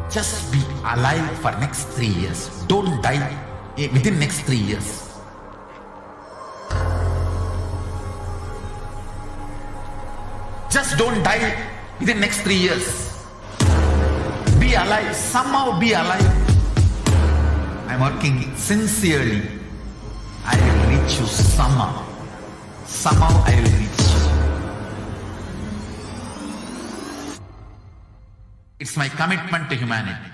Just be alive for next 3 years. Don't die within next 3 years. Just don't die within next 3 years. Be alive. Somehow be alive. I'm working sincerely. I will reach you somehow. Somehow I will reach you. It's my commitment to humanity.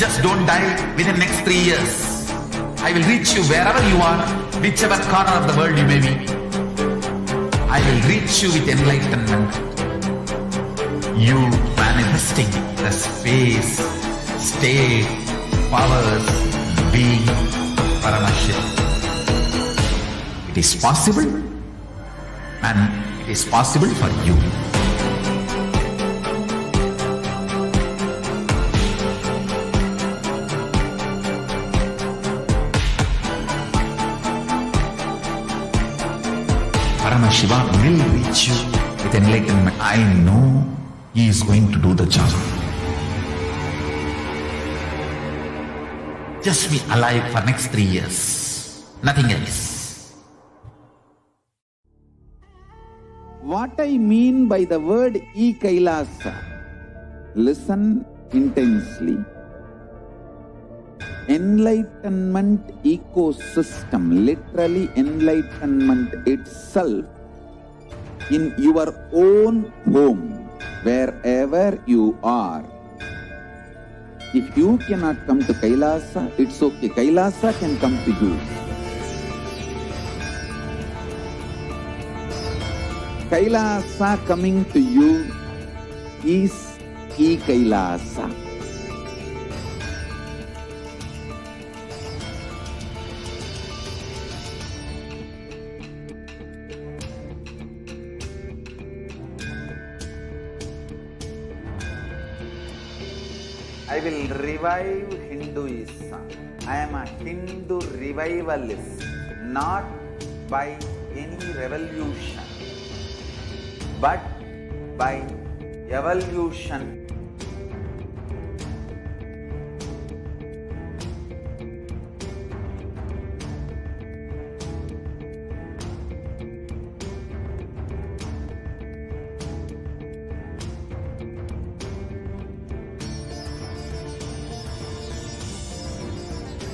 Just don't die within next 3 years. I will reach you wherever you are, whichever corner of the world you may be. I will reach you with enlightenment. You manifesting the space, state, powers, being Paramashivoham. It is possible, and it is possible for you. Paramashivoham will reach you with enlightenment. I know he is going to do the job. Just be alive for next 3 years. Nothing else. What I mean by the word e-Kailasa, listen intensely. Enlightenment ecosystem, literally enlightenment itself, in your own home, wherever you are. If you cannot come to Kailasa, it's okay. Kailasa can come to you. Kailasa coming to you is e-Kailasa. I will revive Hinduism. I am a Hindu revivalist, not by any revolution, but by evolution.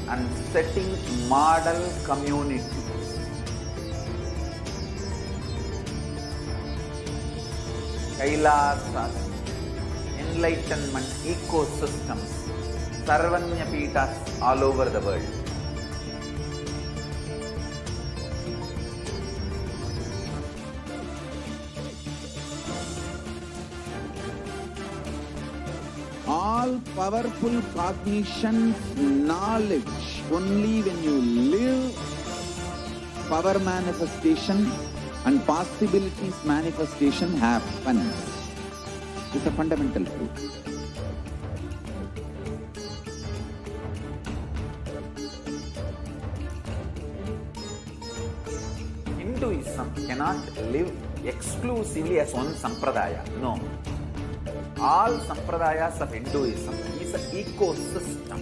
And setting model communities. Kailasas, enlightenment ecosystems, Sarvanya Peethas all over the world. All powerful cognition, knowledge, only when you live, power manifestation and possibilities manifestation happens. It's a fundamental truth. Hinduism cannot live exclusively as one sampradaya. No. All sampradayas of Hinduism is an ecosystem.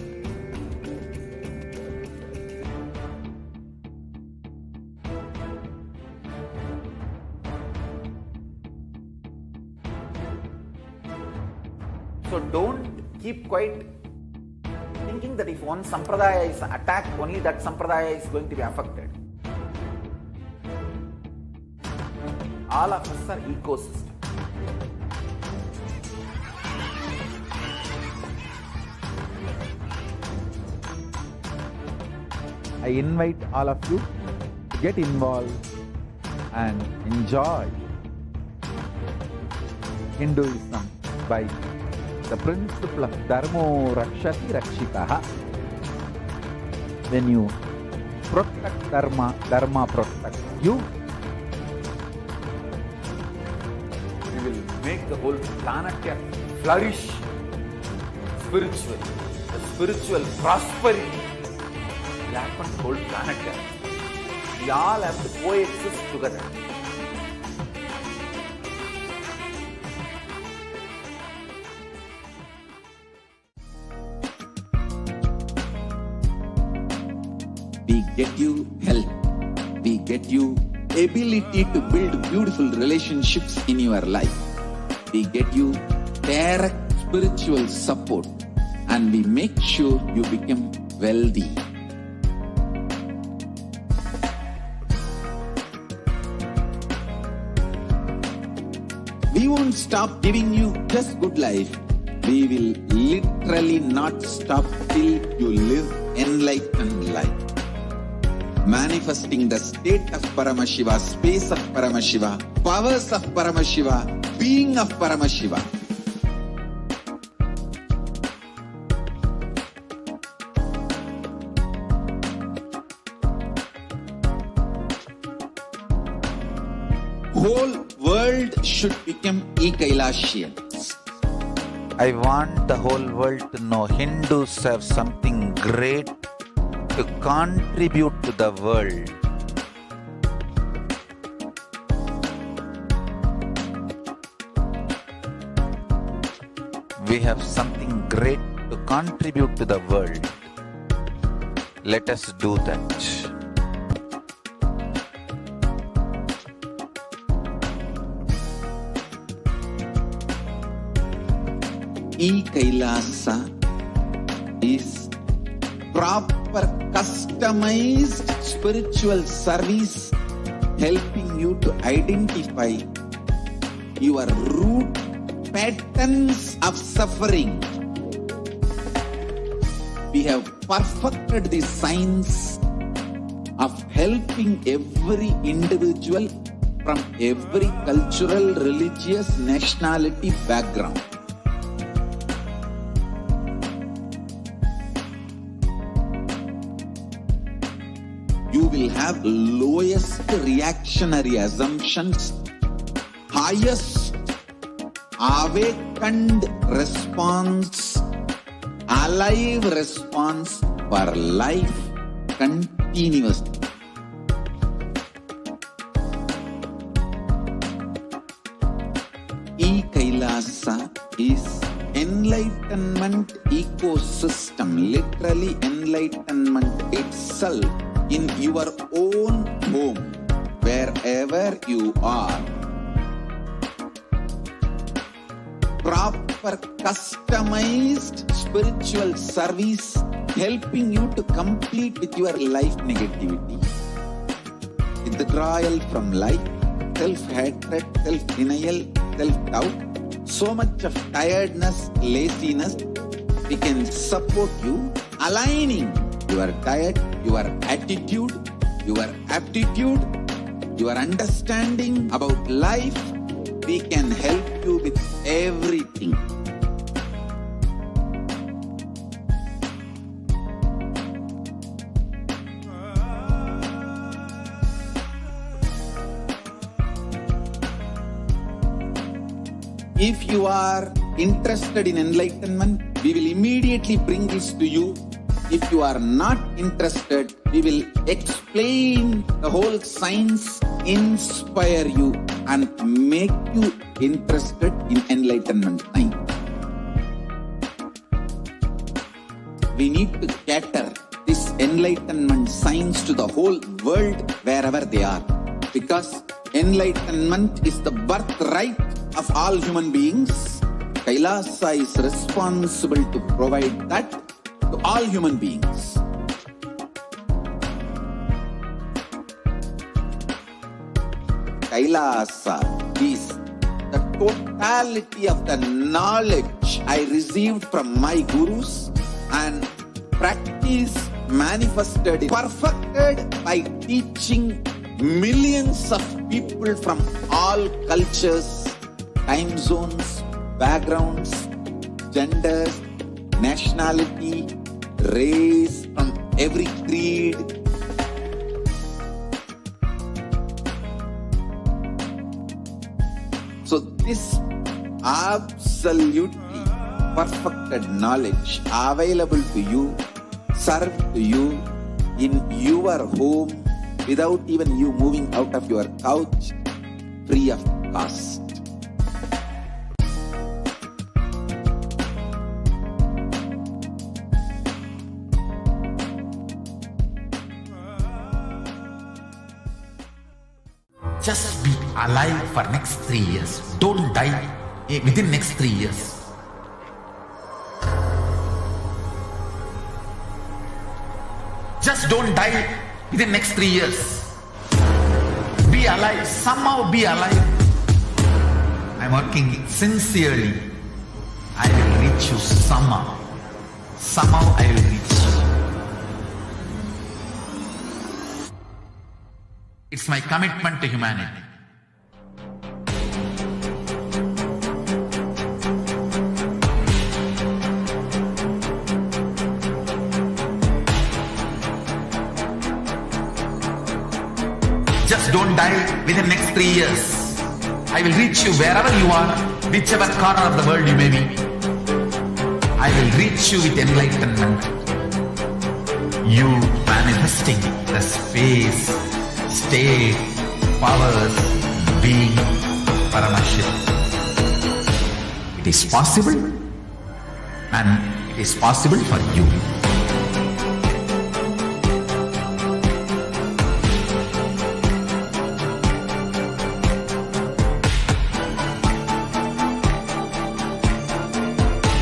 So don't keep quiet thinking that if one sampradaya is attacked, only that sampradaya is going to be affected. All of us are ecosystems. I invite all of you to get involved and enjoy Hinduism by the principle of Dharmo Rakshati Rakshitaha. When you protect Dharma, Dharma protects you. You will make the whole planet flourish spiritually. the spiritual prosperity will happen to the whole planet here. We all have to coexist together. We get you health. We get you ability to build beautiful relationships in your life. We get you direct spiritual support, and we make sure you become wealthy. We won't stop giving you just good life. We will literally not stop till you live enlightened life. Manifesting the state of Paramashiva, space of Paramashiva, powers of Paramashiva, being of Paramashiva. Whole world should become e-Kailashians. I want the whole world to know Hindus have something great to contribute to the world. We have something great to contribute to the world. Let us do that. E-Kailasa is proper customized spiritual service helping you to identify your root patterns of suffering. We have perfected the science of helping every individual from every cultural, religious, nationality background. You will have lowest reactionary assumptions, highest awakened response, alive response for life continuously. E-Kailasa is enlightenment ecosystem, literally enlightenment itself in your own home, wherever you are. Proper customized spiritual service helping you to complete with your life negativity. Withdrawal from life, self-hatred, self-denial, self-doubt, so much of tiredness, laziness. We can support you aligning your diet, your attitude, your aptitude, your understanding about life. We can help you with everything. If you are interested in enlightenment, we will immediately bring this to you. If you are not interested, we will explain the whole science, inspire you, and make you interested in enlightenment time. We need to cater this enlightenment science to the whole world wherever they are, because enlightenment is the birthright of all human beings. Kailasa is responsible to provide that to all human beings. Kailasa is the totality of the knowledge I received from my gurus and practice manifested, perfected by teaching millions of people from all cultures, time zones, backgrounds, genders, nationality, race, from every creed. So this absolutely perfected knowledge available to you, served to you in your home without even you moving out of your couch, free of cost. Just be alive for next 3 years. Don't die within next 3 years. Just don't die within next 3 years. Be alive. Somehow be alive. I'm working sincerely. I will reach you somehow. Somehow I will reach you. It's my commitment to humanity. Just don't die within next 3 years. I will reach you wherever you are, whichever corner of the world you may be. I will reach you with enlightenment. You manifesting the space, state, powers, being Paramashivoham. It is possible, and it is possible for you.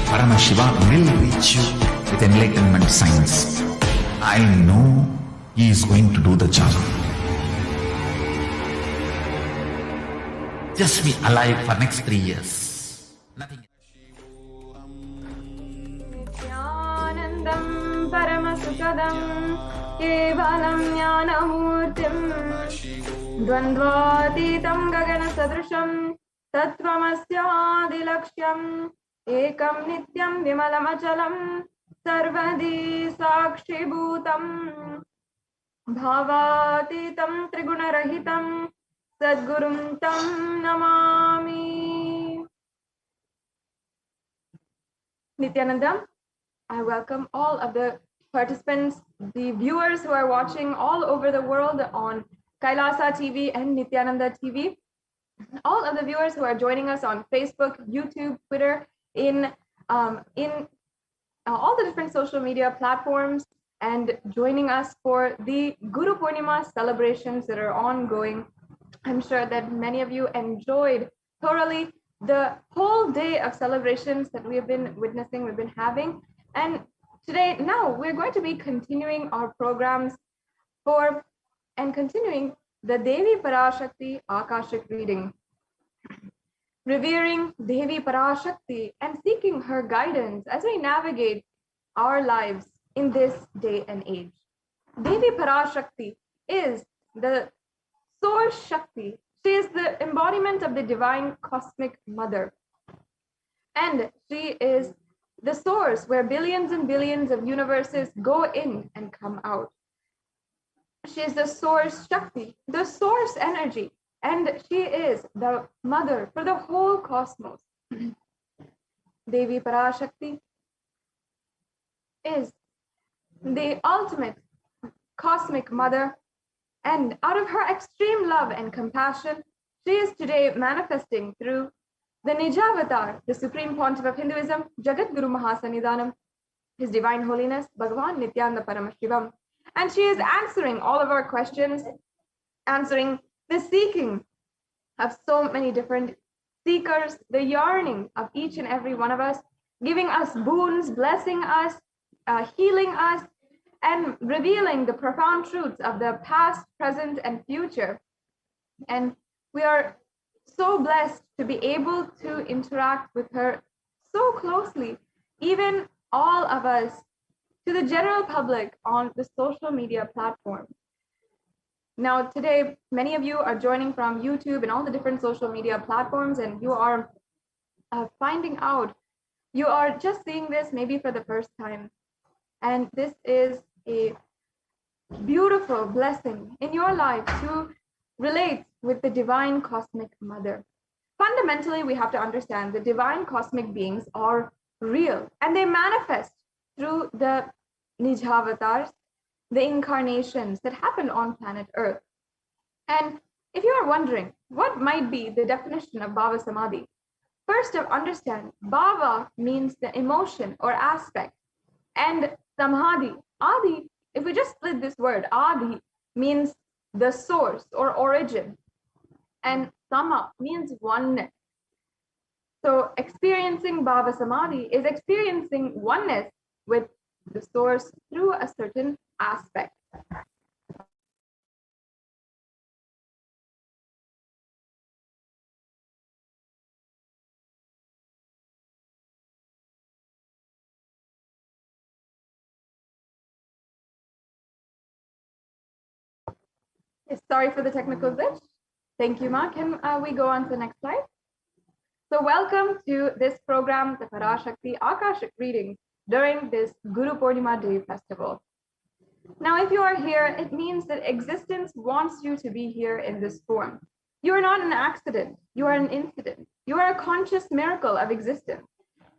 Paramashivoham will reach you with enlightenment science. I know he is going to do the job. Just be alive for next 3 years. Nothing. Nithyanandam Paramashivoham Kevalam Jnanamurtim Dvandvatitam Gagana Sadrisham Tattvamasya Adilaksham Ekam Nityam Vimalam Achalam Sarvadi Sakshibhutam Bhavatitam Trigunarahitam Sadgurum Tam Namami. Nithyanandam, I welcome all of the participants, the viewers who are watching all over the world on Kailasa TV and Nithyananda TV, all of the viewers who are joining us on Facebook, YouTube, Twitter, in all the different social media platforms, and joining us for the Guru Poornima celebrations that are ongoing. I'm sure that many of you enjoyed thoroughly the whole day of celebrations that we have been witnessing, we've been having. And today, now, we're going to be continuing our programs and continuing the Devi Parashakti Akashic reading. Revering Devi Parashakti and seeking her guidance as we navigate our lives in this day and age. Devi Parashakti is the Source Shakti. She is the embodiment of the divine cosmic mother. And she is the source where billions and billions of universes go in and come out. She is the source Shakti, the source energy, and she is the mother for the whole cosmos. Devi Parashakti is the ultimate cosmic mother, and out of her extreme love and compassion, she is today manifesting through the Nijavatar, the Supreme Pontiff of Hinduism, Jagat Guru Mahasannidhanam, His Divine Holiness, Bhagavan Nithyananda Paramashivam. And she is answering all of our questions, answering the seeking of so many different seekers, the yearning of each and every one of us, giving us boons, blessing us, healing us, and revealing the profound truths of the past, present, and future. And we are so blessed to be able to interact with her so closely, even all of us, to the general public on the social media platform. Now, today, many of you are joining from YouTube and all the different social media platforms, and you are finding out, you are just seeing this maybe for the first time. And this is a beautiful blessing in your life to relate with the divine cosmic mother. Fundamentally, we have to understand the divine cosmic beings are real, and they manifest through the Nijavatars, the incarnations that happen on planet Earth. And if you are wondering what might be the definition of Bhava Samadhi, first understand Bhava means the emotion or aspect, and Samadhi, Adi, if we just split this word, Adi means the source or origin, and Sama means oneness. So experiencing Bhava Samadhi is experiencing oneness with the source through a certain aspect. Yes, sorry for the technical glitch. Thank you, Ma. Can we go on to the next slide? So welcome to this program, the Parashakti Akashic reading during this Guru Poornima Day festival. Now, if you are here, it means that existence wants you to be here in this form. You are not an accident. You are an incident. You are a conscious miracle of existence.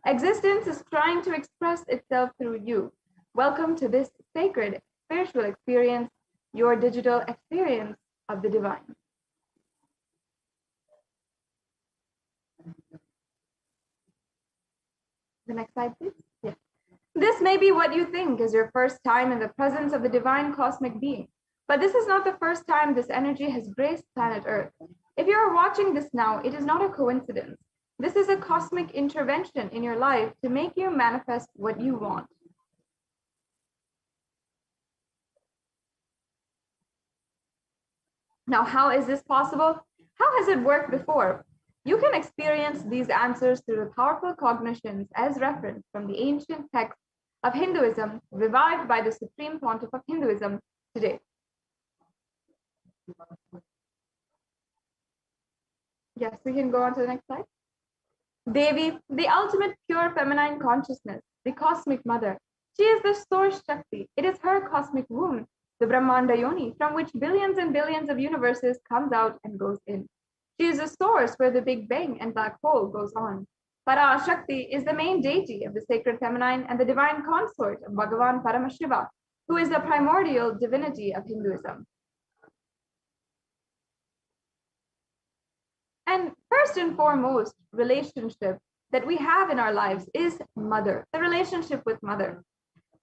Existence is trying to express itself through you. Welcome to this sacred spiritual experience, your digital experience of the divine. The next slide, please. Yes. This may be what you think is your first time in the presence of the divine cosmic being, but this is not the first time this energy has graced planet Earth. If you are watching this now, it is not a coincidence. This is a cosmic intervention in your life to make you manifest what you want. Now, how is this possible? How has it worked before? You can experience these answers through the powerful cognitions as referenced from the ancient texts of Hinduism, revived by the Supreme Pontiff of Hinduism today. Yes, we can go on to the next slide. Devi, the ultimate pure feminine consciousness, the cosmic mother. She is the source Shakti. It is her cosmic womb, the Brahmanda Yoni, from which billions and billions of universes comes out and goes in. She is the source where the Big Bang and black hole goes on. Parashakti is the main deity of the sacred feminine and the divine consort of Bhagavan Paramashiva, who is the primordial divinity of Hinduism. And first and foremost, relationship that we have in our lives is mother, the relationship with mother.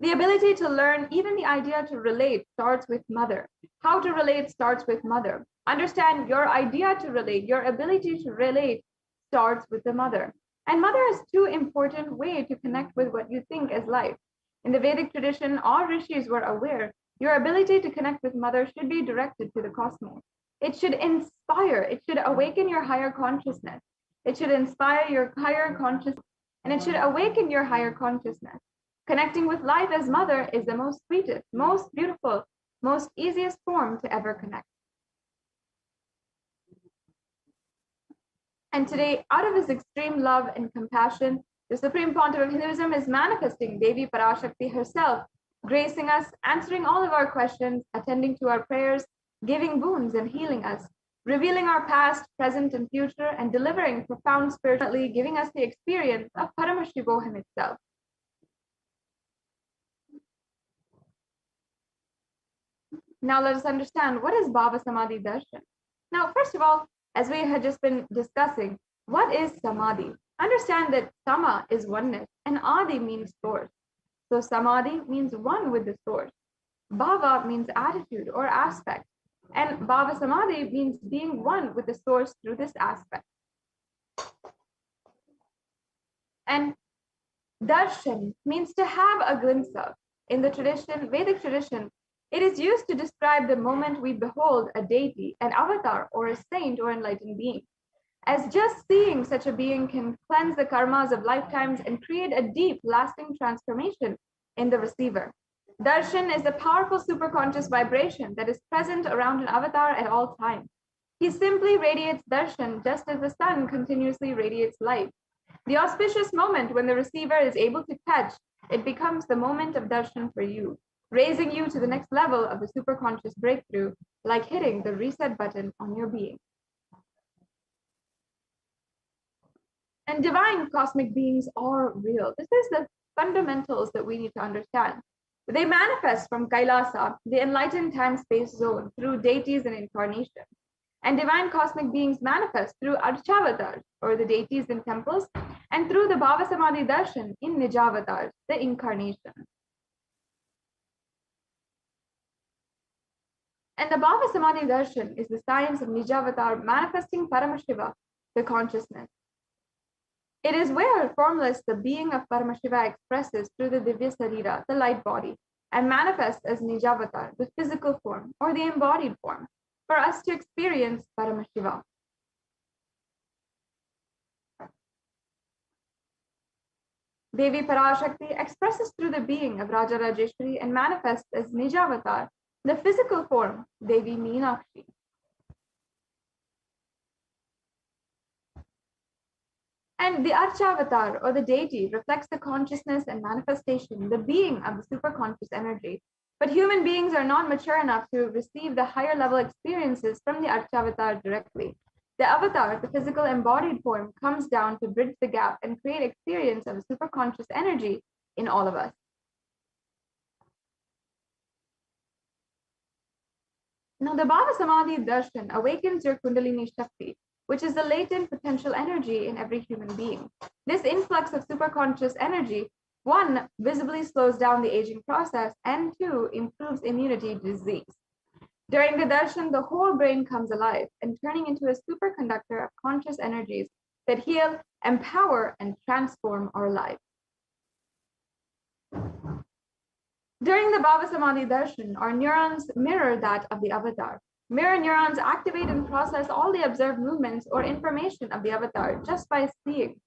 The ability to learn, even the idea to relate, starts with mother. How to relate starts with mother. Understand your idea to relate, your ability to relate starts with the mother. And mother is two important ways to connect with what you think as life. In the Vedic tradition, all rishis were aware your ability to connect with mother should be directed to the cosmos. It should inspire, it should awaken your higher consciousness. It should inspire your higher consciousness, and it should awaken your higher consciousness. Connecting with life as mother is the most sweetest, most beautiful, most easiest form to ever connect. And today, out of his extreme love and compassion, the Supreme Pontiff of Hinduism is manifesting Devi Parashakti herself, gracing us, answering all of our questions, attending to our prayers, giving boons and healing us, revealing our past, present, and future, and delivering profound spiritually, giving us the experience of Paramashivoham itself. Now let us understand, what is Bhava Samadhi Darshan? Now, first of all, as we had just been discussing, what is Samadhi? Understand that Sama is oneness and Adi means source. So Samadhi means one with the source. Bhava means attitude or aspect. And Bhava Samadhi means being one with the source through this aspect. And Darshan means to have a glimpse of. In the tradition, Vedic tradition, it is used to describe the moment we behold a deity, an avatar, or a saint or enlightened being. As just seeing such a being can cleanse the karmas of lifetimes and create a deep, lasting transformation in the receiver. Darshan is the powerful superconscious vibration that is present around an avatar at all times. He simply radiates darshan just as the sun continuously radiates light. The auspicious moment when the receiver is able to catch, it becomes the moment of darshan for you, raising you to the next level of the superconscious breakthrough, like hitting the reset button on your being. And divine cosmic beings are real. This is the fundamentals that we need to understand. They manifest from Kailasa, the enlightened time-space zone, through deities and incarnations. And divine cosmic beings manifest through Archavatars, or the deities in temples, and through the Bhava Samadhi Darshan in Nijavatars, the incarnation. And the Bhava Samadhi Darshan is the science of Nijavatar manifesting Paramashiva, the consciousness. It is where formless the being of Paramashiva expresses through the Divya Sarira, the light body, and manifests as Nijavatar, the physical form, or the embodied form, for us to experience Paramashiva. Devi Parashakti expresses through the being of Raja Rajeshwari and manifests as Nijavatar, the physical form, Devi Meenakshi. And the Archavatar, or the deity, reflects the consciousness and manifestation, the being of the superconscious energy. But human beings are not mature enough to receive the higher level experiences from the Archavatar directly. The avatar, the physical embodied form, comes down to bridge the gap and create experience of the superconscious energy in all of us. Now, the Bhava Samadhi Darshan awakens your Kundalini Shakti, which is the latent potential energy in every human being. This influx of superconscious energy, one, visibly slows down the aging process, and two, improves immunity to disease. During the darshan, the whole brain comes alive and turning into a superconductor of conscious energies that heal, empower, and transform our lives. During the Bhava Samadhi darshan, our neurons mirror that of the avatar. Mirror neurons activate and process all the observed movements or information of the avatar just by seeing.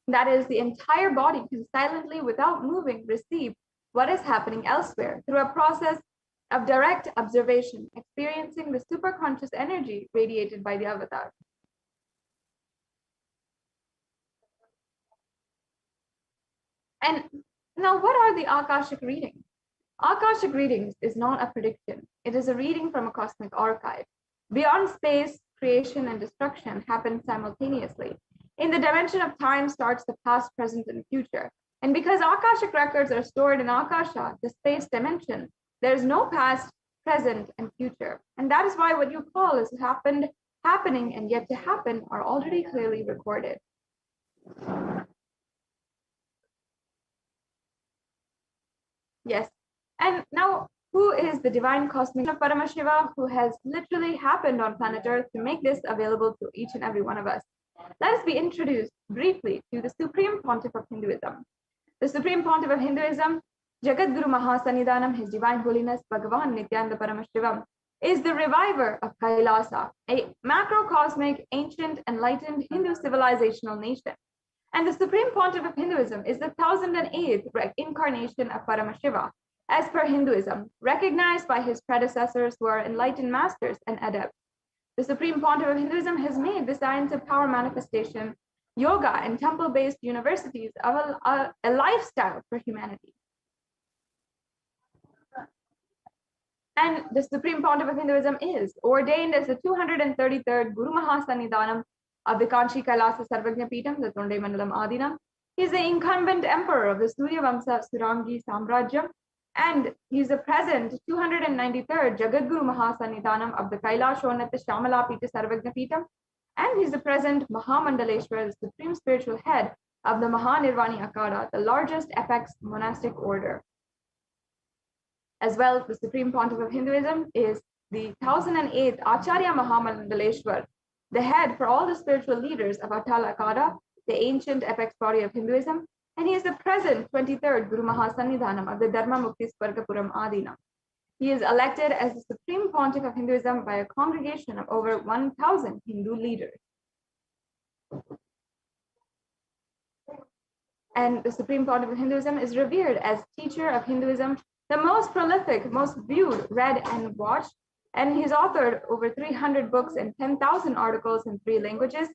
That is, the entire body can silently, without moving, receive what is happening elsewhere through a process of direct observation, experiencing the superconscious energy radiated by the avatar. And now, what are the Akashic readings? Akashic readings is not a prediction. It is a reading from a cosmic archive. Beyond space, creation and destruction happen simultaneously. In the dimension of time starts the past, present, and future. And because Akashic records are stored in Akasha, the space dimension, there is no past, present, and future. And that is why what you call is happened, happening, and yet to happen are already clearly recorded. Yes. And now, who is the divine cosmic of Paramashiva who has literally happened on planet Earth to make this available to each and every one of us? Let us be introduced briefly to the Supreme Pontiff of Hinduism. The Supreme Pontiff of Hinduism, Jagadguru Mahasannidhanam, His Divine Holiness Bhagavan Nithyananda Paramashivam, is the reviver of Kailasa, a macrocosmic, ancient, enlightened Hindu civilizational nation. And the Supreme Pontiff of Hinduism is the 1008th incarnation of Paramashiva, as per Hinduism, recognized by his predecessors who are enlightened masters and adepts. The Supreme Pontiff of Hinduism has made the science of power manifestation, yoga, and temple-based universities of a lifestyle for humanity. And the Supreme Pontiff of Hinduism is ordained as the 233rd Guru Mahasannidhanam of the Kanchi Kailasa Sarvagnya Peetham, the Tonde Mandalam Adinam. He is the incumbent emperor of the Surya Vamsa Surangi Samrajyam, and he is the present 293rd Jagadguru Mahasannidhanam of the Kailashonata Shamala Pita Sarvagnya Peetham, and he is the present Mahamandaleshwar, the supreme spiritual head of the Mahanirvani Akara, the largest apex monastic order. As well, the Supreme Pontiff of Hinduism is the 1008th Acharya Mahamandaleshwar, the head for all the spiritual leaders of Atal Akara, the ancient apex body of Hinduism, and he is the present 23rd Guru Mahasannidhanam of the Dharma Mukti Swargapuram Adinam. He is elected as the Supreme Pontiff of Hinduism by a congregation of over 1,000 Hindu leaders. And the Supreme Pontiff of Hinduism is revered as teacher of Hinduism, the most prolific, most viewed, read, and watched, and he's authored over 300 books and 10,000 articles in 3 languages,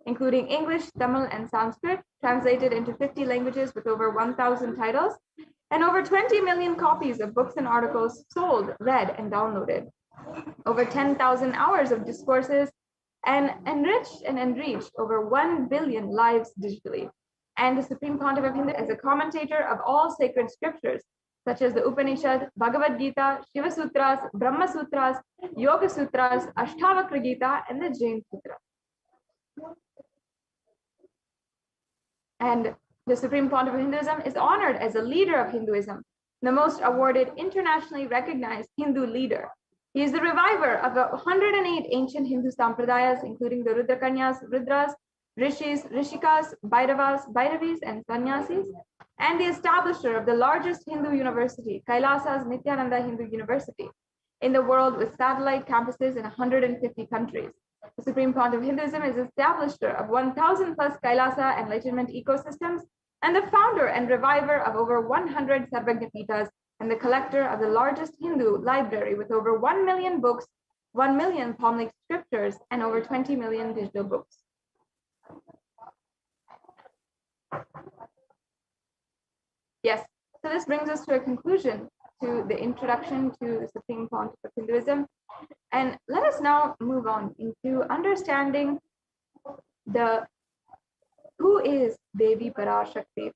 including English, Tamil, and Sanskrit, translated into 50 languages with over 1,000 titles, and over 20 million copies of books and articles sold, read, and downloaded. Over 10,000 hours of discourses and enriched and enriched over 1 billion lives digitally. And the Supreme Pontiff of Hindu as a commentator of all sacred scriptures, such as the Upanishad, Bhagavad Gita, Shiva Sutras, Brahma Sutras, Yoga Sutras, Ashtavakra Gita, and the Jain Sutras. And the Supreme Pontiff of Hinduism is honored as a leader of Hinduism, the most awarded internationally recognized Hindu leader. He is the reviver of 108 ancient Hindu sampradayas, including the Rudrakanyas, Rudras, Rishis, Rishikas, Bhairavas, Bhairavis, and Sannyasis, and the establisher of the largest Hindu university, Kailasa's Nithyananda Hindu University, in the world with satellite campuses in 150 countries. The Supreme Pontiff of Hinduism is the establisher of 1,000 plus Kailasa enlightenment ecosystems, and the founder and reviver of over 100 Sarvagnapitas, and the collector of the largest Hindu library with over 1 million books, 1 million Palmalic scriptures, and over 20 million digital books. Yes, so this brings us to a conclusion to the introduction to the Supreme Pontiff of Hinduism. And let us now move on into understanding who is Devi Parashakti.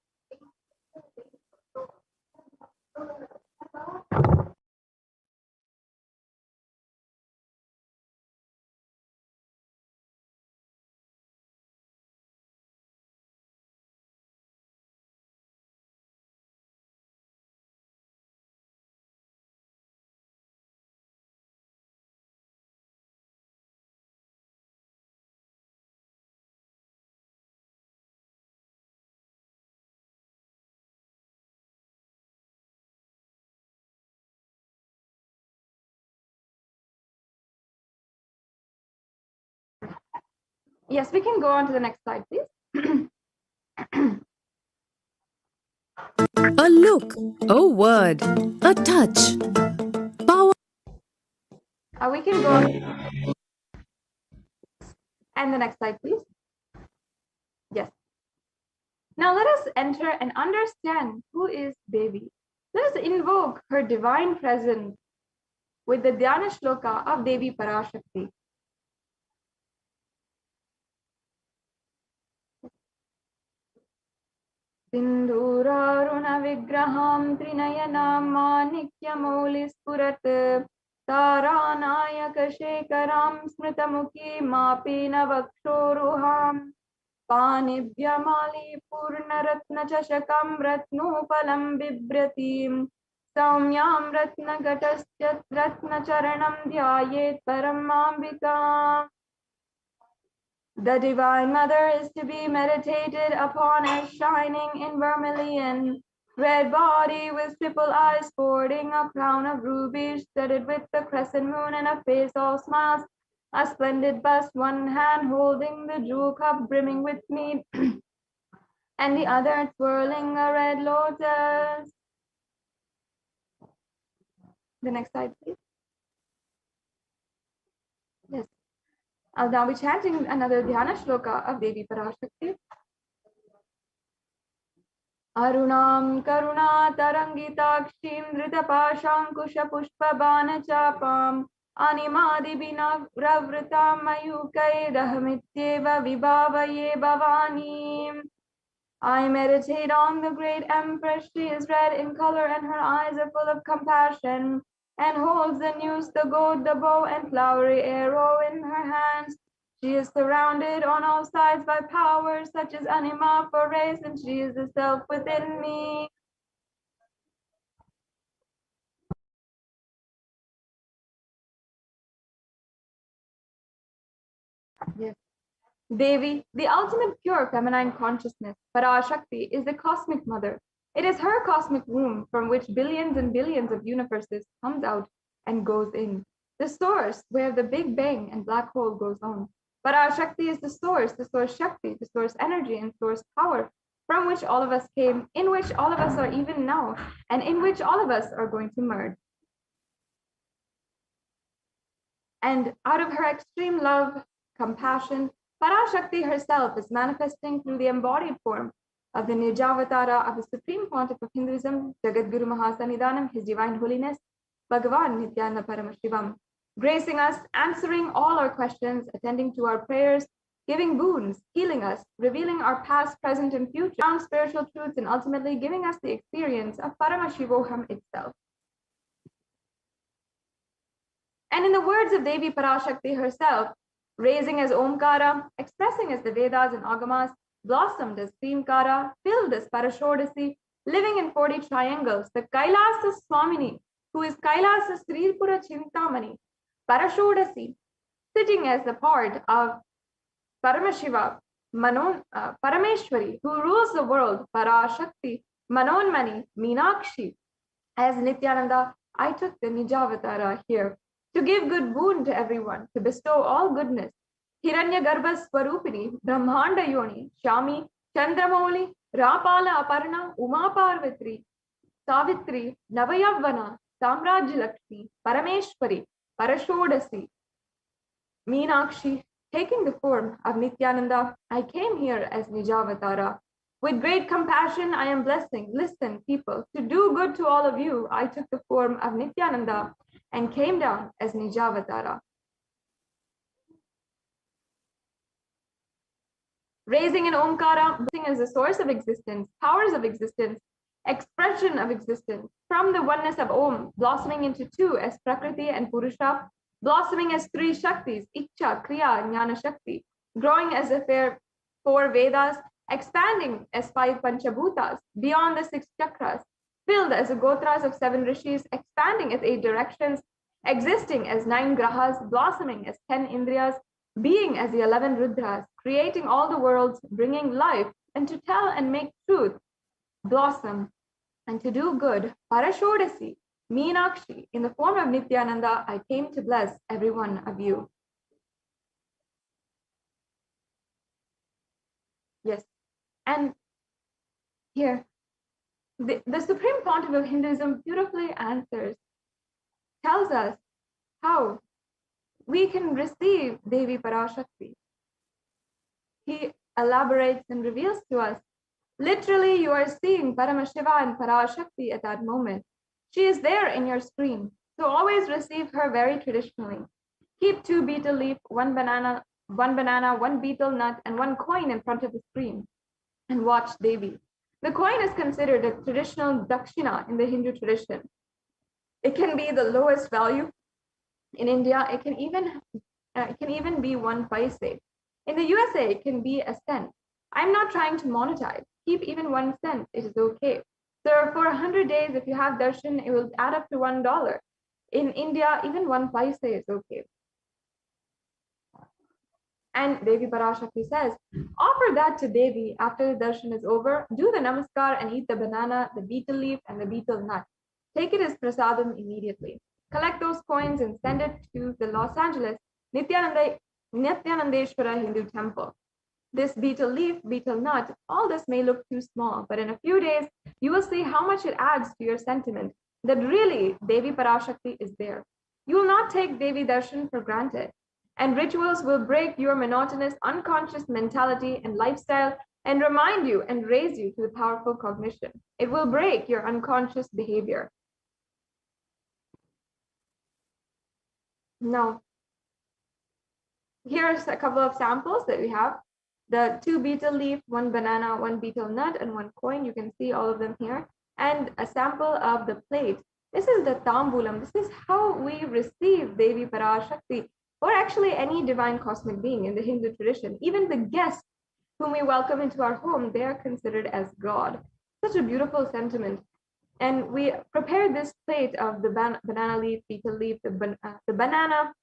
Yes, we can go on to the next slide, please. A look, a word, a touch. Power. We can go on. And the next slide, please. Yes. Now let us enter and understand who is Devi. Let us invoke her divine presence with the Dhyana Shloka of Devi Parashakti. Sindhuraruna vigraham trinayanam manikya spurat taranayaka shekaram smritamuki mapina vakshoruham panibhyamali purnaratna chashakam ratnopalam bibratim saumyam ratnagatasya ratnacharanam dhyayet paramambika. The Divine Mother is to be meditated upon as shining in vermilion, red body with triple eyes sporting a crown of rubies studded with the crescent moon and a face all smiles, a splendid bust, one hand holding the jewel cup brimming with mead, and the other twirling a red lotus. The next slide, please. Yes. I'll now be chanting another Dhyana Shloka of Devi Parashakti. Arunam Karuna Tarangitakshim Dritapashankusha Pushpa Bana Chapam Animadi Bina Ravritam Mayukai Dahamityeva Vibhavaye Bhavani. I meditate on the great Empress. She is red in color and her eyes are full of compassion, and holds the noose, the goad, the bow, and flowery arrow in her hands. She is surrounded on all sides by powers such as anima for race, and she is the self within me. Yes. Devi, the ultimate pure feminine consciousness, Parashakti, is the cosmic mother. It is her cosmic womb from which billions and billions of universes comes out and goes in. The source where the Big Bang and black hole goes on. Parashakti is the source Shakti, the source energy and source power from which all of us came, in which all of us are even now, and in which all of us are going to merge. And out of her extreme love, compassion, Parashakti herself is manifesting through the embodied form of the Nijavatara of the Supreme Pontiff of Hinduism, Jagadguru Mahasannidhanam, His Divine Holiness, Bhagavan Nithyananda Paramashivam, gracing us, answering all our questions, attending to our prayers, giving boons, healing us, revealing our past, present, and future, profound spiritual truths, and ultimately giving us the experience of Paramashivoham itself. And in the words of Devi Parashakti herself, raising as Omkara, expressing as the Vedas and Agamas, blossomed as Krimkara, filled as Parashodasi, living in 40 triangles, the Kailasa Swamini, who is Kailasa Sripura Chintamani, Parashodasi, sitting as the part of Paramashiva, Parameshwari, who rules the world, Parashakti, Manonmani, Meenakshi. As Nithyananda, I took the Nijavatara here to give good boon to everyone, to bestow all goodness. Hiranya Garbha Swarupini, Brahmanda Yoni, Shami, Chandramoli, Rapala Aparna, Uma Parvatri, Savitri, Navayavana, Samraj Lakshmi, Parameshwari, Parashodasi, Meenakshi. Taking the form of Nithyananda, I came here as Nijavatara. With great compassion, I am blessing. Listen, people, to do good to all of you, I took the form of Nithyananda and came down as Nijavatara. Raising an Omkara, blessing as the source of existence, powers of existence, expression of existence, from the oneness of Om, blossoming into two as Prakriti and Purusha, blossoming as three Shaktis, Icha, Kriya, Jnana Shakti, growing as the four Vedas, expanding as 5 Panchabhutas, beyond the 6 chakras, filled as the Gotras of 7 Rishis, expanding as 8 directions, existing as 9 Grahas, blossoming as 10 Indriyas, being as the 11 Rudras, creating all the worlds, bringing life, and to tell and make truth blossom, and to do good, Parashodasi, Meenakshi, in the form of Nithyananda, I came to bless every one of you. Yes, and here, the Supreme Pontiff of Hinduism beautifully tells us how we can receive Devi Parashakti. He elaborates and reveals to us, literally you are seeing Paramashiva and Parashakti at that moment. She is there in your screen, so always receive her very traditionally. Keep 2 betel leaf, 1 banana, 1 betel nut, and 1 coin in front of the screen, and watch Devi. The coin is considered a traditional dakshina in the Hindu tradition. It can be the lowest value. In India, it can even be 1 paise. In the USA, it can be a cent. I'm not trying to monetize. Keep even 1 cent. It is okay. So for 100 days, if you have darshan, it will add up to $1. In India, even 1 paise is okay. And Devi Parashakti says, offer that to Devi after the darshan is over. Do the namaskar and eat the banana, the betel leaf, and the betel nut. Take it as prasadam immediately. Collect those coins and send it to the Los Angeles Nithyanandeshwara Hindu temple. This betel leaf, betel nut, all this may look too small, but in a few days, you will see how much it adds to your sentiment that really Devi Parashakti is there. You will not take Devi Darshan for granted, and rituals will break your monotonous, unconscious mentality and lifestyle and remind you and raise you to the powerful cognition. It will break your unconscious behavior. Now, here's a couple of samples that we have. The 2 betel leaf, 1 banana, 1 betel nut, and 1 coin. You can see all of them here. And a sample of the plate. This is the tambulam. This is how we receive Devi Parashakti, or actually any divine cosmic being in the Hindu tradition. Even the guests whom we welcome into our home, they are considered as God. Such a beautiful sentiment. And we prepared this plate of the banana leaf, betel leaf, the banana,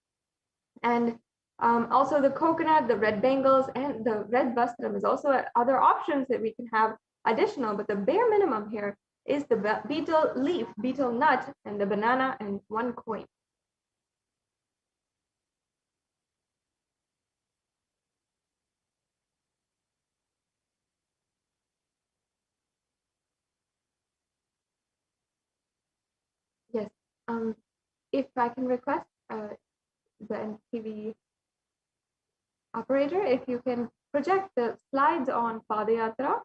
and also the coconut, the red bangles, and the red vastram is also other options that we can have additional, but the bare minimum here is the betel leaf, betel nut, and the banana, and 1 coin. Yes, if I can request the TV operator, if you can project the slides on Padayatra.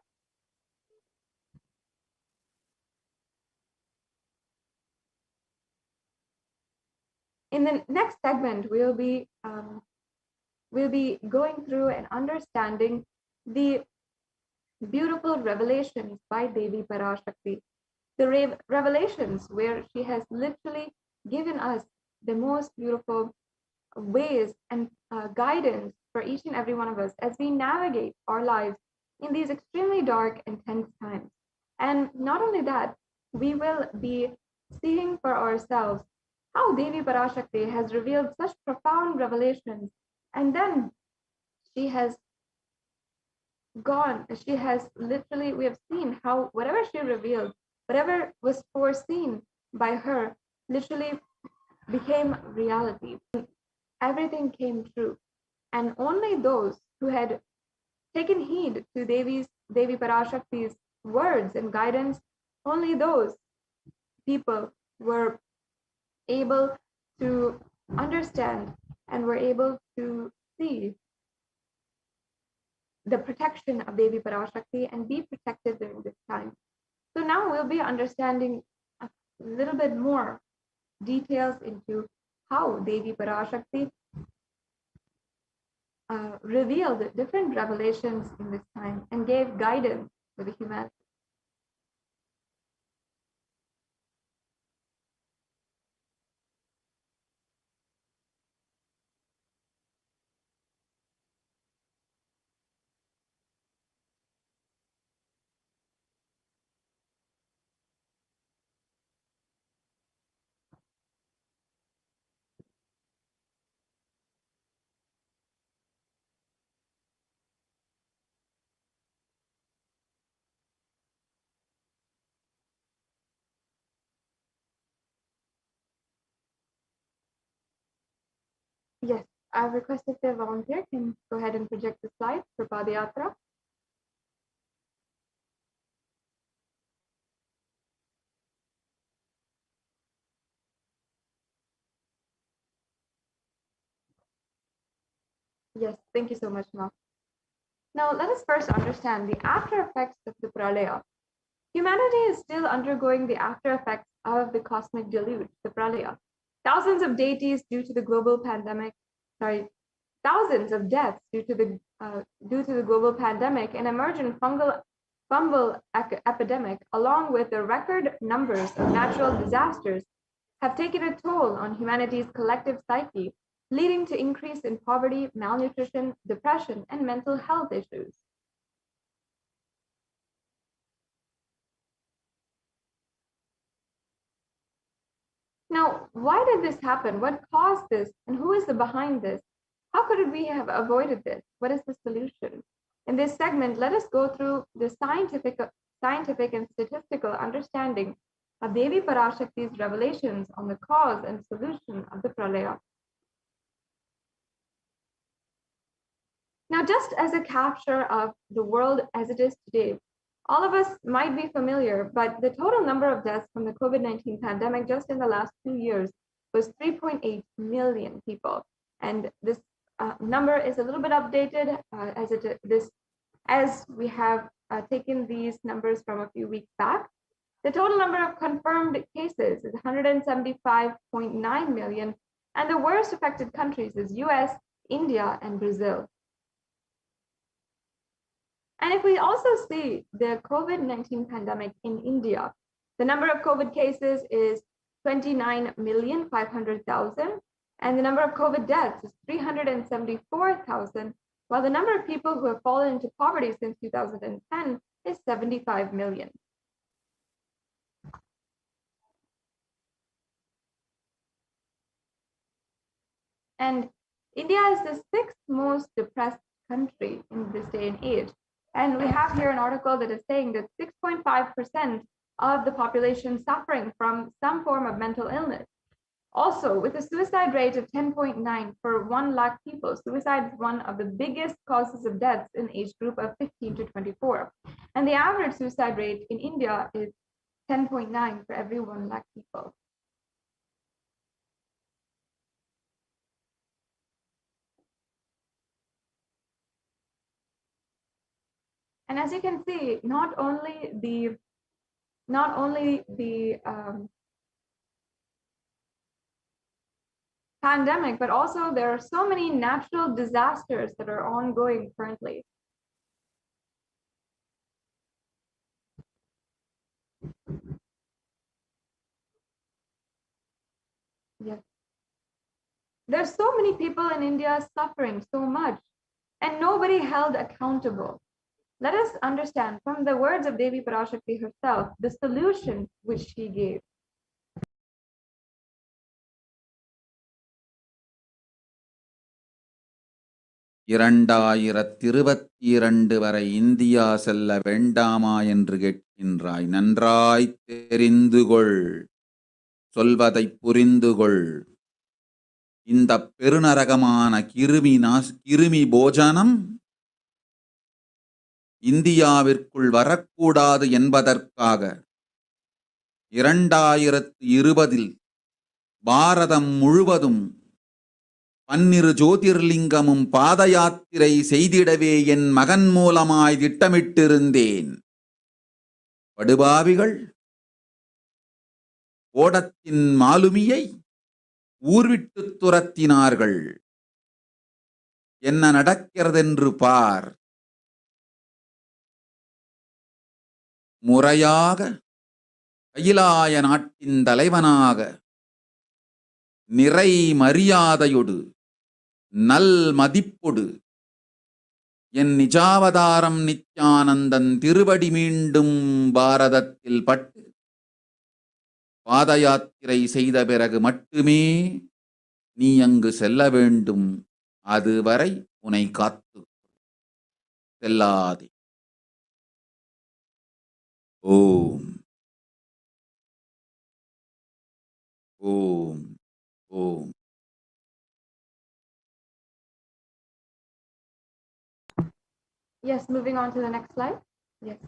In the next segment, we'll be going through and understanding the beautiful revelations by Devi Parashakti, the revelations where she has literally given us the most beautiful ways and guidance for each and every one of us as we navigate our lives in these extremely dark and tense times. And not only that, we will be seeing for ourselves how Devi Parashakti has revealed such profound revelations, and then she has literally, we have seen how whatever she revealed, whatever was foreseen by her, literally became reality. Everything came true. And only those who had taken heed to Devi Parashakti's words and guidance, only those people were able to understand and were able to see the protection of Devi Parashakti and be protected during this time. So now we'll be understanding a little bit more details into how Devi Parashakti revealed different revelations in this time and gave guidance to the humanity. Yes, I've requested the volunteer can go ahead and project the slides for Padayatra. Yes, thank you so much, Ma. Now, let us first understand the after effects of the Pralaya. Humanity is still undergoing the after effects of the cosmic deluge, the Pralaya. Thousands of deities due to the global pandemic, thousands of deaths due to the global pandemic and emergent fungal epidemic, along with the record numbers of natural disasters, have taken a toll on humanity's collective psyche, leading to increase in poverty, malnutrition, depression, and mental health issues. Now, why did this happen? What caused this? And who is behind this? How could we have avoided this? What is the solution? In this segment, let us go through the scientific and statistical understanding of Devi Parashakti's revelations on the cause and solution of the Pralaya. Now, just as a capture of the world as it is today, all of us might be familiar, but the total number of deaths from the COVID-19 pandemic just in the last 2 years was 3.8 million people. And this number is a little bit updated as we have taken these numbers from a few weeks back. The total number of confirmed cases is 175.9 million, and the worst affected countries is US, India, and Brazil. And if we also see the COVID-19 pandemic in India, the number of COVID cases is 29,500,000, and the number of COVID deaths is 374,000, while the number of people who have fallen into poverty since 2010 is 75 million. And India is the sixth most depressed country in this day and age. And we have here an article that is saying that 6.5% of the population suffering from some form of mental illness. Also, with a suicide rate of 10.9 per 1 lakh people, suicide is one of the biggest causes of deaths in age group of 15 to 24. And the average suicide rate in India is 10.9 for every 1 lakh people. And as you can see, not only the pandemic, but also there are so many natural disasters that are ongoing currently. Yes. There's so many people in India suffering so much, and nobody held accountable. Let us understand from the words of Devi Parashakti herself the solution which she gave. இரண்டாயிரத்திருபத்திரண்டு வரை India செல்ல வேண்டாமா என்று கேட்கின்றாய். நன்றாய் தெரிந்துகொள், சொல்வதை புரிந்துகொள். இந்த பெருநரகமான கிருமி போஜனம் இந்தியாவிற்குள் வரக்கூடாது என்பதற்காக 2020 பாரதம் முழுவதும் 12 ஜோதிர்லிங்கமும் பாத யாத்திரை செய்திடவே என் மகன் மூலமாய் திட்டமிட்டிருந்தேன். படுபாவிகள் ஓடத்தின் மாலுமியை ஊர்விட்டு துரத்தினார்கள். என்ன நடக்கிறதென்று பார். முறையாக கைலாய நாட்டின் தலைவனாக நிறை மரியாதையொடு நல் மதிப்பொடு என் நிஜாவதாரம் நித்யானந்தன் திருவடி மீண்டும் பாரதத்தில் பட்டு பாத யாத்திரை செய்த பிறகு மட்டுமே நீ அங்கு செல்ல வேண்டும். அதுவரை உன்னை காத்து செல்லாதே. ஓம் ஓம் ஓம். Yes, moving on to the next slide. Yes.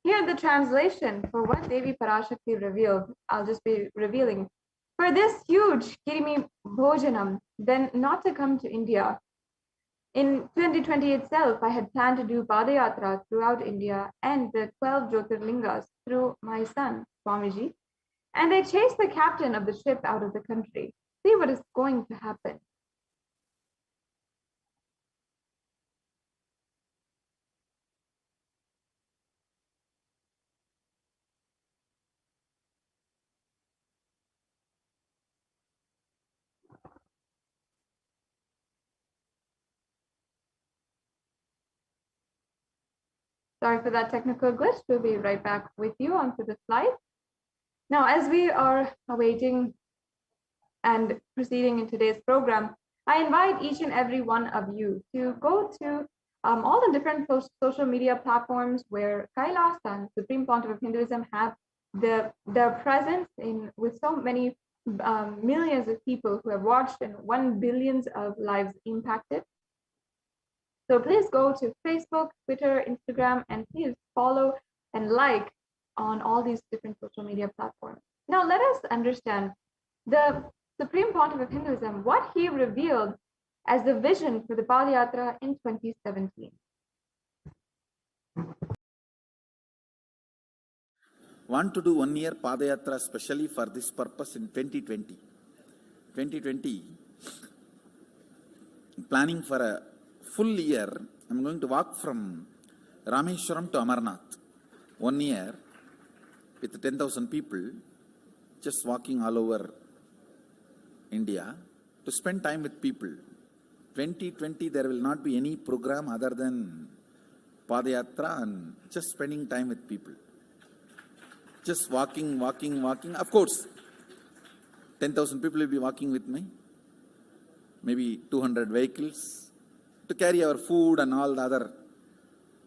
Here the translation for what Devi Parashakti revealed, I'll just be revealing. For this huge Kirimi Bhojanam, then not to come to India. In 2020 itself, I had planned to do Padayatra throughout India and the 12 Jyotirlingas through my son, Swamiji, and they chased the captain of the ship out of the country. See what is going to happen. Sorry for that technical glitch. We'll be right back with you onto the slide. Now, as we are awaiting and proceeding in today's program, I invite each and every one of you to go to all the different social media platforms where Kailas and Supreme Pontiff of Hinduism have their presence in with so many millions of people who have watched and 1 billions of lives impacted. So please go to Facebook, Twitter, Instagram, and please follow and like on all these different social media platforms. Now let us understand the Supreme Pontiff of Hinduism, what he revealed as the vision for the Padayatra in 2017. Want to do 1 year Padayatra specially for this purpose in 2020. 2020, planning for a full year. I'm going to walk from Rameshwaram to Amarnath. 1 year with 10,000 people, just walking all over India to spend time with people. 2020, there will not be any program other than Padayatra and just spending time with people. Just walking. Of course, 10,000 people will be walking with me. Maybe 200 vehicles to carry our food and all the other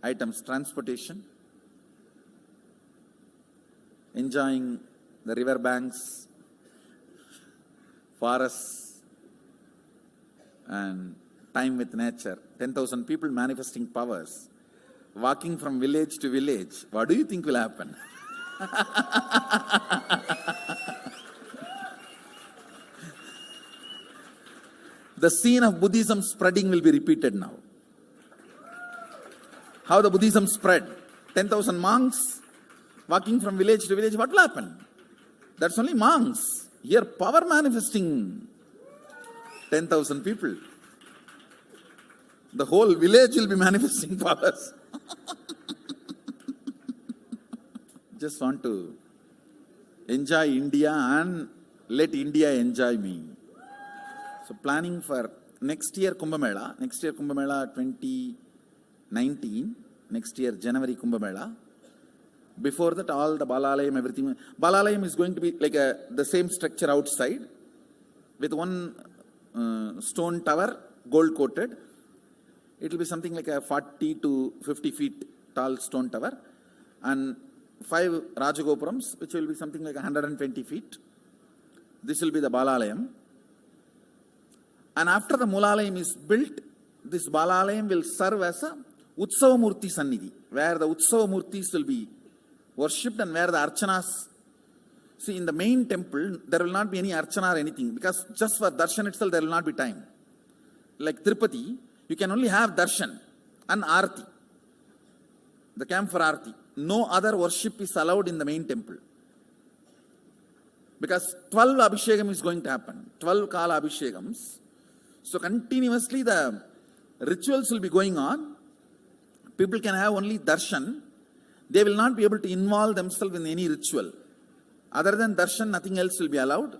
items, transportation. Enjoying the river banks, forests, and time with nature. 10,000 people manifesting powers, walking from village to village. What do you think will happen? The scene of Buddhism spreading will be repeated now. How the Buddhism spread. 10,000 monks walking from village to village. What will happen? That's only monks. Here power manifesting 10,000 people. The whole village will be manifesting powers. Just want to enjoy India and let India enjoy me. So planning for next year Kumbh Mela 2019, next year January Kumbh Mela. Before that, all the Balalayam, everything. Balalayam is going to be like the same structure outside with one stone tower, gold coated. It will be something like a 40 to 50 feet tall stone tower, and 5 Rajagopurams, which will be something like 120 feet. This will be the Balalayam. And after the Mulalayam is built, this Balalayam will serve as a Utsava Murti Sannidhi, where the Utsava Murtis will be worshipped and where the Archanas. See, in the main temple, there will not be any Archana or anything, because just for Darshan itself, there will not be time. Like Tirupati, you can only have Darshan and Arti, the camp for Arti. No other worship is allowed in the main temple. Because 12 Abhishekam is going to happen, 12 Kala Abhishekams. So continuously the rituals will be going on. People can have only Darshan. They will not be able to involve themselves in any ritual. Other than Darshan, nothing else will be allowed.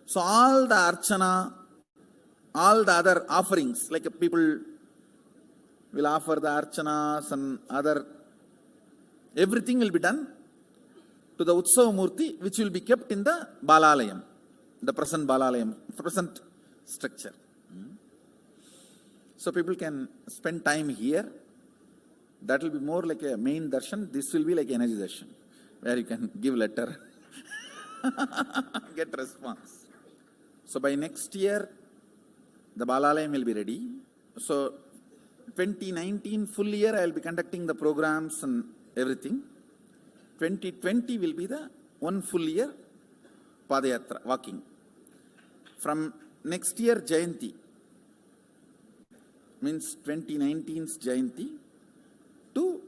So all the Archana, all the other offerings, like people will offer the Archanas and other, everything will be done to the Utsava Murti, which will be kept in the Balalayam, the present Balalayam, present structure. So people can spend time here. That will be more like a main darshan. This will be like energy darshan, where you can give letter, get response. So by next year, the Balalayam will be ready. So 2019 full year, I will be conducting the programs and everything. 2020 will be the one full year Padayatra, walking. From next year, Jayanti, means 2019's Jayanti to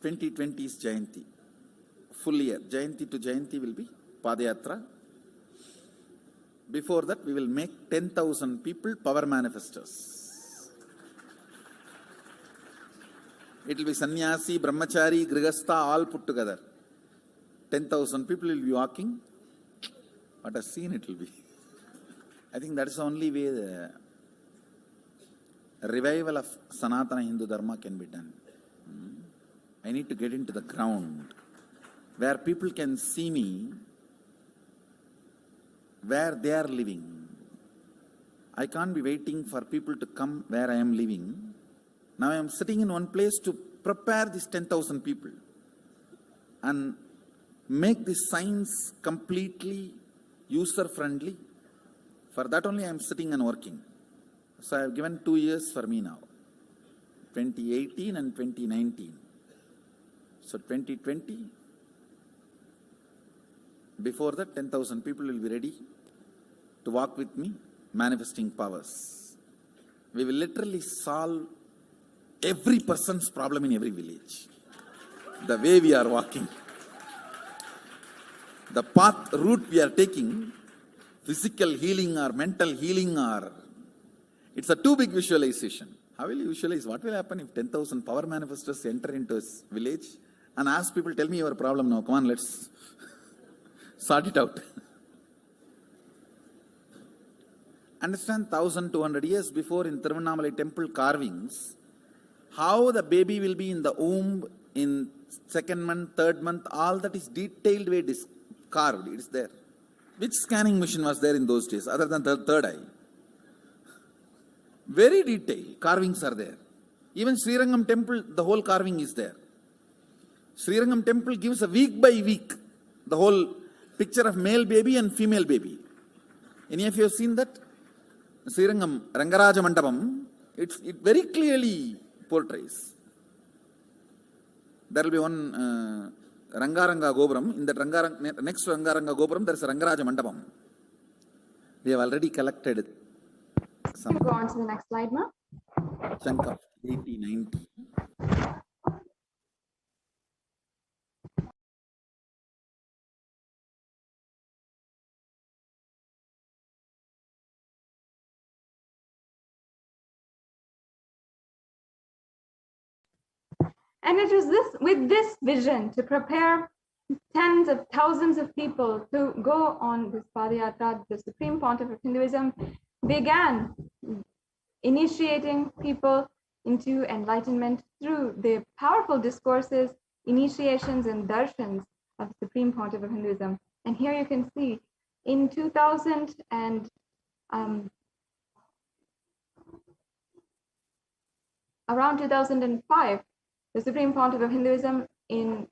2020's Jayanti. Full year, Jayanti to Jayanti will be Padayatra. Before that, we will make 10,000 people power manifestors. It will be sannyasi, brahmachari, grihastha, all put together. 10,000 people will be walking. What a scene it will be. I think that is the only way the revival of Sanatana Hindu Dharma can be done. I need to get into the ground where people can see me, where they are living. I can't be waiting for people to come where I am living. Now I am sitting in one place to prepare these 10,000 people and make this science completely user-friendly. For that only I am sitting and working. So I have given 2 years for me now, 2018 and 2019. So 2020, before that 10,000 people will be ready to walk with me, manifesting powers. We will literally solve every person's problem in every village. The way we are walking, the path, route we are taking, physical healing or mental healing, or it's a too big visualization. How will you visualize? What will happen if 10,000 power manifestors enter into a village and ask people, tell me your problem now, come on, let's sort it out. Understand, 1,200 years before in Tiruvannamalai temple carvings, how the baby will be in the womb in 2nd month, 3rd month, all that is detailed way carved, it is there. Which scanning machine was there in those days other than the third eye? Very detailed carvings are there. Even Srirangam temple, the whole carving is there. Srirangam temple gives a week by week the whole picture of male baby and female baby. Any of you have seen that? Srirangam Rangaraja Mandapam, it very clearly portrays. There will be one Rangaranga Gopuram. In that next to Rangaranga Gopuram, there is a Rangaraja Mandapam. We have already collected some Go on to the next slide, Ma. chunk of 80, 90. And it was with this vision to prepare tens of thousands of people to go on this Padayatra, the Supreme Pontiff of Hinduism began initiating people into enlightenment through the powerful discourses, initiations, and darshans of the Supreme Pontiff of Hinduism. And here you can see in 2000 and around 2005, the Supreme Pontiff of Hinduism in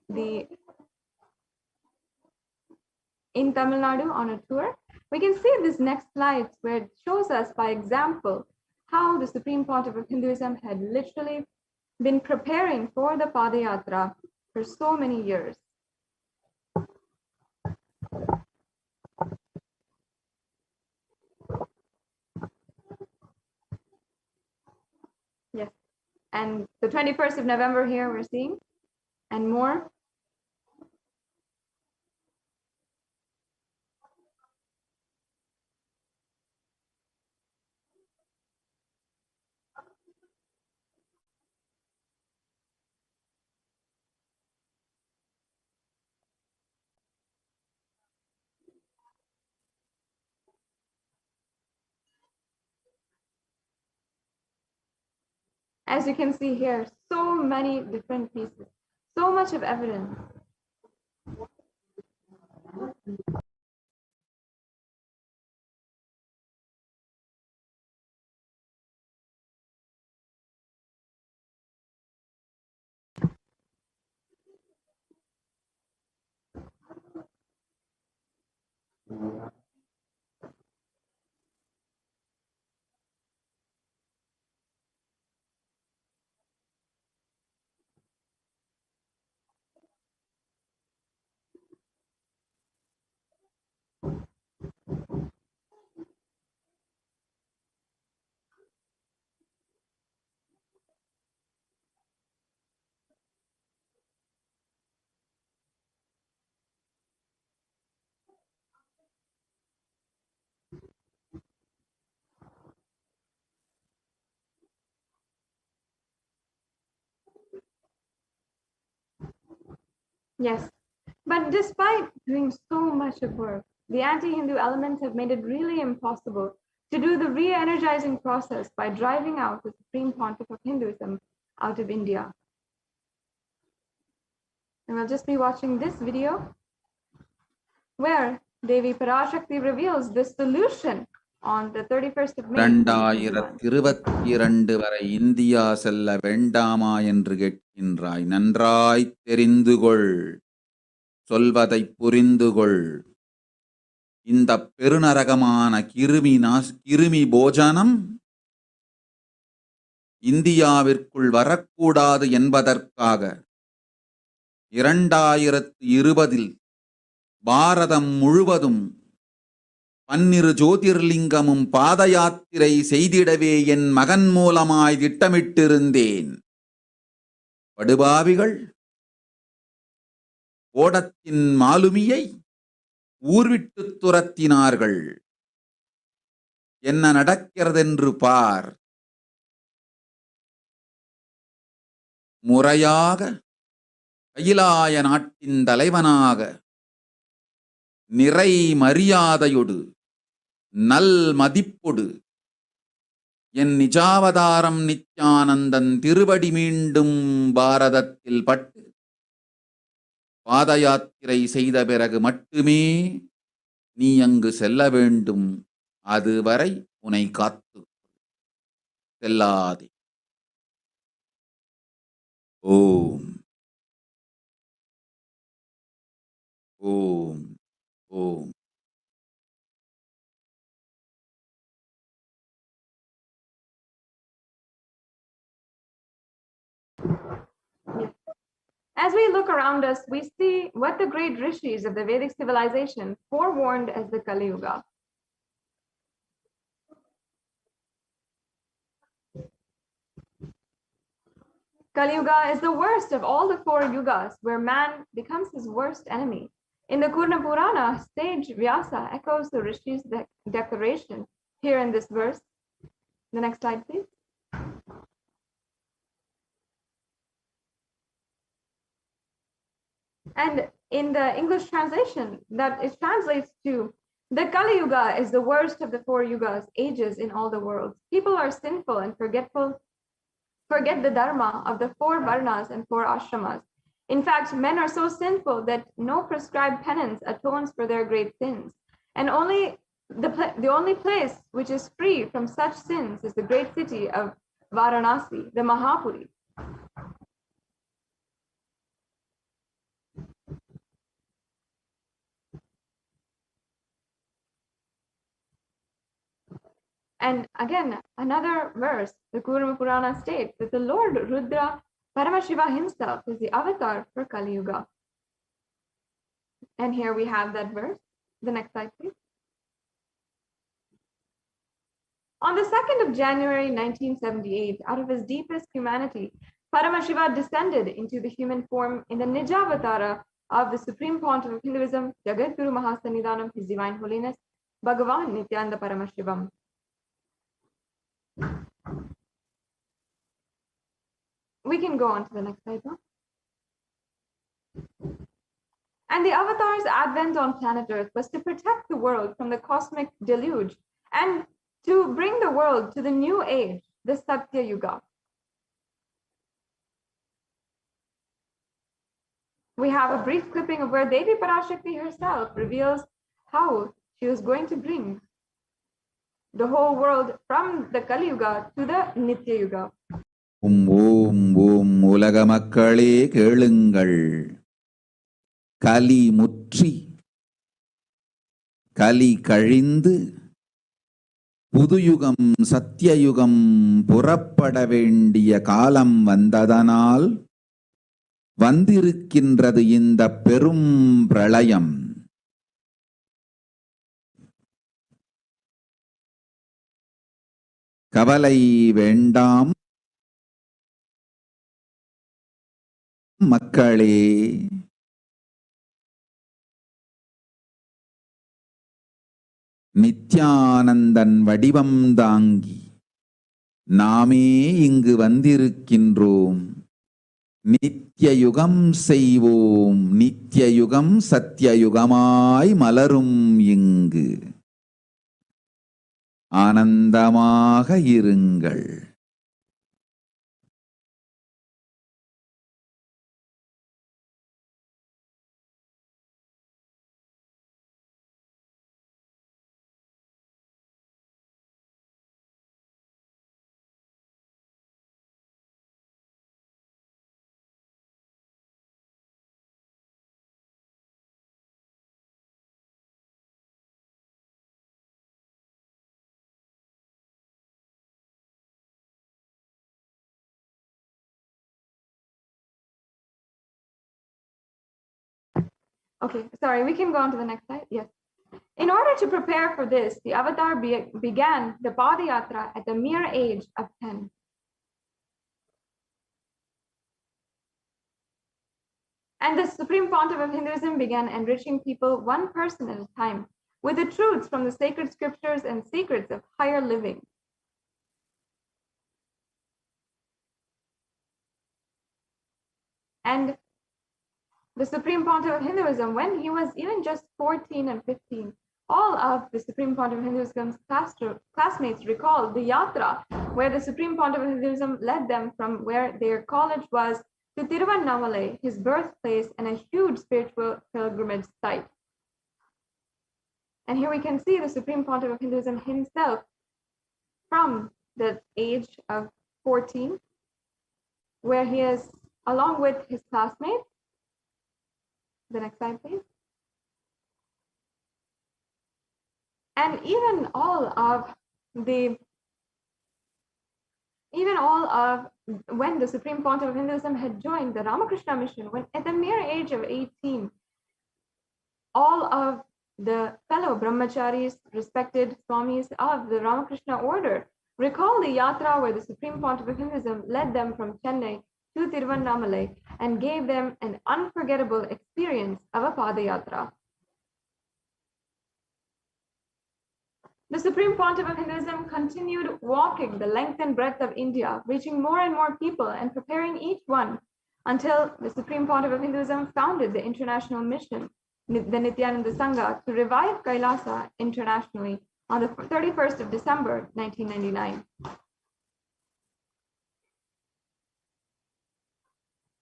Tamil Nadu on a tour. We can see this next slide where it shows us by example how the Supreme Pontiff of Hinduism had literally been preparing for the Padayatra for so many years. Yes, and the 21st of November here we're seeing, and more. As you can see here, so many different pieces, so much of evidence. Yes, but despite doing so much of work, the anti-Hindu elements have made it really impossible to do the re-energizing process by driving out the Supreme Pontiff of Hinduism out of India. And we'll just be watching this video where Devi Parashakti reveals the solution on the 31st of May. 2022 வரை India செல்ல வேண்டாமா என்று கேட்கின்றாய். நன்றாய் தெரிந்து கொள், சொல்வதை புரிந்து கொள். இந்த பெருநரகமான கிருமி போஜனம் இந்தியாவிற்குள் வரக்கூடாது என்பதற்காக 2020 பாரதம் முழுவதும் 12 ஜோதிர்லிங்கமும் பாத யாத்திரை செய்திடவே என் மகன் மூலமாய் திட்டமிட்டிருந்தேன். படுபாவிகள் ஓடத்தின் மாலுமியை ஊர்விட்டு துரத்தினார்கள். என்ன நடக்கிறதென்று பார். முறையாக கைலாய நாட்டின் தலைவனாக நிறை மரியாதையொடு நல் மதிப்பொடு என் நிஜாவதாரம் நித்யானந்தன் திருவடி மீண்டும் பாரதத்தில் பட்டு பாத யாத்திரை செய்த பிறகு மட்டுமே நீ அங்கு செல்ல வேண்டும். அதுவரை உன்னை காத்து செல்லாதே. ஓம் ஓம் ஓம். As we look around us, we see what the great rishis of the Vedic civilization forewarned as the Kali Yuga. Kali Yuga is the worst of all the 4 yugas, where man becomes his worst enemy. In the Kurna Purana, sage Vyasa echoes the rishis' declaration here in this verse. The next slide, please. And in the English translation, that it translates to, the Kali Yuga is the worst of the 4 yugas, ages in all the worlds. People are sinful and forget the dharma of the 4 varnas and 4 ashramas. In fact, men are so sinful that no prescribed penance atones for their great sins. And the only place which is free from such sins is the great city of Varanasi, the Mahapuri. And again, another verse, the Poornima Purana states that the Lord Rudra Paramashiva himself is the avatar for Kali Yuga. And here we have that verse. The next slide, please. On the 2nd of January 1978, out of his deepest humanity, Paramashiva descended into the human form in the Nijavatara of the Supreme Pontiff of Hinduism, Jagadguru Mahasannidhanam, His Divine Holiness, Bhagavan Nithyananda Paramashivam. We can go on to the next slide now. And the avatar's advent on planet Earth was to protect the world from the cosmic deluge and to bring the world to the new age, the Satya Yuga. We have a brief clipping of where Devi Parashakti herself reveals how she was going to bring the whole world from the Kali Yuga to the Nitya Yuga. ஓம் ஓம் ஓம் உலக மக்களே கேளுங்கள், கலி முற்றி கலி கழிந்து புதுயுகம் சத்தியயுகம் புறப்பட வேண்டிய காலம் வந்ததனால் வந்திருக்கின்றது இந்த பெரும் பிரளயம். கவலை வேண்டாம் மக்களே, நித்யானந்தன் வடிவம் தாங்கி நாமே இங்கு வந்திருக்கின்றோம். நித்யயுகம் செய்வோம், நித்யயுகம் சத்யயுகமாய் மலரும் இங்கு. ஆனந்தமாக இருங்கள். Okay, sorry, we can go on to the next slide. Yes. In order to prepare for this, the avatar began the Padayatra at the mere age of 10. And the Supreme Pontiff of Hinduism began enriching people one person at a time with the truths from the sacred scriptures and secrets of higher living. And the Supreme Pontiff of Hinduism, when he was even just 14 and 15, all of the Supreme Pontiff of Hinduism's classmates recalled the yatra where the Supreme Pontiff of Hinduism led them from where their college was to Tiruvannamalai, his birthplace and a huge spiritual pilgrimage site. And here we can see the Supreme Pontiff of Hinduism himself from the age of 14, where he is along with his classmates. The next slide, please. And even all of when the Supreme Pontiff of Hinduism had joined the Ramakrishna mission, when at the mere age of 18, all of the fellow brahmacharis, respected swamis of the Ramakrishna order, recall the yatra where the Supreme Pontiff of Hinduism led them from Chennai to Tiruvannamalai and gave them an unforgettable experience of a Padayatra. The Supreme Pontiff of Hinduism continued walking the length and breadth of India, reaching more and more people and preparing each one until the Supreme Pontiff of Hinduism founded the international mission, the Nithyananda Sangha, to revive Kailasa internationally on the 31st of December, 1999.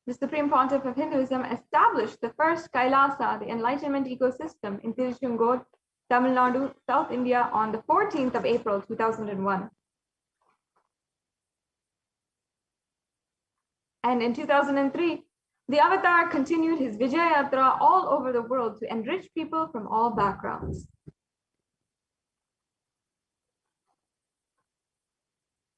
The Supreme Pontiff of Hinduism established the first Kailasa, the enlightenment ecosystem, in Tiruchungod, Tamil Nadu, South India, on the 14th of April, 2001. And in 2003, the Avatar continued his Vijaya Yatra all over the world to enrich people from all backgrounds.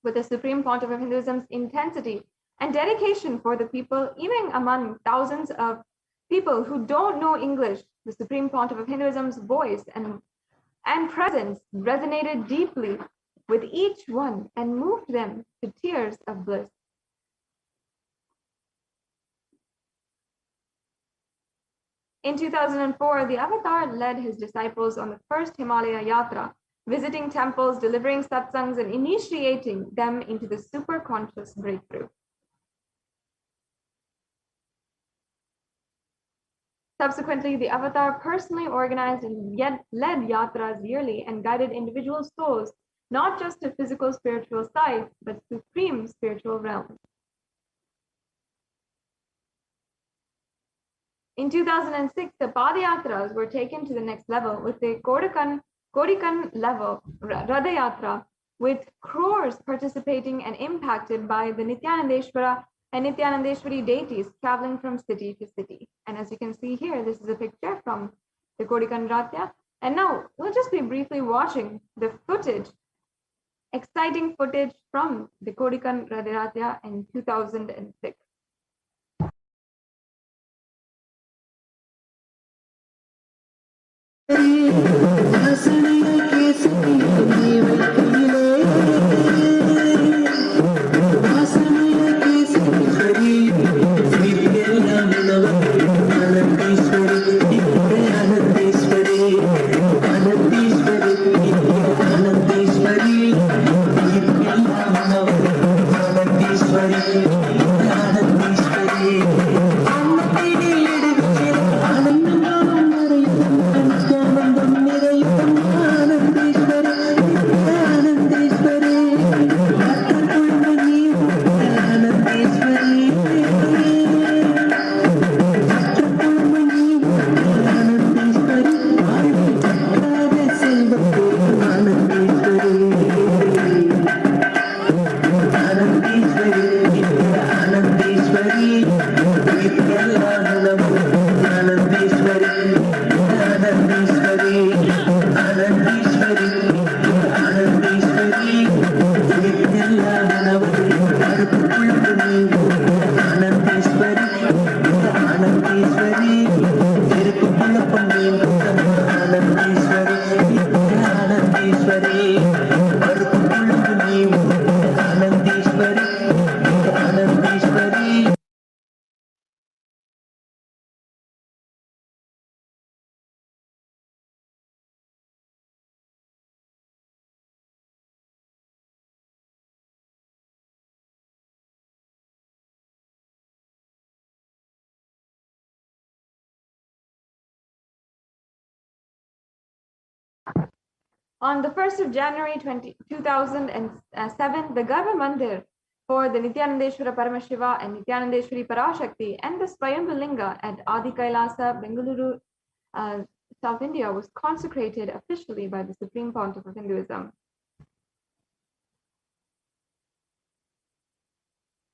With the Supreme Pontiff of Hinduism's intensity and dedication for the people, even among thousands of people who don't know English, the Supreme Pontiff of Hinduism's voice and presence resonated deeply with each one and moved them to tears of bliss. In 2004, the Avatar led his disciples on the first Himalaya Yatra, visiting temples, delivering satsangs, and initiating them into the super-conscious breakthrough. Subsequently, the Avatar personally organized and led yatras yearly and guided individual souls, not just to physical spiritual sight, but supreme spiritual realms. In 2006, the Padayatras were taken to the next level with the Kodikan level Radha Yatra, with crores participating and impacted by the Nithyanandeshwara and Nithyanandeshwari deities traveling from city to city. And as you can see here, this is a picture from the Kodikan Ratya. And now we'll just be briefly watching the footage, exciting footage from the Kodikan Ratya in 2006. On the 1st of January 2007, the Garbha Mandir for the Nithyanandeshwara Paramashiva and Nithyanandeshwari Parashakti and the Swayambhu Linga at Adi Kailasa, Bengaluru, South India was consecrated officially by the Supreme Pontiff of Hinduism.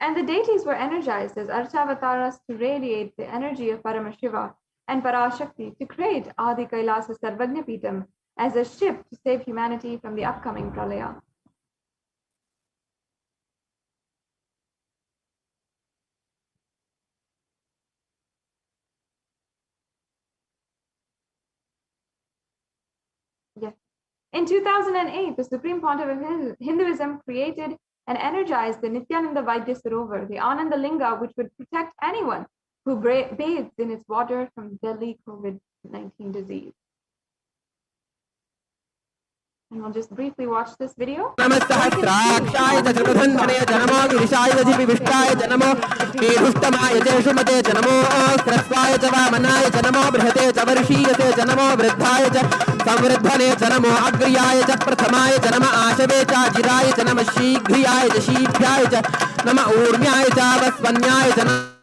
And the deities were energized as Archavataras to radiate the energy of Paramashiva and Parashakti to create Adi Kailasa Sarvagnya Pitam as a ship to save humanity from the upcoming pralaya. Yes. In 2008, the Supreme Pontiff of Hinduism created and energized the Nityananda Vaidya Sarovar, the Ananda Linga, which would protect anyone who bathes in its water from deadly COVID-19 disease. And we'll just briefly watch this video. नमस्सहस्राक्षाय च त्रिपथन्धने च नमो गिरिशाय च जिविष्टाय च नमो ईरुष्टमाय च शुमते च नमो ह्रस्वाय च वामनाय च नमो बृहते च वर्षीयते च नमो वृद्धाय च संवृद्धने च नमो अग्र्याय च प्रथमाय च नम आशवे च जिराय च नम शीघ्रियाय च शीभ्याय च नम ऊर्म्याय च वस्वन्याय च नमः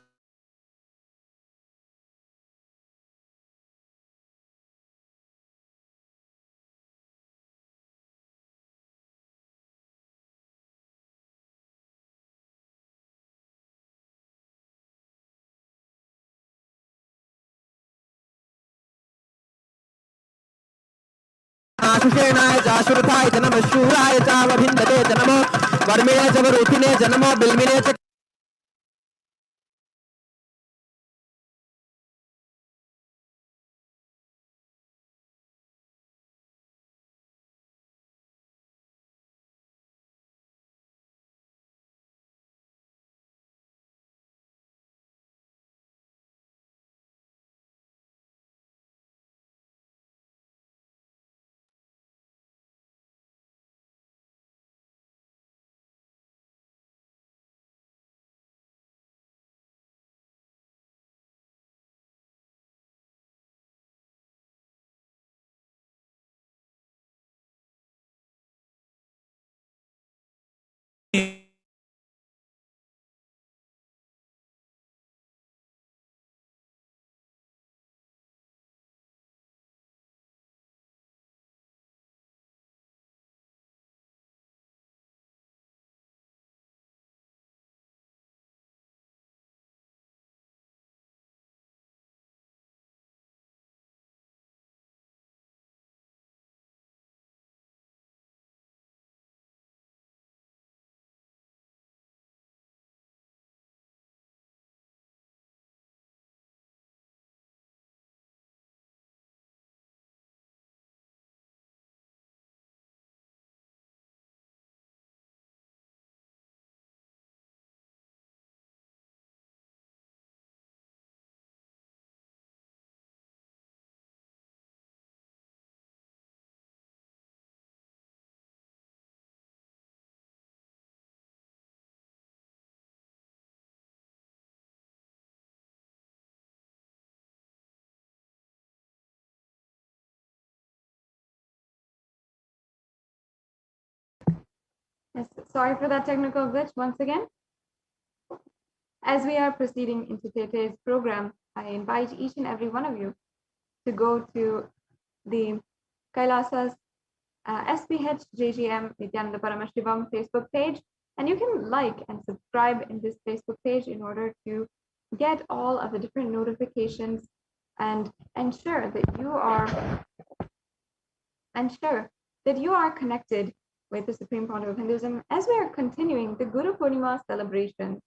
आशुषेणाय च आशुरथाय च नमः शूराय च वभिन्दते च नमो वर्मिणे च वरुथिने च नमो बिल्मिने च Yes, sorry for that technical glitch once again. As we are proceeding into today's program, I invite each and every one of you to go to the Kailasa's SPH JGM Nithyananda Paramashivam Facebook page, and you can like and subscribe in this Facebook page in order to get all of the different notifications and ensure that you are connected with the Supreme Pontiff of Hinduism as we are continuing the Guru Poornima celebration.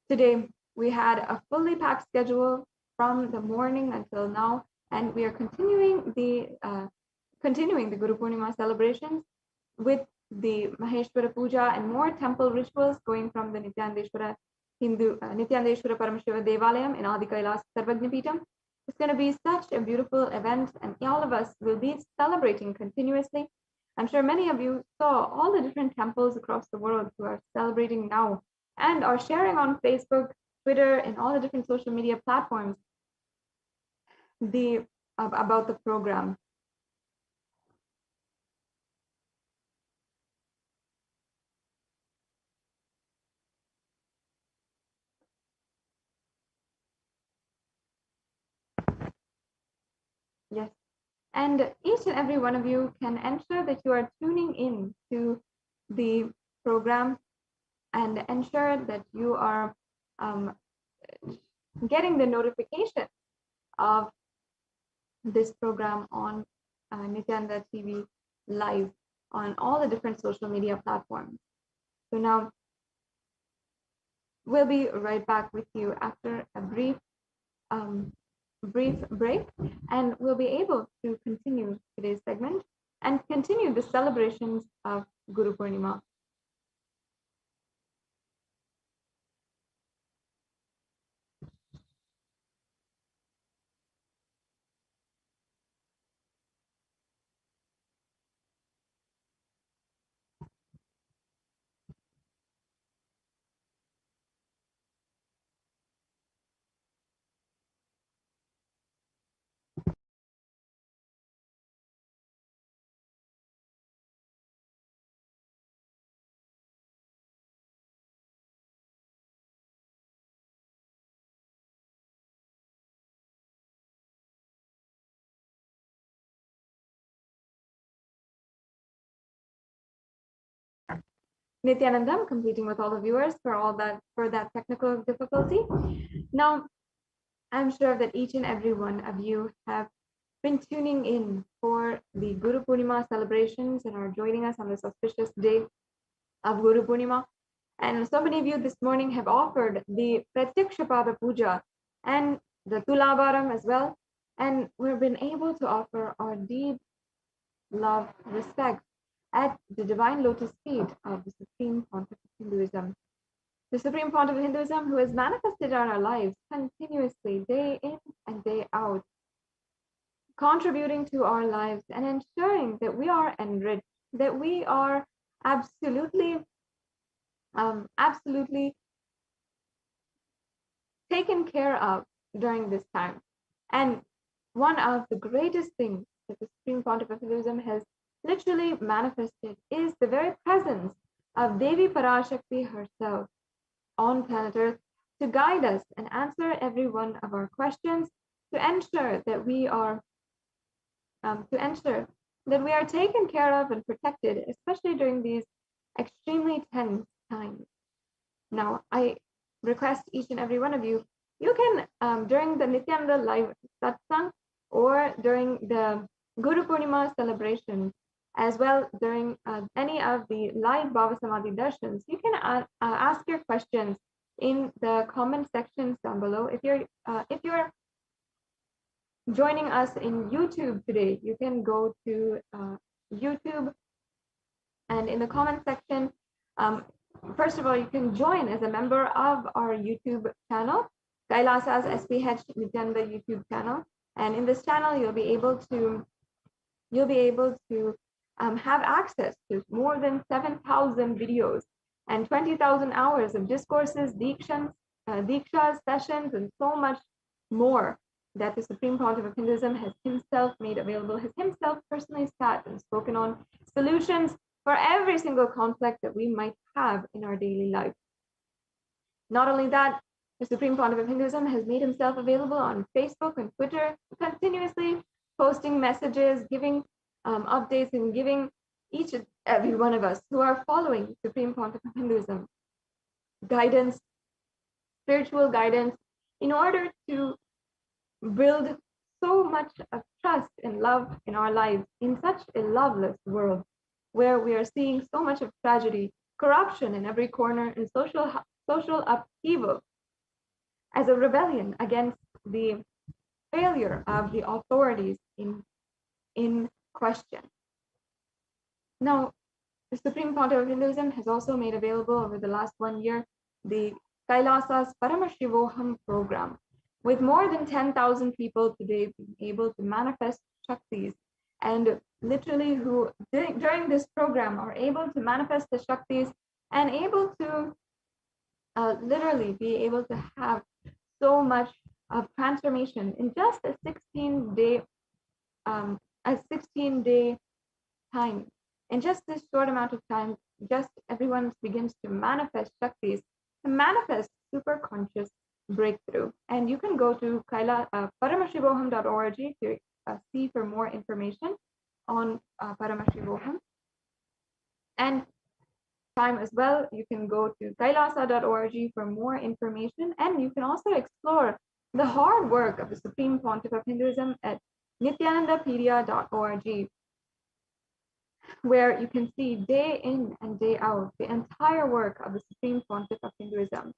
Today, we had a fully packed schedule from the morning until now, and we are continuing the Guru Poornima celebrations with the Maheshwara Puja and more temple rituals going from the Nithyanandeshwara Paramashiva Devalayam in Adi Kailas Sarvagnapitam. It's going to be such a beautiful event, and all of us will be celebrating continuously. I'm sure many of you saw all the different temples across the world who are celebrating now and are sharing on Facebook, Twitter, and all the different social media platforms about the program. Yes. And each and every one of you can ensure that you are tuning in to the program and ensure that you are getting the notification of this program on Nithyananda TV live on all the different social media platforms. So now we'll be right back with you after a brief break, and we'll be able to continue today's segment and continue the celebrations of Guru Poornima. Nithyanandam, completing with all the viewers for that technical difficulty. Now, I'm sure that each and every one of you have been tuning in for the Guru Poornima celebrations and are joining us on this auspicious day of Guru Poornima. And so many of you this morning have offered the Pratyakshapada Puja and the Tulabharam as well. And we've been able to offer our deep love, respect at the divine lotus feet of the Supreme Pontiff of Hinduism. The Supreme Pontiff of Hinduism, who has manifested on our lives continuously, day in and day out, contributing to our lives and ensuring that we are enriched, that we are absolutely taken care of during this time. And one of the greatest things that the Supreme Pontiff of Hinduism has literally manifested is the very presence of Devi Parashakti herself on planet Earth to guide us and answer every one of our questions, to ensure that we are taken care of and protected, especially during these extremely tense times. Now, I request each and every one of you, you can, during the Nithyananda live satsang or during the Guru Poornima celebration, as well during any of the live Bhava Samadhi darshans, you can ask your questions in the comment sections down below. If you're joining us in YouTube today, you can go to YouTube, and in the comment section, first of all, you can join as a member of our YouTube channel, Kailasa's HDH Nithyananda YouTube channel. And in this channel, you'll be able to have access to more than 7,000 videos and 20,000 hours of discourses, dikshas, sessions, and so much more that the Supreme Pontiff of Hinduism has himself made available, has himself personally sat and spoken on solutions for every single conflict that we might have in our daily life. Not only that, the Supreme Pontiff of Hinduism has made himself available on Facebook and Twitter, continuously posting messages, giving updates, and giving each and every one of us who are following Supreme Pontiff of Hinduism guidance, spiritual guidance, in order to build so much of trust and love in our lives in such a loveless world where we are seeing so much of tragedy, corruption in every corner, and social upheaval as a rebellion against the failure of the authorities in question. Now, the Supreme Pontiff of Hinduism has also made available over the last 1 year the Kailasa's Paramashivoham program, with more than 10,000 people today being able to manifest Shaktis, and literally who during this program are able to manifest the Shaktis and able to literally be able to have so much of transformation in just a 16-day time. In just this short amount of time, just everyone begins to manifest Shaktis, to manifest super conscious breakthrough. And you can go to Paramashivoham.org to see for more information on Paramashivoham. And time as well, you can go to kailasa.org for more information, and you can also explore the hard work of the Supreme Pontiff of Hinduism at nithyanandapedia.org, where you can see day in and day out the entire work of the Supreme Pontiff of Hinduism.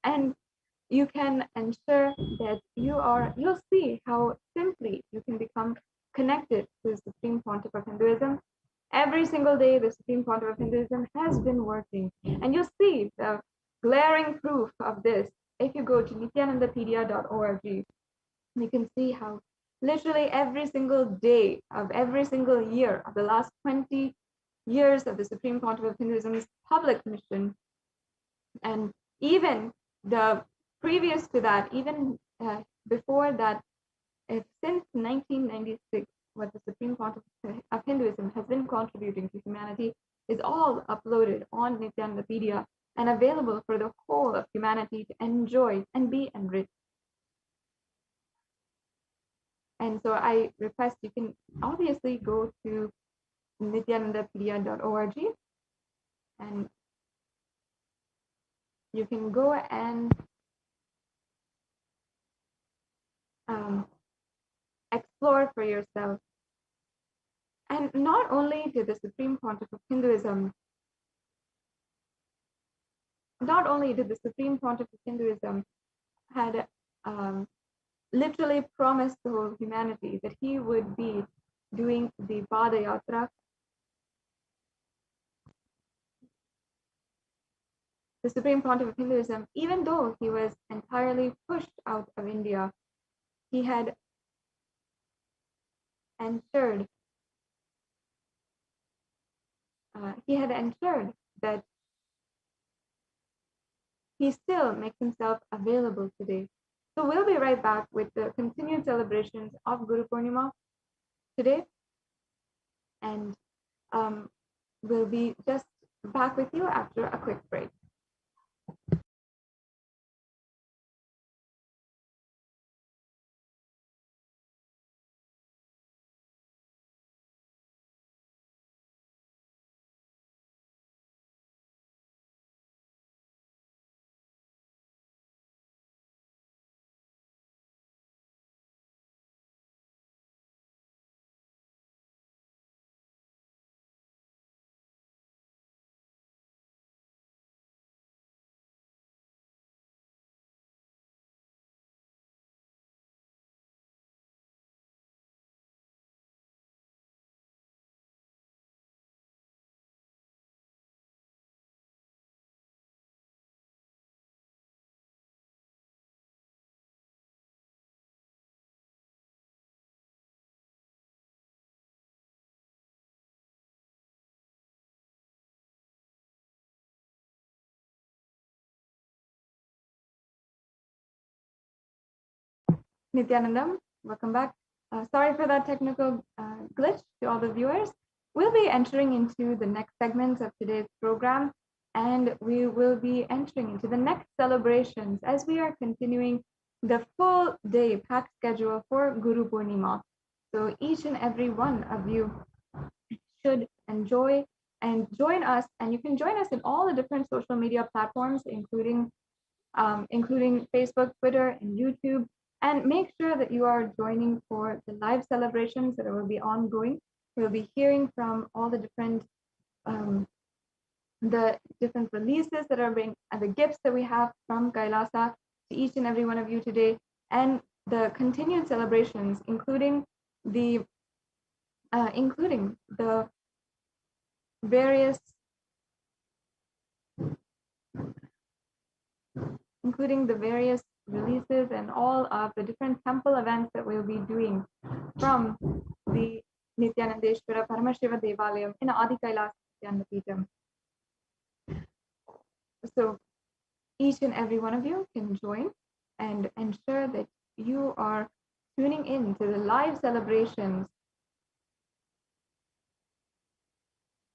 And you can ensure that you'll see how simply you can become connected to the Supreme Pontiff of Hinduism. Every single day, the Supreme Pontiff of Hinduism has been working, and you'll see the glaring proof of this if you go to nithyanandapedia.org. You can see how literally every single day of every single year of the last 20 years of the Supreme Pontiff of Hinduism's public mission, and even the previous to that, even before that, since 1996, what the Supreme Pontiff of Hinduism has been contributing to humanity is all uploaded on Nithyanandapedia and available for the whole of humanity to enjoy and be enriched. And so I request you can obviously go to nithyanandapedia.org and you can go and explore for yourself. And not only did the Supreme Pontiff of Hinduism, had literally promised the whole humanity that he would be doing the Padayatra. The Supreme Pontiff of Hinduism, even though he was entirely pushed out of India, he had ensured that he still makes himself available today. So we'll be right back with the continued celebrations of Guru Poornima today, and we'll be just back with you after a quick break. Nithyanandam, welcome back. Sorry for that technical glitch to all the viewers. We'll be entering into the next segments of today's program, and we will be entering into the next celebrations as we are continuing the full day packed schedule for Guru Poornima. So each and every one of you should enjoy and join us, and you can join us in all the different social media platforms, including Facebook, Twitter, and YouTube. And make sure that you are joining for the live celebrations that will be ongoing. We'll be hearing from all the different releases that are being, and the gifts that we have from Kailasa to each and every one of you today, and the continued celebrations, including the various releases and all of the different temple events that we'll be doing from the Nithyanandeshwara Paramashiva Devalayam in Adi Kailas Nithyananda. So each and every one of you can join and ensure that you are tuning in to the live celebrations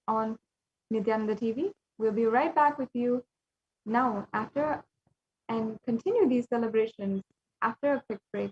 on Nithyananda TV. We'll be right back with you now after and continue these celebrations after a quick break.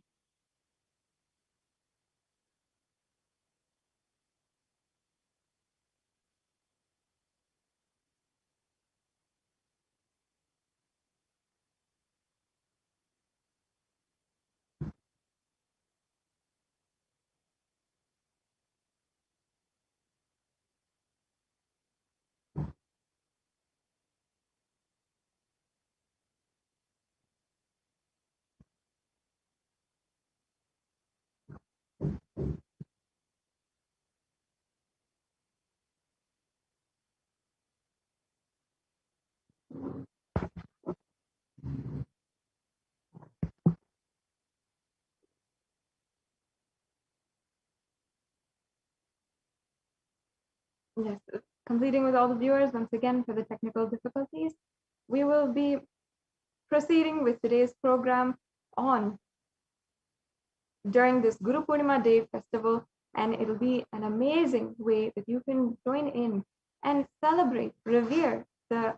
Yes, completing with all the viewers once again for the technical difficulties. We will be proceeding with today's program on during this Guru Poornima Day festival, and it'll be an amazing way that you can join in and celebrate, revere the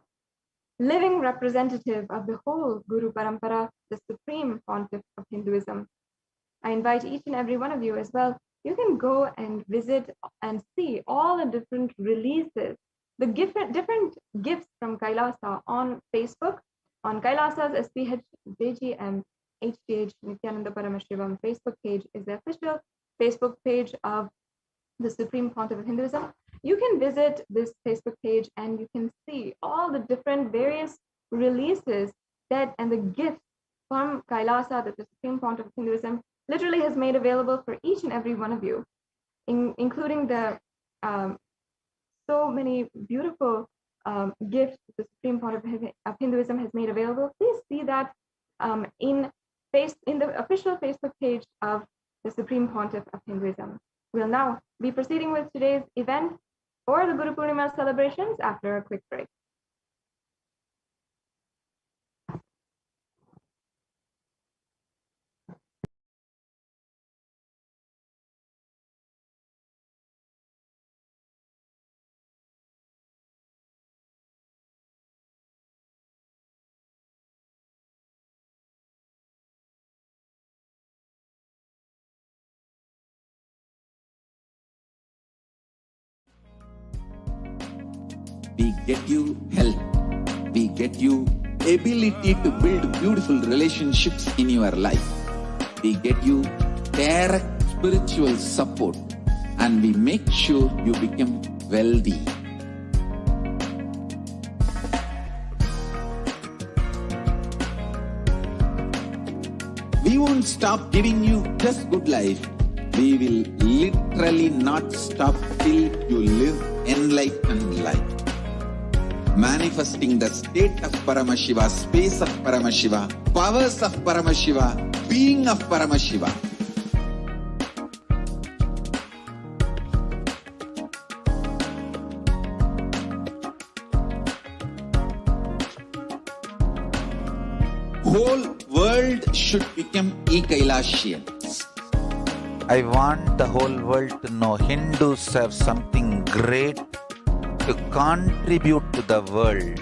living representative of the whole Guru Parampara, the Supreme Pontiff of Hinduism. I invite each and every one of you as well. You can go and visit and see all the different releases, the different gifts from Kailasa on Facebook, on Kailasa's SPH HDH Nithyananda Paramashivam Facebook page is the official Facebook page of the Supreme Pontiff of Hinduism. You can visit this Facebook page and you can see all the different various releases that and the gifts from Kailasa that the Supreme Pontiff of Hinduism literally has made available for each and every one of you, including the so many beautiful gifts the Supreme Pontiff of Hinduism has made available. Please see that in the official Facebook page of the Supreme Pontiff of Hinduism. We'll now be proceeding with today's event or the Guru Poornima celebrations after a quick break. We get you health. We get you ability to build beautiful relationships in your life. We get you direct spiritual support and we make sure you become wealthy. We won't stop giving you just good life. We will literally not stop till you live enlightened life. Manifesting the state of Paramashiva, space of Paramashiva, powers of Paramashiva, being of Paramashiva. Whole world should become e-Kailashians. I want the whole world to know Hindus have something great to contribute to the world.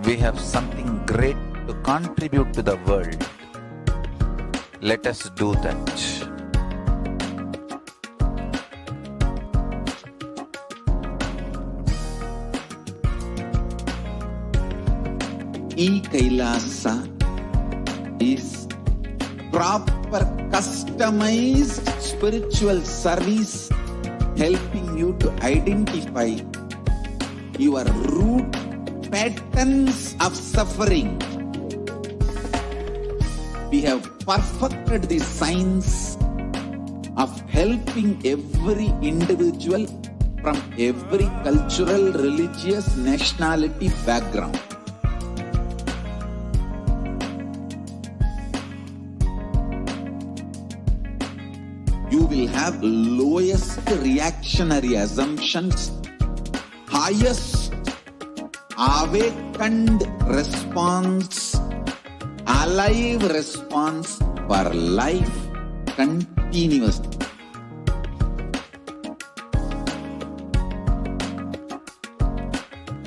We have something great to contribute to the world. Let us do that. E-Kailasa is proper customized spiritual service helping you to identify your root patterns of suffering. We have perfected the science of helping every individual from every cultural, religious, nationality background. You will have lowest reactionary assumptions, highest awakened response, alive response for life continuously.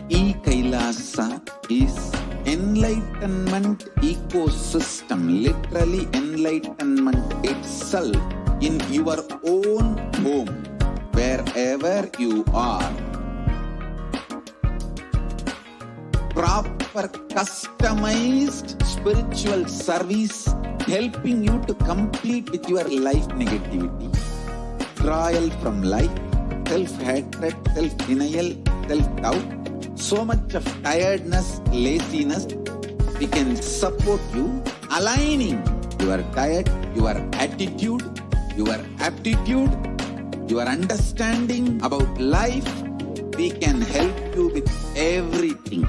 E-Kailasa is enlightenment ecosystem, literally enlightenment itself in your own home, wherever you are. Proper customized spiritual service helping you to complete with your life negativity. Trial from life, self-hatred, self-denial, self-doubt, so much of tiredness, laziness. We can support you aligning your diet, your attitude, your aptitude, your understanding about life. We can help you with everything.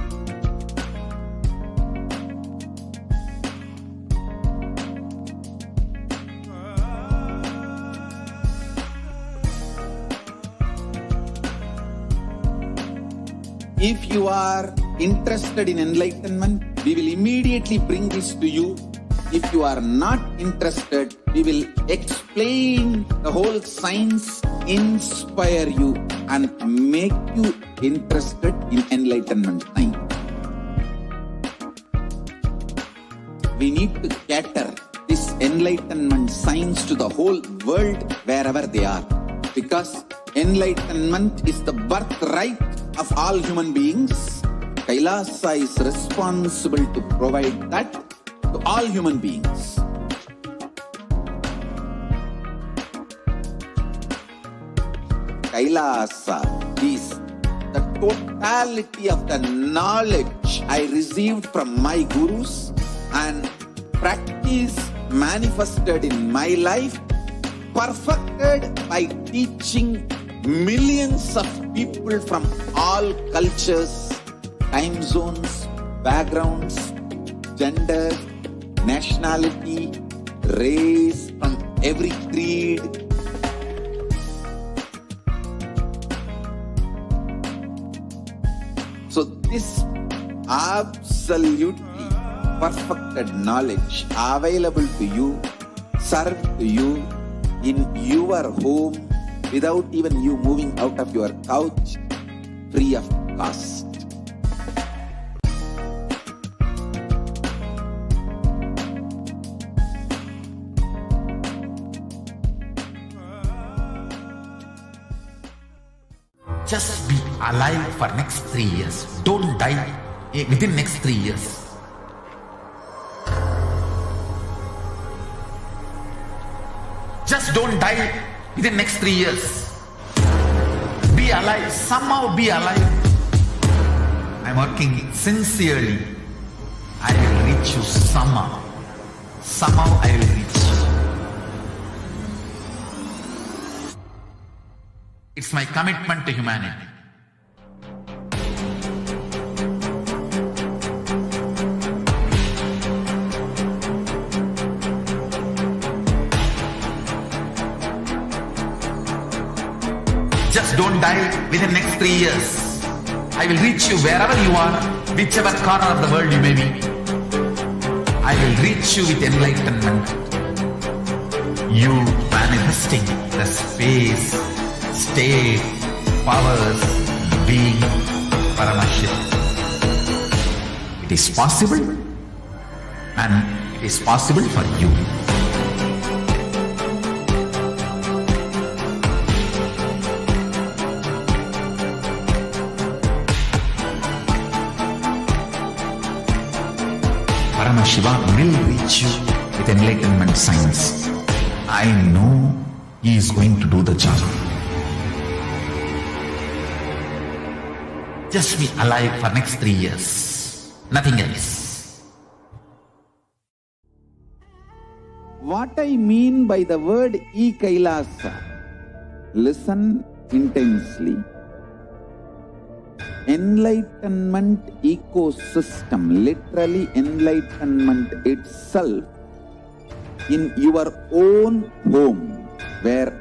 If you are interested in enlightenment, we will immediately bring this to you. If you are not interested, we will explain the whole science inspire you and make you interested in enlightenment time. We need to cater this enlightenment science to the whole world wherever they are. Because enlightenment is the birthright of all human beings. Kailasa is responsible to provide that to all human beings. Kailasa is the totality of the knowledge I received from my gurus and practice manifested in my life, perfected by teaching millions of people from all cultures, time zones, backgrounds, gender, nationality, race, from every creed. So this absolutely perfected knowledge available to you, served to you in your home without even you moving out of your couch, free of cost. Just be alive for next 3 years. Don't die within next 3 years. Just don't die within next 3 years. Be alive. Somehow be alive. I'm working sincerely. I will reach you somehow. Somehow I will reach you. It's my commitment to humanity. Just don't die within next 3 years. I will reach you wherever you are, whichever corner of the world you may be. I will reach you with enlightenment. You manifesting the space, state, powers, being Paramashivoham. It is possible, and it is possible for you. Paramashivoham will reach you with enlightenment science. I know he is going to do the job. Just be alive for next 3 years. Nothing else. What I mean by the word e-Kailasa, listen intensely. Enlightenment ecosystem, literally enlightenment itself in your own home, where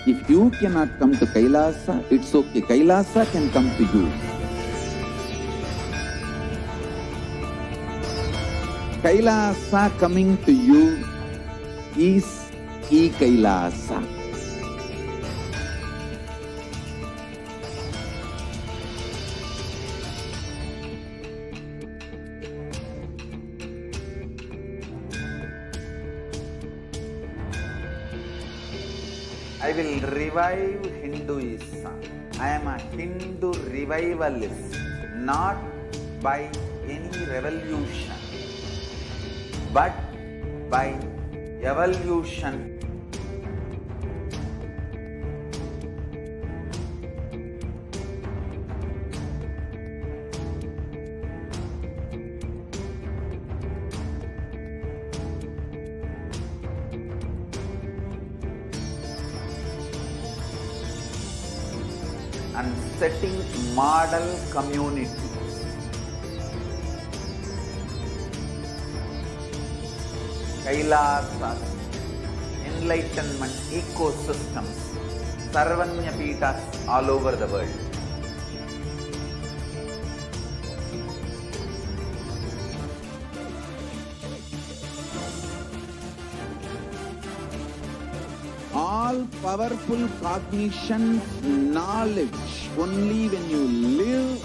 if you cannot come to Kailasa, it's okay. Kailasa can come to you. Kailasa coming to you is e-Kailasa. I will revive Hinduism. I am a Hindu revivalist, not by any revolution, but by evolution. And setting model communities. Kailasas, enlightenment ecosystems, Sarvanya Pitas all over the world. All all powerful cognition, knowledge. Only when you live,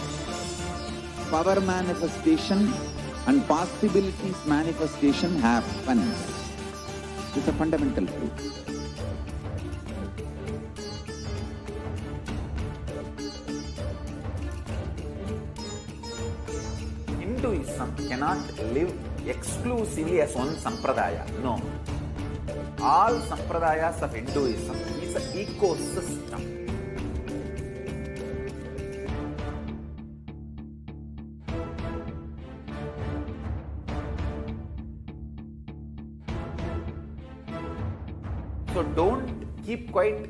power manifestation and possibilities manifestation happens. It's a fundamental truth. Hinduism cannot live exclusively as one sampradaya. No. All sampradayas of Hinduism is an ecosystem. So don't keep quiet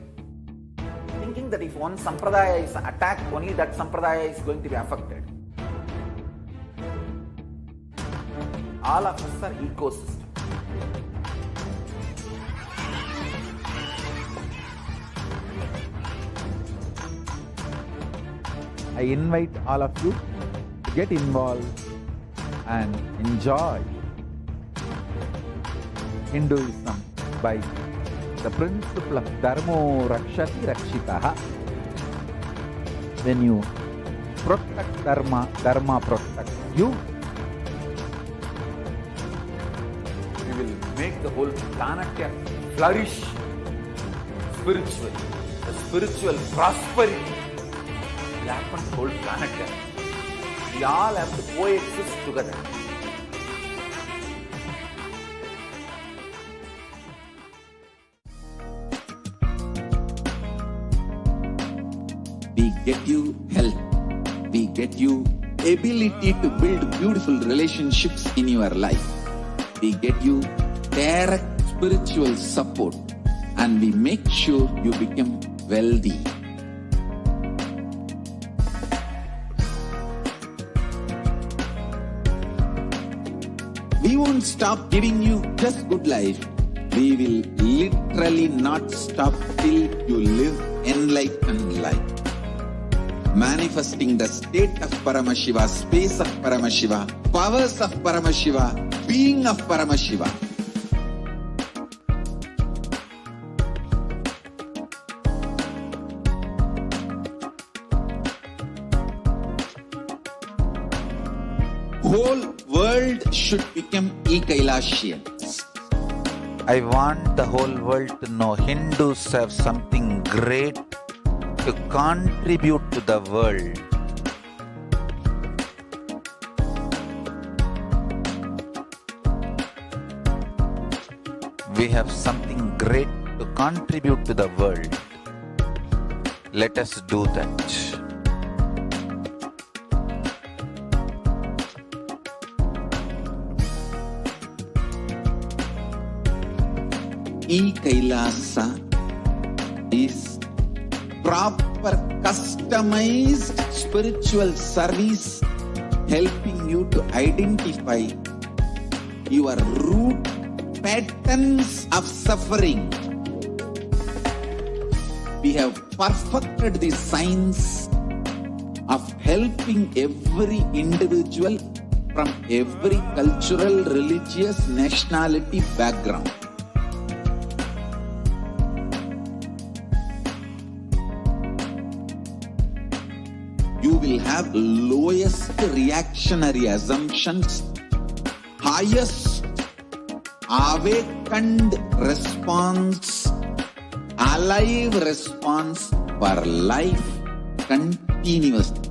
thinking that if one sampradaya is attacked, only that sampradaya is going to be affected. All of us are ecosystem. I invite all of you to get involved and enjoy Hinduism by the principle of Dharmo Rakshati Rakshitaha. When you protect Dharma, Dharma protects you. We will make the whole planet flourish spiritually. The spiritual prosperity will happen to the whole planet. We all have to coexist together. We get you health. We get you ability to build beautiful relationships in your life. We get you direct spiritual support, and we make sure you become wealthy. We won't stop giving you just good life. We will literally not stop till you live enlightened life. Manifesting the state of Paramashiva, space of Paramashiva, powers of Paramashiva, being of Paramashiva. Whole world should become e-Kailashians. I want the whole world to know Hindus have something great to contribute to the world. We have something great to contribute to the world. Let us do that. E-Kailasa is proper customized spiritual service helping you to identify your root patterns of suffering. We have perfected the science of helping every individual from every cultural, religious, nationality background. You will have lowest reactionary assumptions, highest awakened response, alive response for life continuously.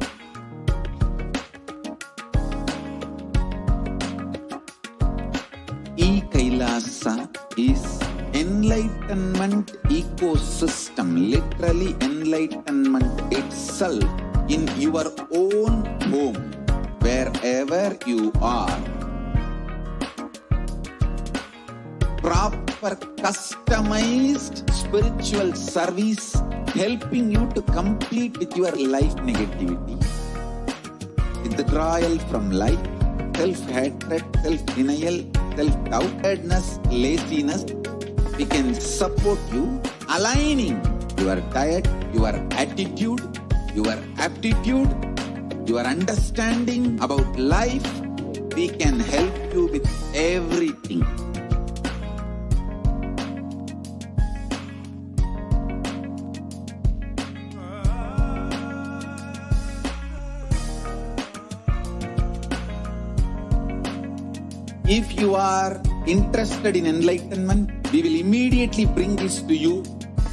E-Kailasa is enlightenment ecosystem, literally enlightenment itself in your own home, wherever you are. Proper customized spiritual service helping you to complete with your life negativity. Withdrawal from life, self-hatred, self-denial, self-doubtedness, laziness. We can support you aligning your diet, your attitude, your aptitude, your understanding about life. We can help you with everything. If you are interested in enlightenment, we will immediately bring this to you.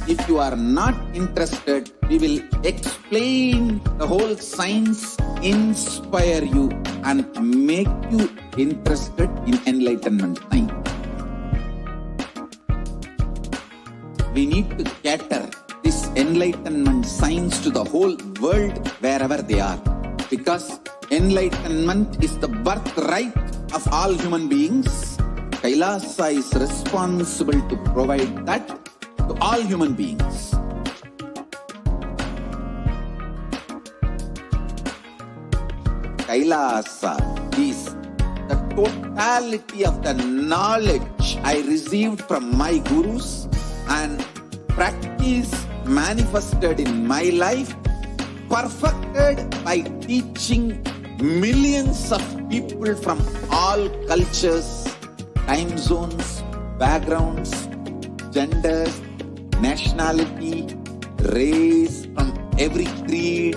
If you are not interested, we will explain the whole science, inspire you, and make you interested in enlightenment science. We need to cater this enlightenment science to the whole world wherever they are. Because enlightenment is the birthright of all human beings. Kailasa is responsible to provide that to all human beings. Kailasa is the totality of the knowledge I received from my gurus and practice manifested in my life, perfected by teaching millions of people from all cultures, time zones, backgrounds, genders, nationality, race, from every creed.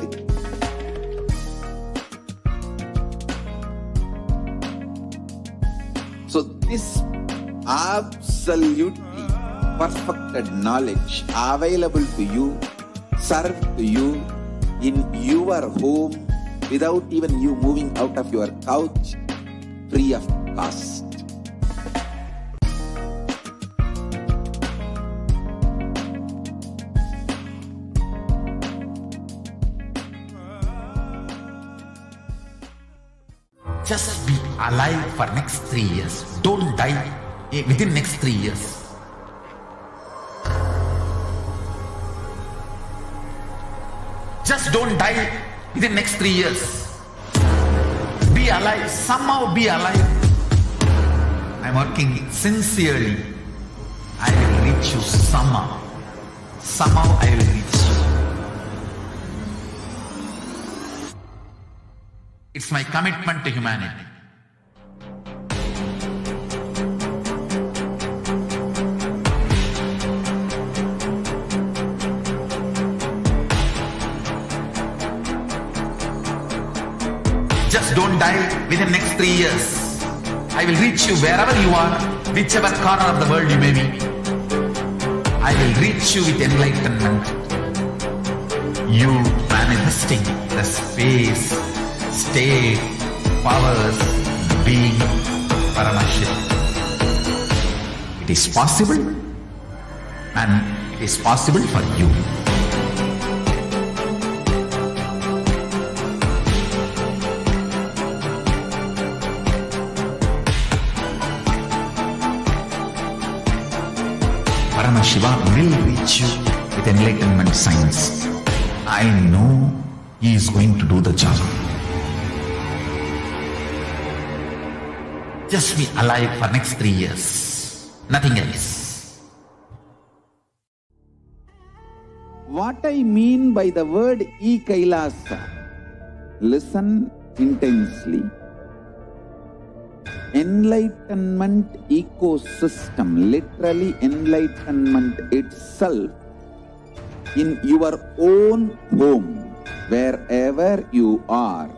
So this absolutely perfected knowledge available to you, served to you in your home without even you moving out of your couch, free of cost. Just be alive for next 3 years. Don't die within next 3 years. Just don't die within next 3 years. Be alive. Somehow be alive. I'm working sincerely. I will reach you somehow. Somehow I will reach you. It's my commitment to humanity. Just don't die within next 3 years. I will reach you wherever you are, whichever corner of the world you may be. I will reach you with enlightenment. You manifesting the space, state, powers, being Paramashivoham. It is possible, and it is possible for you. Paramashivoham will reach you with enlightenment science. I know he is going to do the job. Just be alive for next 3 years. Nothing else. What I mean by the word e-Kailasa, listen intensely. Enlightenment ecosystem, literally enlightenment itself, in your own home, wherever you are.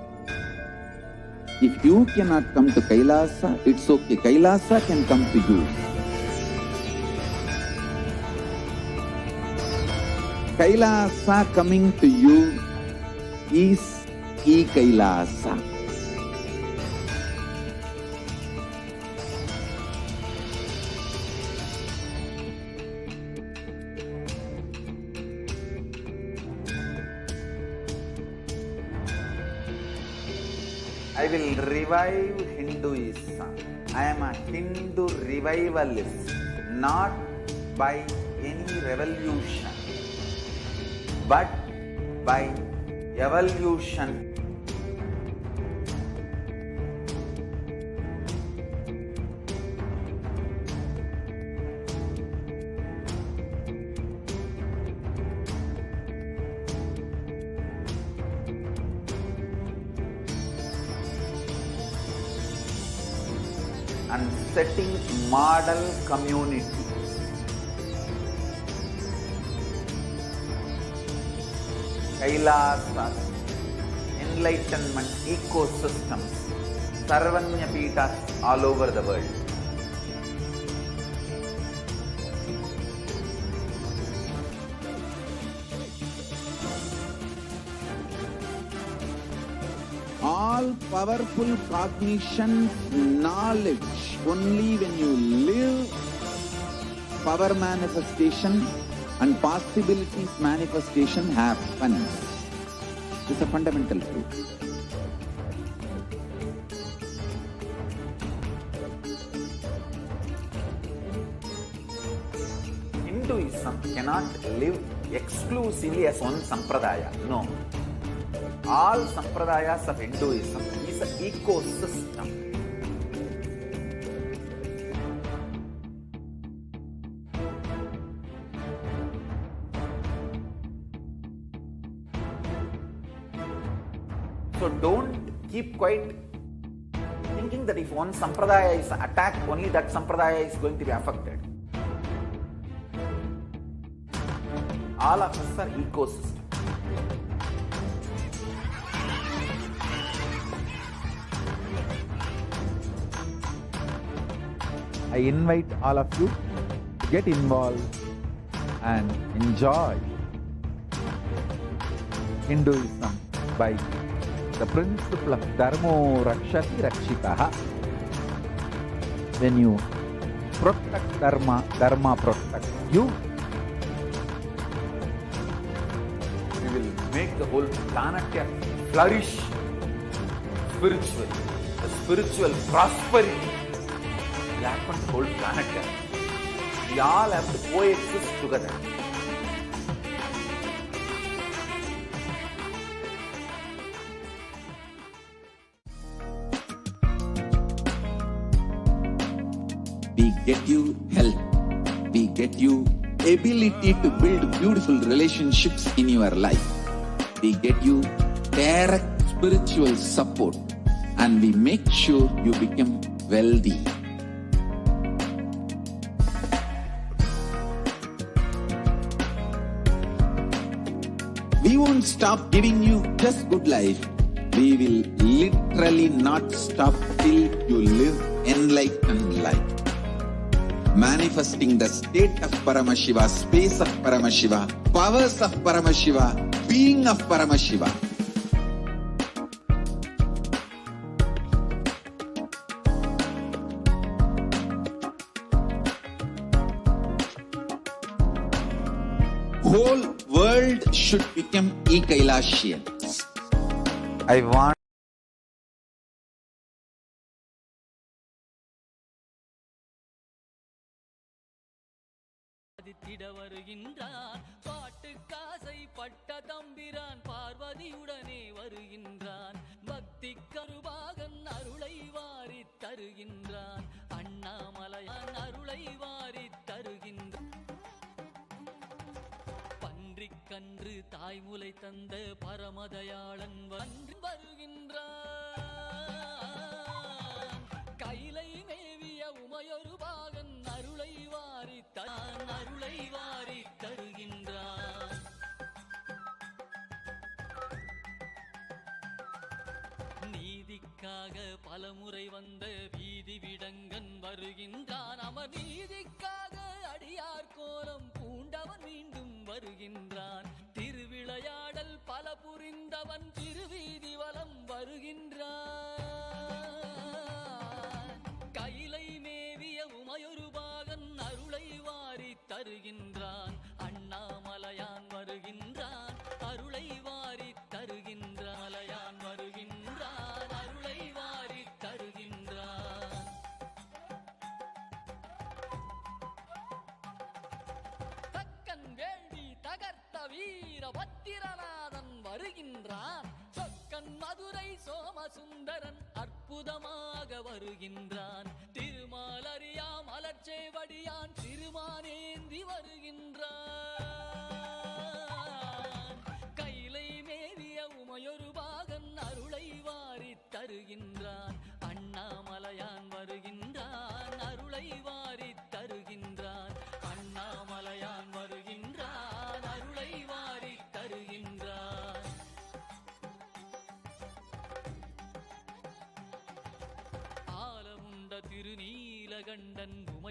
If you cannot come to Kailasa, it's okay. Kailasa can come to you. Kailasa coming to you is e-Kailasa. I will revive Hinduism. I am a Hindu revivalist, not by any revolution, but by evolution. And setting model community. Kailasas, enlightenment ecosystems Sarvanya Peethas all over the world. All powerful cognition, knowledge, only when you live power manifestation and possibilities manifestation happens. It's a fundamental truth. Hinduism cannot live exclusively as one sampradaya. No. All sampradayas of Hinduism is an ecosystem. So don't keep quiet thinking that if one sampradaya is attacked, only that sampradaya is going to be affected. All of us are ecosystem. I invite all of you to get involved and enjoy Hinduism by the principle of Dharmo Rakshati Rakshitaha. When you protect Dharma, Dharma protects you. We will make the whole planet flourish spiritually. The spiritual prosperity will happen to the whole planet. We all have to coexist together. We get you health. We get you ability to build beautiful relationships in your life. We get you direct spiritual support, and we make sure you become wealthy. We won't stop giving you just good life. We will literally not stop till you live enlightened life. Manifesting the state of Paramashiva, space of Paramashiva, powers of Paramashiva, being of Paramashiva. Whole world should become e-Kailashians. I want திட வருகின்றான் பாட்டு காசை பட்ட தம்பிரான் பார்வதியுடனே வருகின்றான் பக்தி கருபாகன் அருளை வாரி தருகின்றான் அண்ணாமலையான் அருளை வாரி தருகின்றான் பன்றிக்கன்று தாய்முலை தந்த பரமதயாளன் வருகின்றான் கைலை மேவிய உமையொரு பாகன் அருளை வாரி அருளை வாரி தருகின்றான் நீதிக்காக பலமுறை வந்த வீதி விடங்கன் வருகின்றான் அமர் நீதிக்காக அடியார் கோலம் பூண்டவன் மீண்டும் வருகின்றான் திருவிளையாடல் பல புரிந்தவன் திருவீதி வலம் வருகின்றான் கைலை மேவிய உமையொரு பாகன் அருளை வாரி தருகின்றான் அண்ணாமலையான் வருகின்றான் அருளை வாரி தருகின்றான் மலையான் வருகின்றான் அருளை வாரி தருகின்றான் தக்கன் வேள்வி தகர்த்த வீர பத்திரநாதன் வருகின்றான் சொக்கன் மதுரை சோமசுந்தரன் அற்புதமாக வருகின்றான் திருமாலறியா மலர்ச்சேவடியான் திருமானேந்தி வருகின்றான் கைலை மேவிய உமையொரு பாகன் அருளை வாரி தருகின்றான் அண்ணாமலையான் வருகின்றான் அருளை வாரி தருகின்றான் அண்ணாமலையான் வருகின்றான் அருளை வாரி தருகின்றான்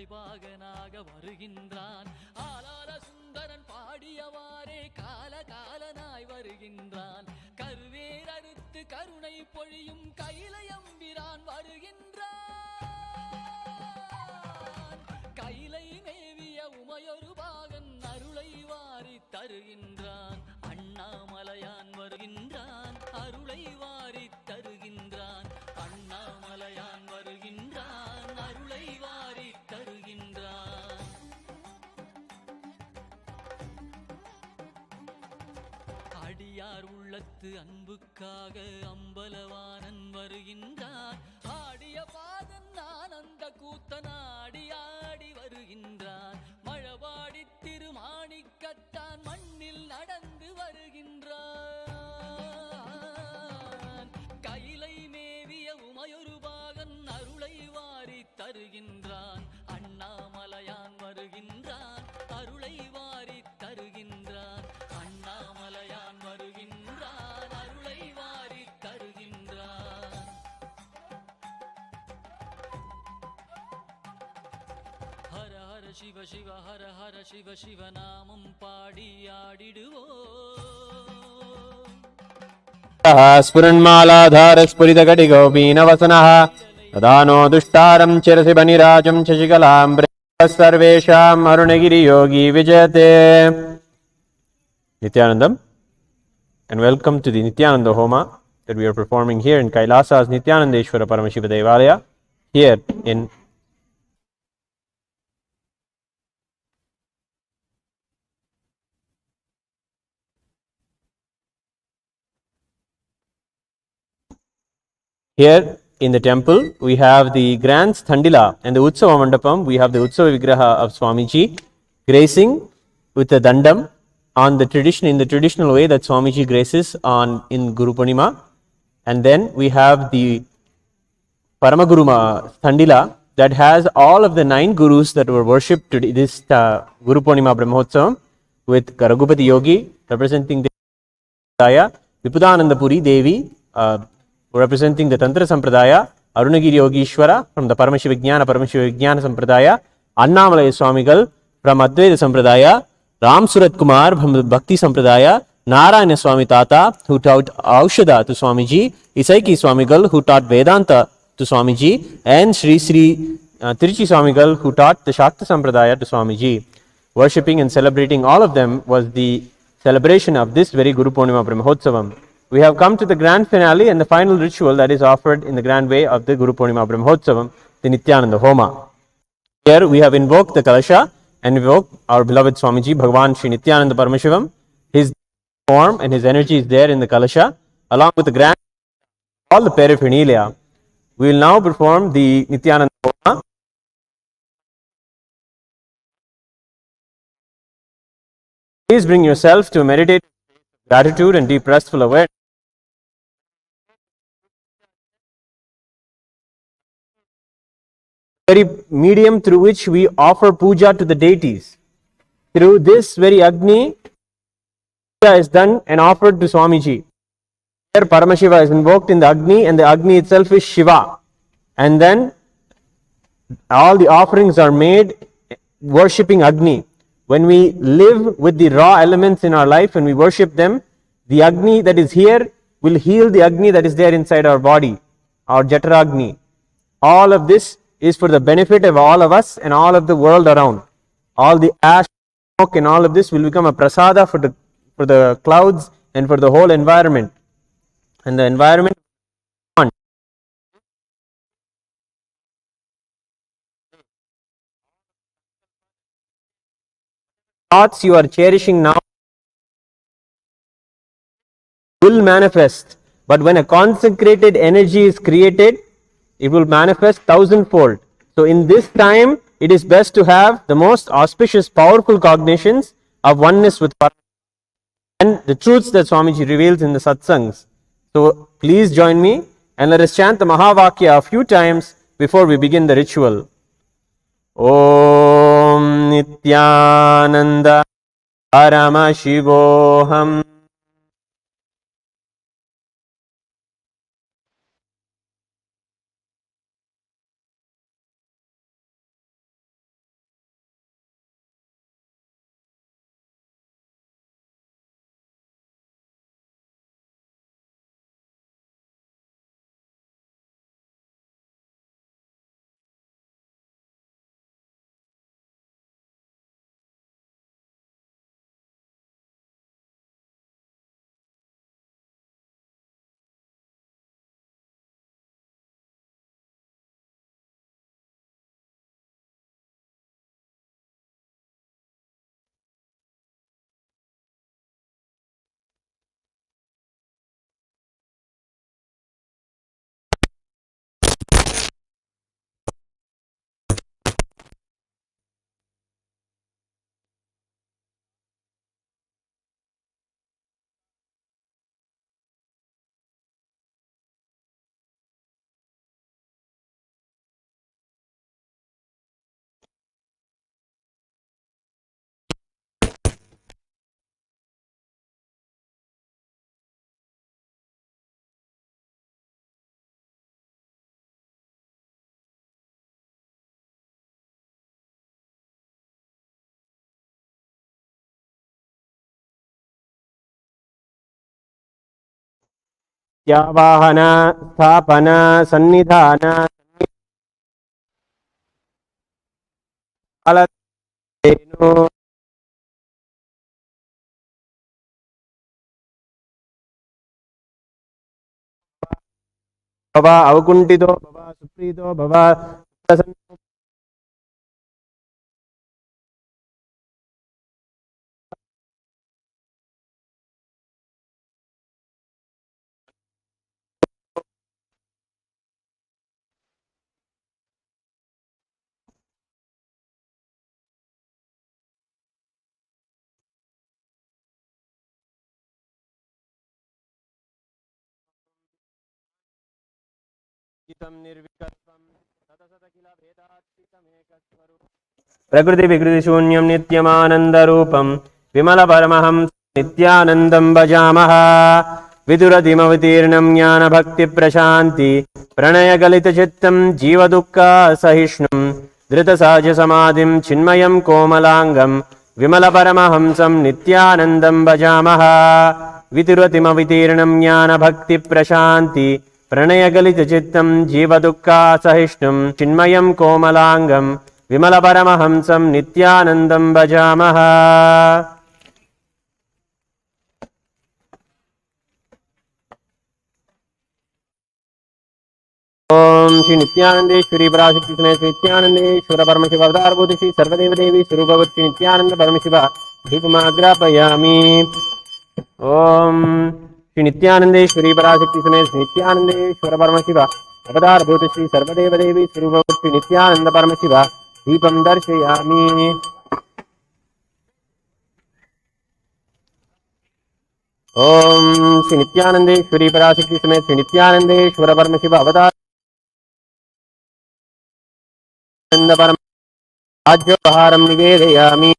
அலைபாகனாக வருகின்றான். ஆலால சுந்தரன் பாடியவாறே காலகாலனாய் வருகின்றான். கருவேர் அறுத்து கருணை பொழியும் கைலையம்பிரான் வருகின்றான். கைலை மேவிய உமையொரு பாகன் அருளை வாரி தருகின்றான். அண்ணாமலையான் வருகின்றான், அருளை வாரி தருகின்றான். அண்ணாமலையான் வருகின்றான், அருளை வாரி தருகின்றான். அடியார் உள்ளத்து அன்புக்காக அம்பலவானன் வருகின்றான். ஆடிய பாதன் ஆனந்த கூத்தனாடி ஆடி வருகின்றான். மழபாடி திருமாணிக்கத்தான் மண்ணில் நடந்து வருகின்றான். கைலை மேவிய உமையொரு பாகன் அருளை வாரி தருகின்றான். அண்ணாமலையான் வருகின்றான், அருளை வாரி தருகின்றான். அண்ணாமலையான் வருகின்றான், அருளை வாரி தருகின்றான். ஹர ஹர சிவ சிவ ஹர ஹர சிவ சிவ நாமம் பாடி ஆடிடுவோம். स्फुरन्मालाधार स्फुरितकटिको पीनवसनः तदानो दुष्टारं चिरसि बनिराजं शशिकलां सर्वेषाम् अरुणगिरियोगी विजयते. Nithyanandam, and welcome to the Nithyananda Homa that we are performing here in Kailasa's Nithyanandeshwara Paramashiva Devalaya here in Here in the temple, we have the grand Thandila and the Utsava Mandapam. We have the Utsava Vigraha of Swamiji gracing with the Dandam on the in the traditional way that Swamiji graces on in Guru Poornima. And then we have the Paramaguru Thandila that has all of the 9 gurus that were worshipped today, this Guru Poornima Brahmotsavam, with Ragupati Yogi representing the Sampradaya, Vipudananda Puri Devi representing the Tantra Sampradaya, Arunagiri Yogishwara from the Paramashivoham Sampradaya, Annamalaya Swamigal from Advaita Sampradaya, Ram Surat Kumar from the Bhakti Sampradaya, Narayana Swami Tata who taught Aushada to Swamiji, Isaiki Swamigal who taught Vedanta to Swamiji, and Sri Tiruchi Swamigal who taught the Shakta Sampradaya to Swamiji. Worshipping and celebrating all of them was the celebration of this very Guru Poornima Brahmotsavam. We have come to the grand finale and the final ritual that is offered in the grand way of the Guru Poornima Brahmotsavam, the Nithyananda Homa. Here we have invoked the Kalasha and invoked our beloved Swamiji, Bhagavan Sri Nithyananda Paramashivam. His form and his energy is there in the Kalasha, along with the grand, all the paraphernalia. We will now perform the Nithyananda Homa. Please bring yourself to meditate, gratitude and deep restful awareness. Very medium through which we offer puja to the deities. Through this very Agni, puja is done and offered to Swamiji. Here Paramashiva is invoked in the Agni and the Agni itself is Shiva. And then all the offerings are made worshipping Agni. When we live with the raw elements in our life and we worship them, the Agni that is here will heal the Agni that is there inside our body, our Jataragni. All of this is for the benefit of all of us and all of the world around. All the ash, smoke and all of this will become a prasada for the clouds and for the whole environment. And the environment thoughts you are cherishing now will manifest. But when a consecrated energy is created, it will manifest 1,000-fold. So in this time, it is best to have the most auspicious, powerful cognitions of oneness with Paramashiva and the truths that Swamiji reveals in the satsangs. So please join me and let us chant the Mahavakya a few times before we begin the ritual. Om Nithyananda Paramashivoham. त्यावाहन स्थापन सन्निधान कालधेनु भव अवकुण्ठितो भव सुप्रीतो भव प्रकृति विकृति शून्यं नित्यमानन्दरूपं विमलपरमहंसं नित्यानन्दं भजामः विदुरतिमवतीर्णं ज्ञानभक्तिप्रशान्ति प्रणयगलितचित्तं जीवदुःखसहिष्णुं धृतसहजसमाधिं चिन्मयं कोमलाङ्गं विमलपरमहंसं नित्यानन्दं भजामः विदुरतिमवितीर्णं ज्ञानभक्तिप्रशान्ति प्रणयगलितचित्तं जीवदुःखसहिष्णुं चिन्मयं कोमलाङ्गं विमलपरमहंसं नित्यानन्दं भजामः ओम श्री नित्यानंदेश्वरी पराशक्ति समेत श्री नित्यानंदेश्वर परमशिव अवतारभूत श्री सर्वदेव देवी स्वरूपवत् श्री नित्यानंद परमशिव दीपमाग्रापयामि। ओम श्री नित्यानंदेश्वरी पराशक्ति समेत श्री नित्यानंदेश्वर परमशिव अवतारभूत श्री सर्वदेव देवी स्वरूपवत् श्री नित्यानंद परमशिव दीपं दर्शयामि। ओम श्री नित्यानंदेश्वरी पराशक्ति समेत श्री नित्यानंदेश्वर परमशिव अवतार परम राज्योपहारं निवेदयामि।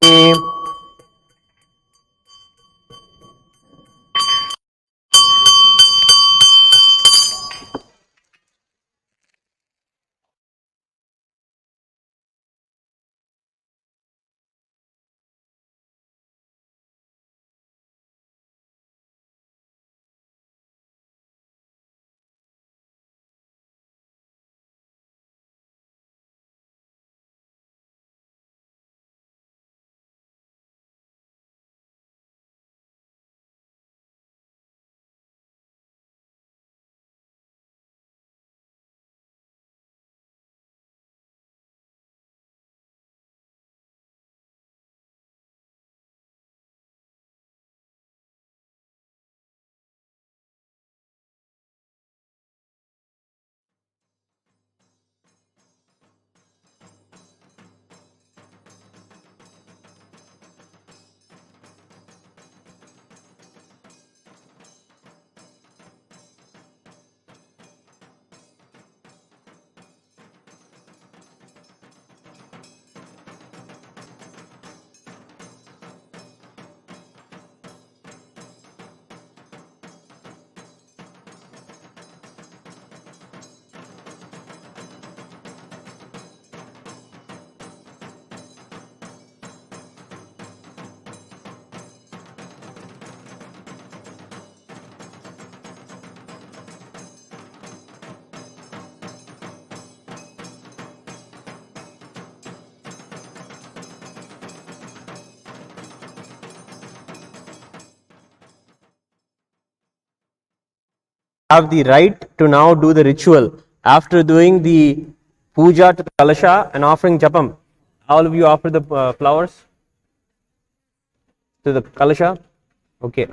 Have the right to now do the ritual after doing the puja to the kalasha and offering japam. All of you offer the flowers to the kalasha. Okay.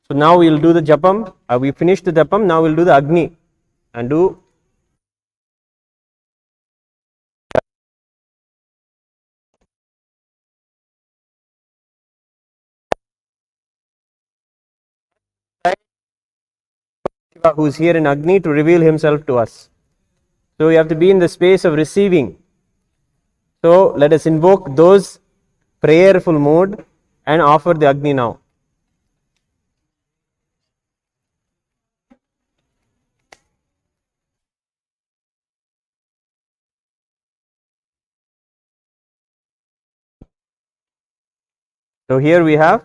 So now we'll do the japam. We finished the japam. Now we'll do the agni and do. Who is here in Agni to reveal himself to us. So we have to be in the space of receiving. So let us invoke those prayerful mood and offer the Agni now. So here we have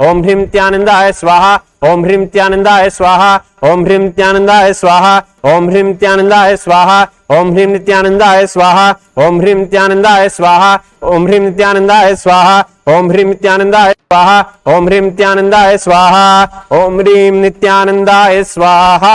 ओम ह्रीं नित्यानंदाय स्वाहा, ओम ह्रीं नित्यानंदाय स्वाहा, ओम ह्रीं नित्यानंदाय स्वाहा, ओम ह्रीं नित्यानंदाय स्वाहा, ओम ह्रीं नित्यानंदाय स्वाहा, ओम ह्रीं नित्यानंदाय स्वाहा, ओम ह्रीं नित्यानंदाय स्वाहा, ओम ह्रीं नित्यानंदाय स्वाहा, ओम ह्रीं नित्यानंदाय स्वाहा, ओम ह्रीं नित्यानंदाय स्वाहा।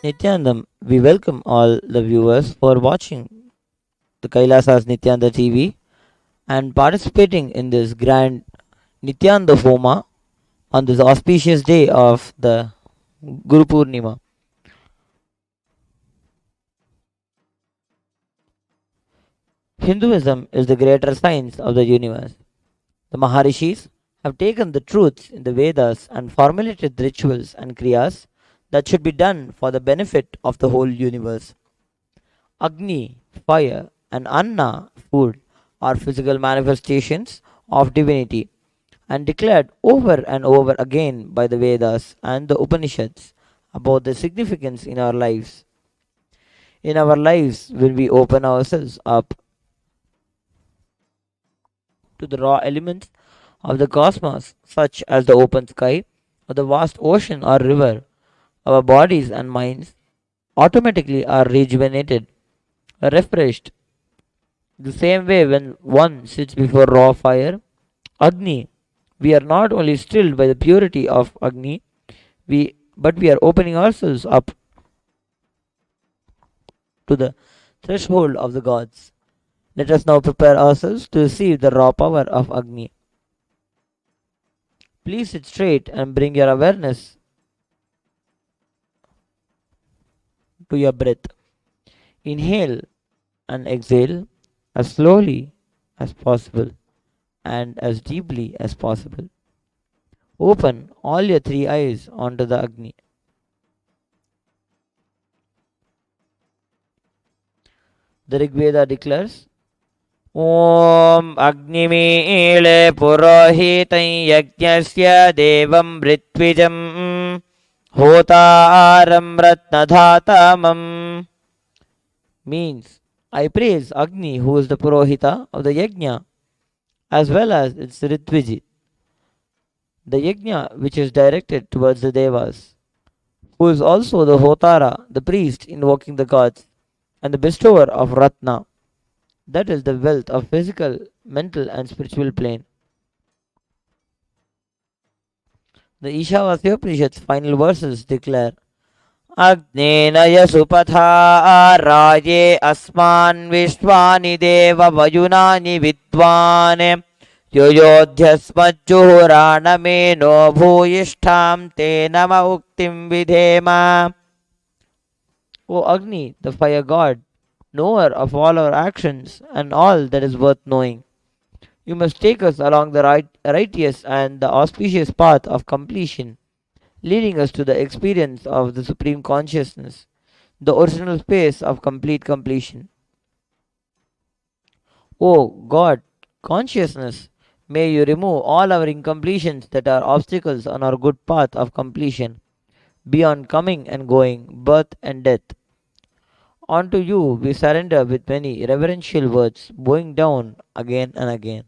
Nityanandam, we welcome all the viewers for watching the Kailasas Nityananda TV and participating in this grand Nityananda Homa on this auspicious day of the Guru Poornima. Hinduism is the greater science of the universe. The Maharishis have taken the truths in the Vedas and formulated rituals and kriyas that should be done for the benefit of the whole universe. Agni, fire, and Anna, food, are physical manifestations of divinity and declared over and over again by the Vedas and the Upanishads about their significance in our lives. In our lives, when we open ourselves up to the raw elements of the cosmos, such as the open sky or the vast ocean or river, our bodies and minds automatically are rejuvenated, refreshed. The same way, when one sits before raw fire, Agni, we are not only thrilled by the purity of Agni, but we are opening ourselves up to the threshold of the gods. Let us now prepare ourselves to receive the raw power of Agni. Please sit straight and bring your awareness to your breath. Inhale and exhale as slowly as possible and as deeply as possible. Open all your three eyes onto the Agni. The Rig Veda declares, Om Agnimeele Purohitam Yajnasya Devam Ritwijam Hotaram Ratnadhatamam, means I praise Agni, who is the Purohita of the Yajna, as well as its Ritviji, the Yajna which is directed towards the Devas, who is also the Hotara, the priest invoking the gods, and the bestower of Ratna, that is the wealth of physical, mental, and spiritual plane. The Ishavasya Upanishad's final verses declare, Agnenaya supatha raje asman vishwani deva vayunani vidvane yoyodhyasmajjuhuranameno bhuyishtham te nama uktim vidhema. O Agni, the fire god, knower of all our actions and all that is worth knowing, you must take us along the righteous and the auspicious path of completion, leading us to the experience of the Supreme Consciousness, the original space of complete completion. O God, Consciousness, may you remove all our incompletions that are obstacles on our good path of completion, beyond coming and going, birth and death. Unto you we surrender with many reverential words, bowing down again and again.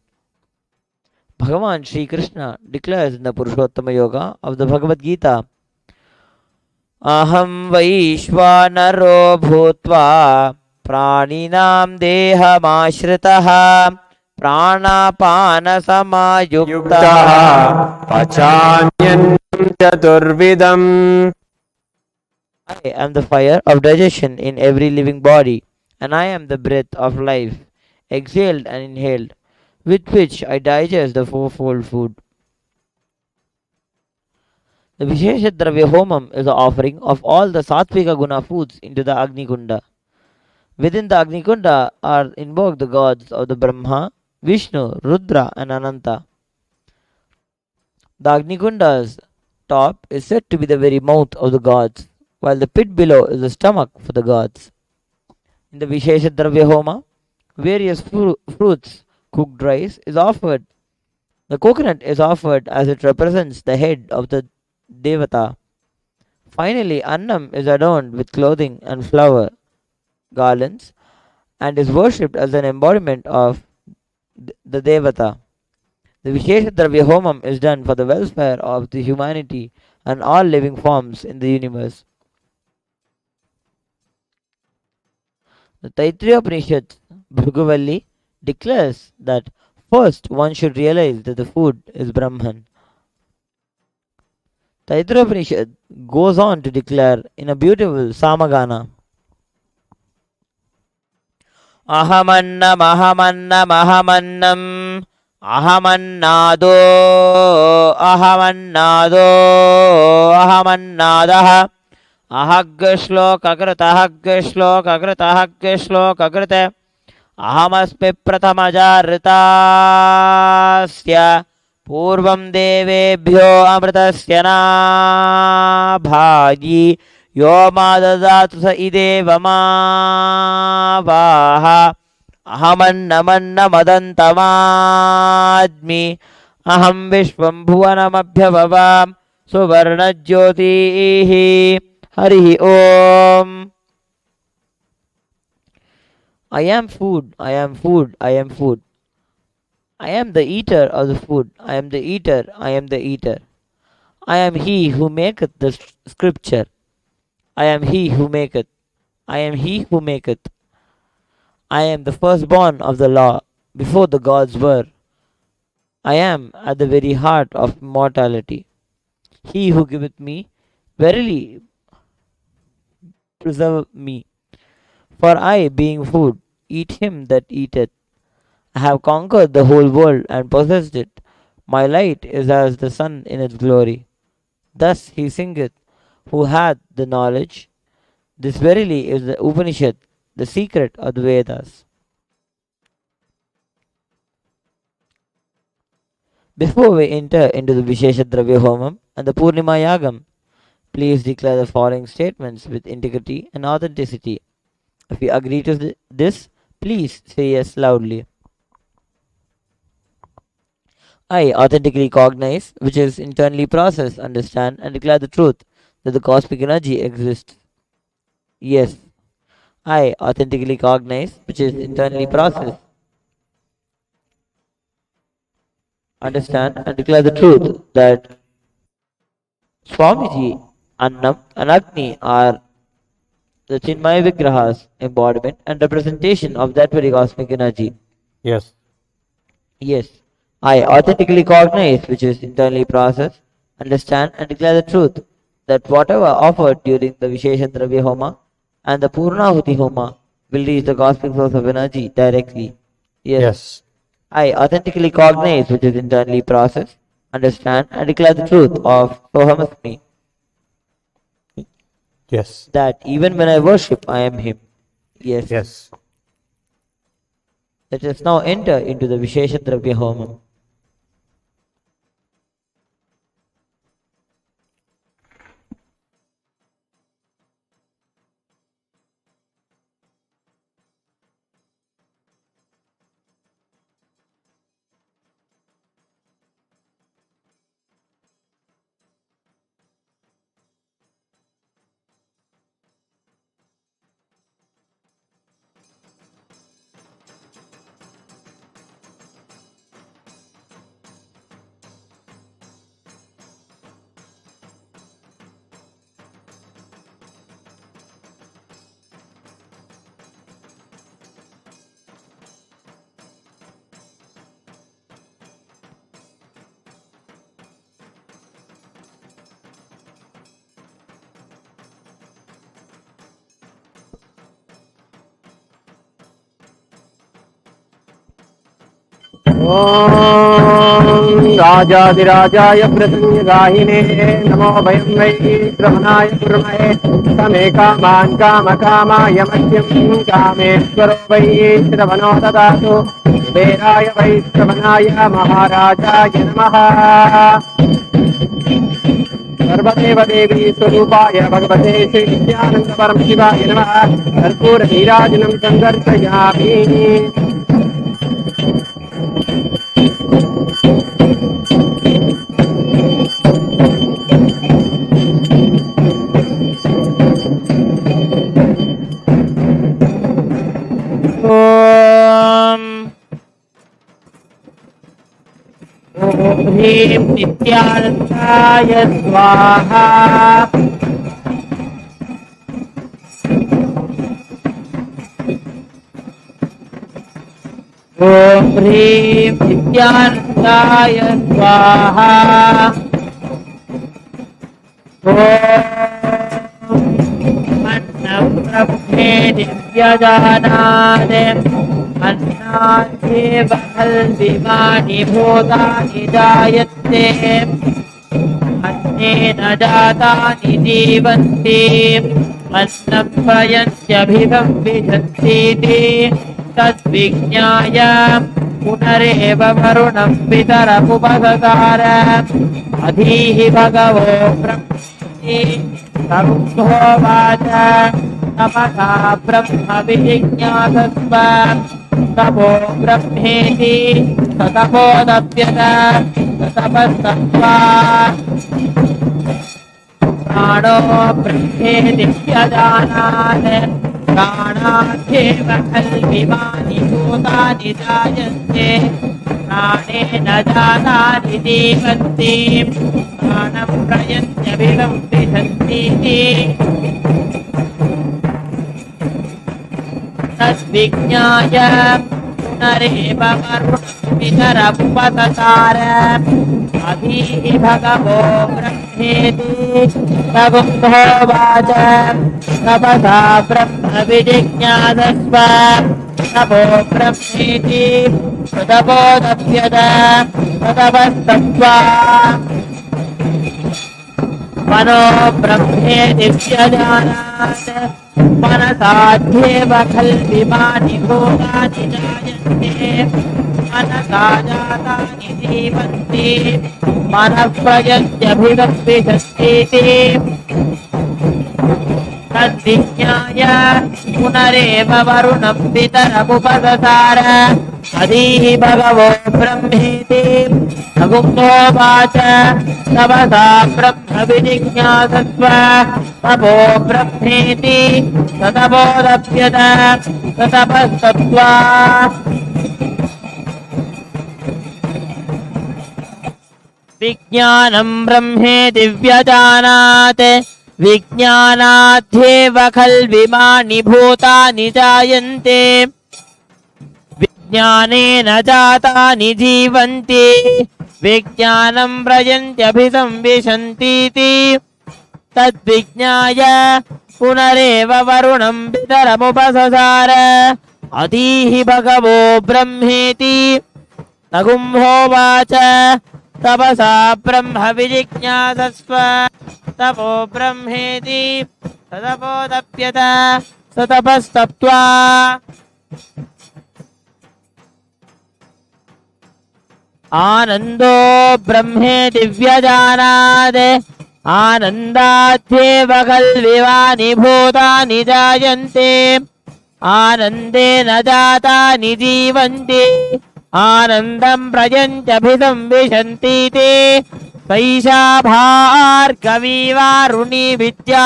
Bhagavan Sri Krishna declares in the Purushottama Yoga of the Bhagavad Gita, Aham Vaishvanaro Bhutva Praninam Dehamashritah Pranapana Samayukta Pachanyam Chaturvidam. I am the fire of digestion in every living body, and I am the breath of life, exhaled and inhaled, with which I digest the fourfold food. The Vishesha Dravya Homam is the offering of all the Sattvika Guna foods into the Agni Kunda. Within the Agni Kunda are invoked the gods of the Brahma, Vishnu, Rudra, and Ananta. The Agni Kunda's top is said to be the very mouth of the gods, while the pit below is the stomach for the gods. In the Vishesha Dravya Homa, various fruits, cooked rice is offered. The coconut is offered as it represents the head of the Devata. Finally, Annam is adorned with clothing and flower garlands and is worshipped as an embodiment of the Devata. The Vishesha Dravya Homam is done for the welfare of the humanity and all living forms in the universe. The Taittiriya Upanishad Bhriguvalli declares that first one should realize that the food is Brahman. Taittiriya goes on to declare in a beautiful Samagana. Ahamannam ahamannam ahamannam ahamannado ahamannado ahamannadah ahagshlokakrita ahamasmi pratamajarritasya पूर्वं देवेभ्यो अमृतस्य नाभागी यो मा ददातु स इदेवमावाह अहमन्नमन्नमदन्तमाद्मि अहं विश्वं भुवनमभ्यववां सुवर्णज्योतिः हरिः ओम्. I am food, I am food, I am food. I am the eater of the food. I am the eater. I am the eater. I am he who maketh the scripture. I am he who maketh. I am he who maketh. I am the firstborn of the law, before the gods were. I am at the very heart of immortality. He who giveth me, verily preserve me. For I, being food, eat him that eateth. I have conquered the whole world and possessed it. My light is as the sun in its glory. Thus he singeth, who hath the knowledge. This verily is the Upanishad, the secret of the Vedas. Before we enter into the Vishesha Dravya Homam and the Poornima Yagam, please declare the following statements with integrity and authenticity. If you agree to this, please say yes loudly. I authentically cognize, which is internally process, understand, and declare the truth that the cosmic energy exists. Yes. I authentically cognize, which is internally process, understand, and declare the truth that Swamiji, Annam, and Agni are the Chinmaya Vigrahas, embodiment and representation of that very cosmic energy. Yes. Yes. I authentically cognize, which is internally process, understand, and declare the truth that whatever offered during the Vishesha Dravya Homa and the Purnahuti Homa will reach the cosmic source of energy directly. Yes. I authentically cognize, which is internally process, understand, and declare the truth of Sohamasmi. Yes. That even when I worship, I am Him. Yes. Yes. Let us now enter into the Vishesha Dravya Homa. ॐ राजाधिराजाय प्रसन्नगाहिने नमो वयं वै श्रवणाय कुर्महे समे कामान् कामकामाय मह्यं कामेश्वरो वै श्रवणो ददातु कुबेराय वै श्रवणाय महाराजाय नमः सर्वदेव देवी स्वरूपाय भगवते श्री नित्यानंद परमशिवाय नमः कर्पूर नीराजनं संदर्शयामि ह्रीं नित्यानन्दाय स्वाहा ॐ ह्रीं नित्यानन्दाय स्वाहा अन्नब्रह्मे दिव्यजानात् अन्नाद्येव खल्विमानि भूतानि जायन्ते अन्नेन जातानि जीवन्ति अन्नं प्रयन्त्यभिधं विशन्तीति तद्विज्ञाय पुनरेव वरुणं पितरमुपससार अधीहि भगवो ब्रह्मणि तमुहोवाच तपसा ब्रह्म विजिज्ञासस्व तपो ब्रह्मेति ततपोदप्यत ततपस्तप्त्वा प्राणो ब्रह्मेति व्यजानात् प्राणाद्येव खल्विमानि भूतानि जायन्ते प्राणेन जातानि जीवन्ति प्राणं प्रयन्त्यभिधं विशन्तीति तद्विज्ञाय पुनरेव वरुणं पितरमुपससार अधीहि भगवो ब्रह्मेति तमुहोवाच तपसा ब्रह्म विजिज्ञासस्व तपो ब्रह्मेति ततपोदप्यत ततपस्तप्त्वा मनो ब्रह्मेति व्यजानात् मनसाद्येव खल्विमानि भूतानि जायन्ते मनसा जातानि जीवन्ति मनः प्रयन्त्यभिधं विशन्तीति तद्विज्ञाय पुनरेव वरुणं पितरमुपससार अधीहि भगवो ब्रह्मेति तमुहोवाच तपसा ब्रह्म विजिज्ञासस्व तपो ब्रह्मेति ततपोदप्यत ततपस्तप्त्वा विज्ञानं ब्रह्मेति व्यजानात् विज्ञानाद्येव खल्विमानि भूतानि जायन्ते विज्ञानेन जातानि जीवन्ति विज्ञानं प्रयन्त्यभिधं विशन्तीति तद्विज्ञाय पुनरेव वरुणं पितरमुपससार अधीहि भगवो ब्रह्मेति तमुहोवाच तपसा ब्रह्म विजिज्ञासस्व तपो ब्रह्मेति ततपोदप्यत ततपस्तप्त्वा आनन्दो ब्रह्मेति व्यजानात् आनन्दाद्येव खल्विमानि भूतानि जायन्ते आनन्देन जातानि जीवन्ति आनन्दं प्रयन्त्यभिधं विशन्तीति सैषा भार्गवी वारुणी विद्या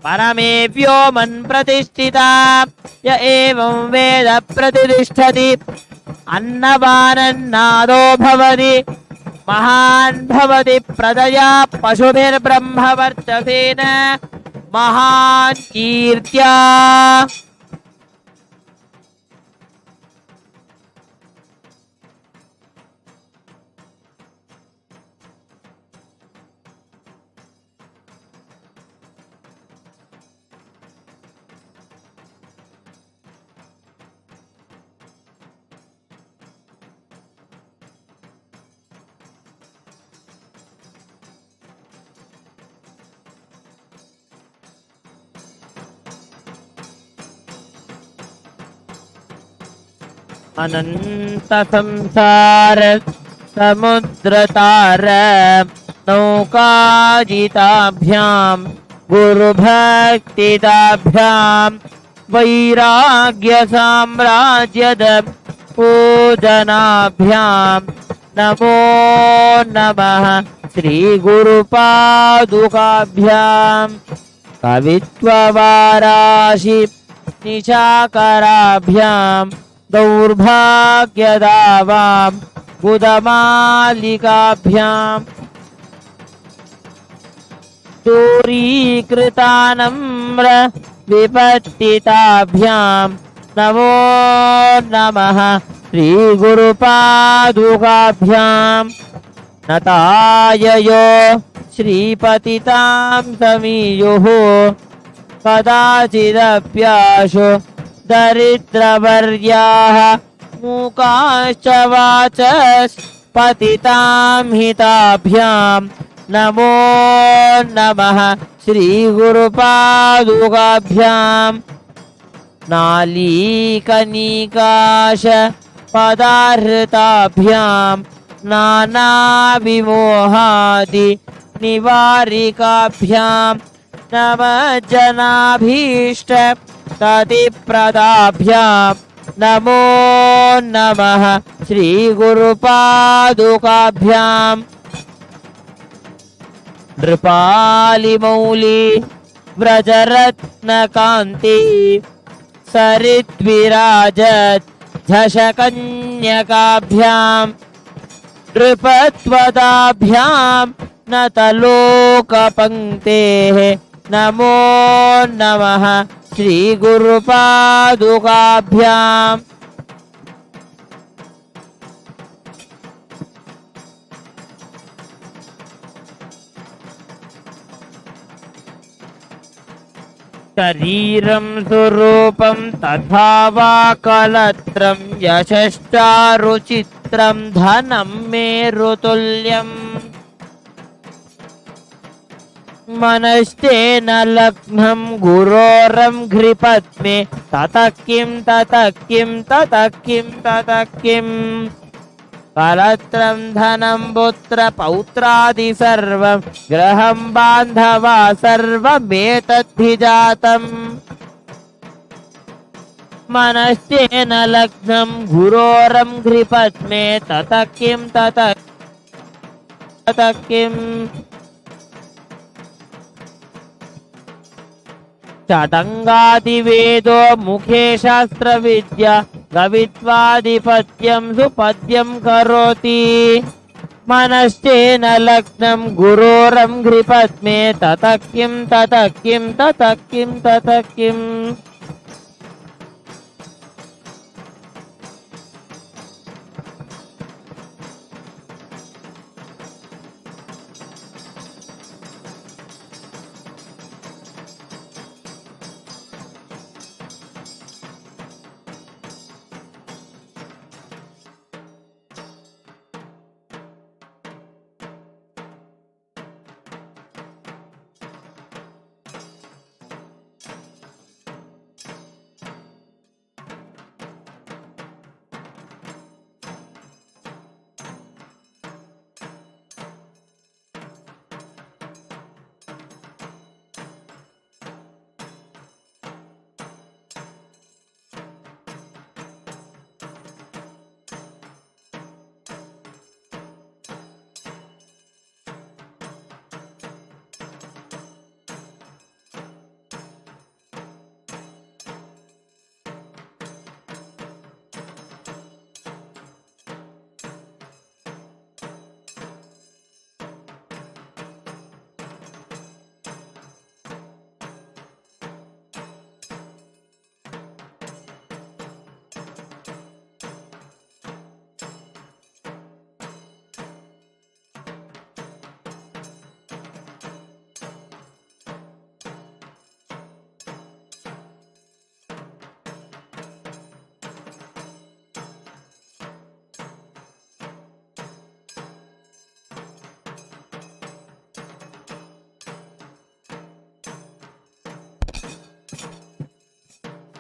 परमे व्योमन् प्रतिष्ठिता य एवं वेद प्रतिष्ठति अन्नपानन्नादो भवति महान् भवति प्रजया पशुभिर्ब्रह्मवर्चसेन महान् कीर्त्या अनंत संसार समुद्रतार नौकाजिताभ्यां गुरुभक्तिदाभ्यां वैराग्य साम्राज्यद पूजनाभ्यां नमो नमः श्री गुरुपादुकाभ्यां कवित्ववाराशि निशाकराभ्यां दौर्भाग्यदावां बुधमालिकाभ्यां दूरीकृतानम्र विपत्तिताभ्यां नमो नमः श्रीगुरुपादुकाभ्यां नताययो श्रीपतितां समीयुः कदाचिदप्याशु दरिद्रवर्याः मूकाश्च वाचस्पतितां हिताभ्यां नमो नमः श्रीगुरुपादुकाभ्यां नालीकनिकाश पदाहृताभ्यां नानाविमोहादि निवारिकाभ्यां नमः जनाभीष्ट ततिप्रदाभ्यां नमो नमः श्रीगुरुपादुकाभ्यां नृपालिमौली व्रजरत्नकान्ति सरिद्विराजत् झषकन्यकाभ्यां नृपत्वदाभ्यां नतलोकपङ्क्तेः नमो नमः श्रीगुरुपादुकाभ्याम् शरीरं स्वरूपं तथा वा कलत्रं यशश्चारुचित्रं धनं मेरुतुल्यम् मनस्तेन लग्नं गुरोरं घ्रिपद्मे ततः किं ततः किं ततः किं ततः किं कलत्रं धनं पुत्र पौत्रादि सर्वं गृहं बान्धवा सर्वमेतद्धि जातम् मनस्तेन लग्नं गुरोरं घ्रिपद्मे ततः किं ततः किं षडङ्गादिवेदो मुखे शास्त्रविद्या गवित्वादिपद्यं सुपद्यं करोति मनस्तेन लग्नं गुरोरं घ्रिपद्मे ततः किं ततः किं ततः किं ततः किम्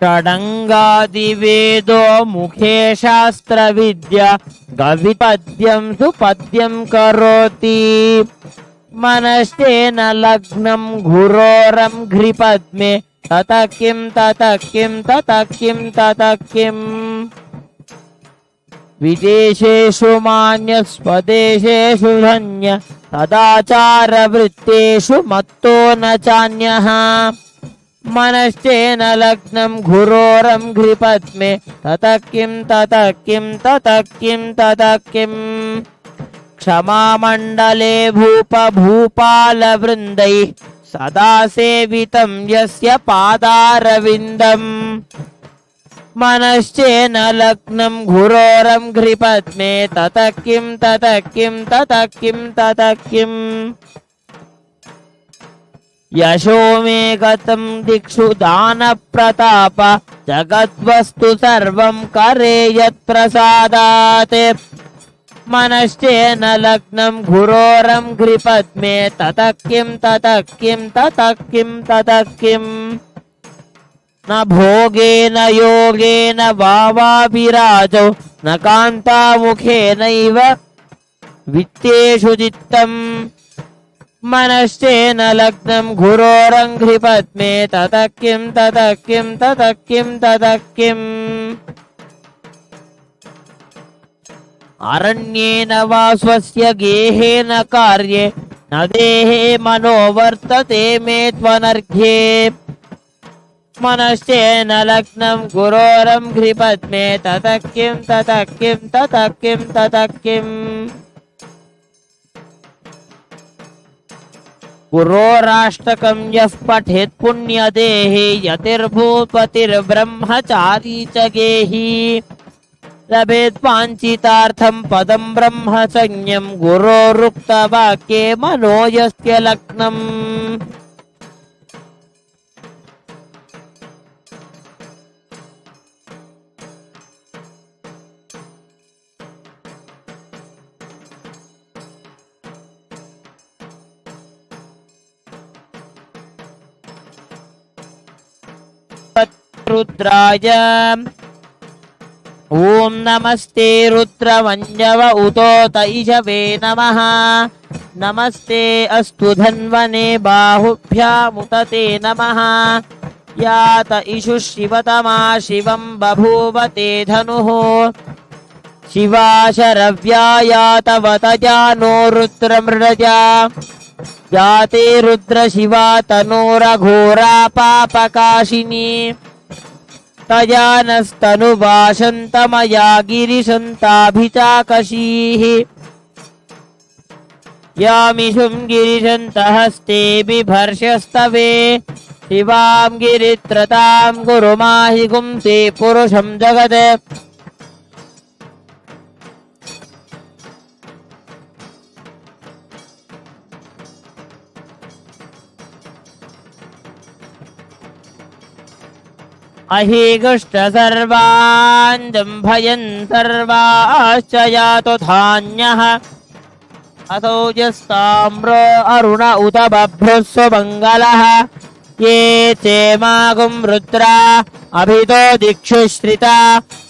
षडङ्गादिवेदो मुखे शास्त्रविद्या गविपद्यं सुपद्यं करोति मनस्तेन लग्नं गुरोरं घ्रिपद्मे ततः किं ततः किं ततः किं ततः किम् विदेशेषु मान्यस्वदेशेषु धन्य तदाचारवृत्तेषु मत्तो न चान्यः मनश्चेन लग्नं घुरोरं घ्रिपद्मे ततः किं ततः किं ततः किं ततः किम् क्षमामण्डले भूपालवृन्दैः सदा सेवितं यस्य पादारविन्दम् मनश्चेन लग्नं घुरोरं घ्रिपद्मे ततः किं ततः किं ततः किं ततः किम् यशो मे गतं दिक्षु दान प्रताप जगद्वस्तु सर्वं करे यत्प्रसादात् मनश्चेन लग्नं गुरोरं घ्रिपद्मे ततः किं ततः किं ततः किं ततः किं न भोगेन योगेन वावाभिराजौ न कान्तामुखेनैव वित्तेषु चित्तम् मनश्चेन लग्नं गुरोरं घ्रिपद्मे ततः किं ततः किं ततः किं ततः किम् अरण्येन वा स्वस्य गेहेन कार्ये न देहे मनो वर्तते मे त्वनर्घ्ये मनश्चेन लग्नं गुरोरं घ्रिपद्मे ततः किं ततः किं ततः किं ततः किम् गुरोराष्टकं यः पठेत् पुण्यदेहे यतिर्भूपतिर्ब्रह्मचारी च गेही लभेत् वाञ्छितार्थं पदं ब्रह्मसंज्ञं गुरोरुक्तवाक्ये मनो यस्य लग्नम् रुद्राय ओम नमस्ते रुद्रमञ्जव उतोत इषवे नमः नमस्ते अस्तु धन्वने बाहुभ्यामुत ते नमः यात इषु शिवतमा शिवं बभूव ते धनुः शिवा शरव्या यातवत जानो रुद्रमृडजा जाते रुद्र शिवा तनोरघोरा पापकाशिनी तजानस्तनुवाशन्तमया गिरिशन्ताभिचाकशीः यामिषुं गिरिशन्तहस्ते बिभर्षस्तवे शिवां गिरित्रतां गुरुमाहि गुंसे पुरुषं जगत् अहिगुष्ट सर्वान् जम्भयन् सर्वाश्च यातो धान्यः असौ यस्ताम्रो अरुण उत बभ्रुस्व मङ्गलः ये चेमागुं रुद्रा अभितो दिक्षु श्रिता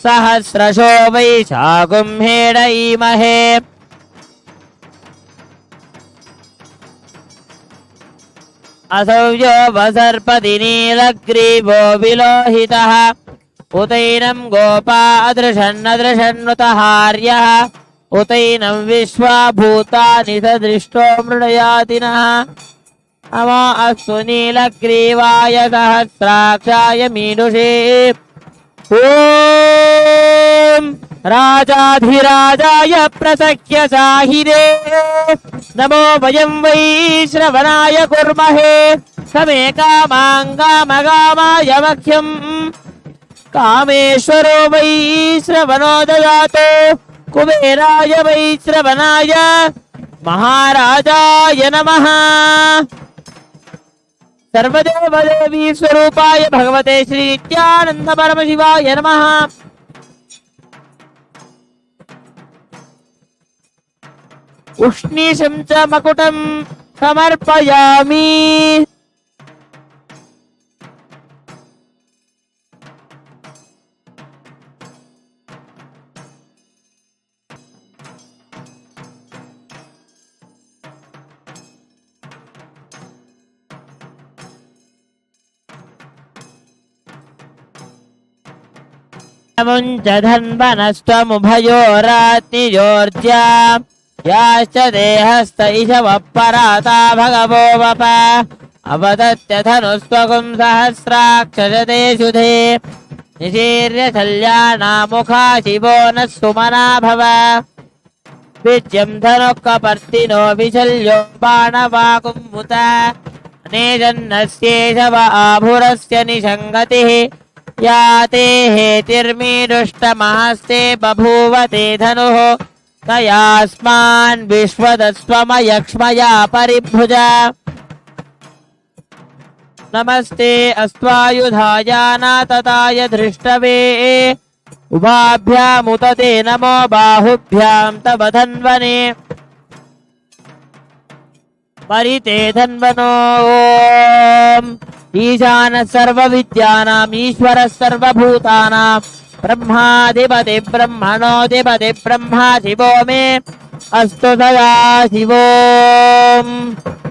सहस्रशो वैशागुं हेडयीमहे असौजो वसर्पति नीलग्रीवो विलोहितः उतैनं गोपा अदृशन्नदृशन्नुतहार्यः उतैनं विश्वा भूतानि सदृष्टो मृडयातिनः अमो अस्तु नीलग्रीवाय सहस्राक्षाय मीनुषे ॐ राजाधिराजाय प्रसख्य साहिरे नमो वयं वै श्रवणाय कुर्महे समे कामाय मह्यं कामेश्वरो वै श्रवणो ददातु कुबेराय वै श्रवणाय महाराजाय नमः सर्वदेवदेवी स्वरूपाय भगवते श्री नित्यानंद परमशिवाय नमः उष्णीशं च मकुटं समर्पयामि मुञ्च धन्वनस्त्वमुभयोरात्निजोर्ज्या याश्च देहस्त इषवपराता भगवो वप अवदत्य धनुस्त्वगुं सहस्राक्षजते शुधे निशीर्य शल्यानामुखा शिवो न सुमना भव विद्यं धनुःकपर्तिनो विशल्यो बाणवाकुम्मुत अनेजन्नस्येषव आभुरस्य निषङ्गतिः या ते हेतिर्मीदुष्टमहस्ते बभूव ते धनुः तयास्मान् विश्वदस्त्वमयक्ष्मया परिभुज नमस्ते अस्त्वायुधायानातताय धृष्टवे उभाभ्यामुत ते नमो बाहुभ्यां तव धन्वने परिते धन्वनो ॐ ईशानः सर्वविद्यानाम् ईश्वरः सर्वभूतानां ब्रह्माधिपति ब्रह्मणोऽधिपति ब्रह्मा शिवो मे अस्तु सदा शिवो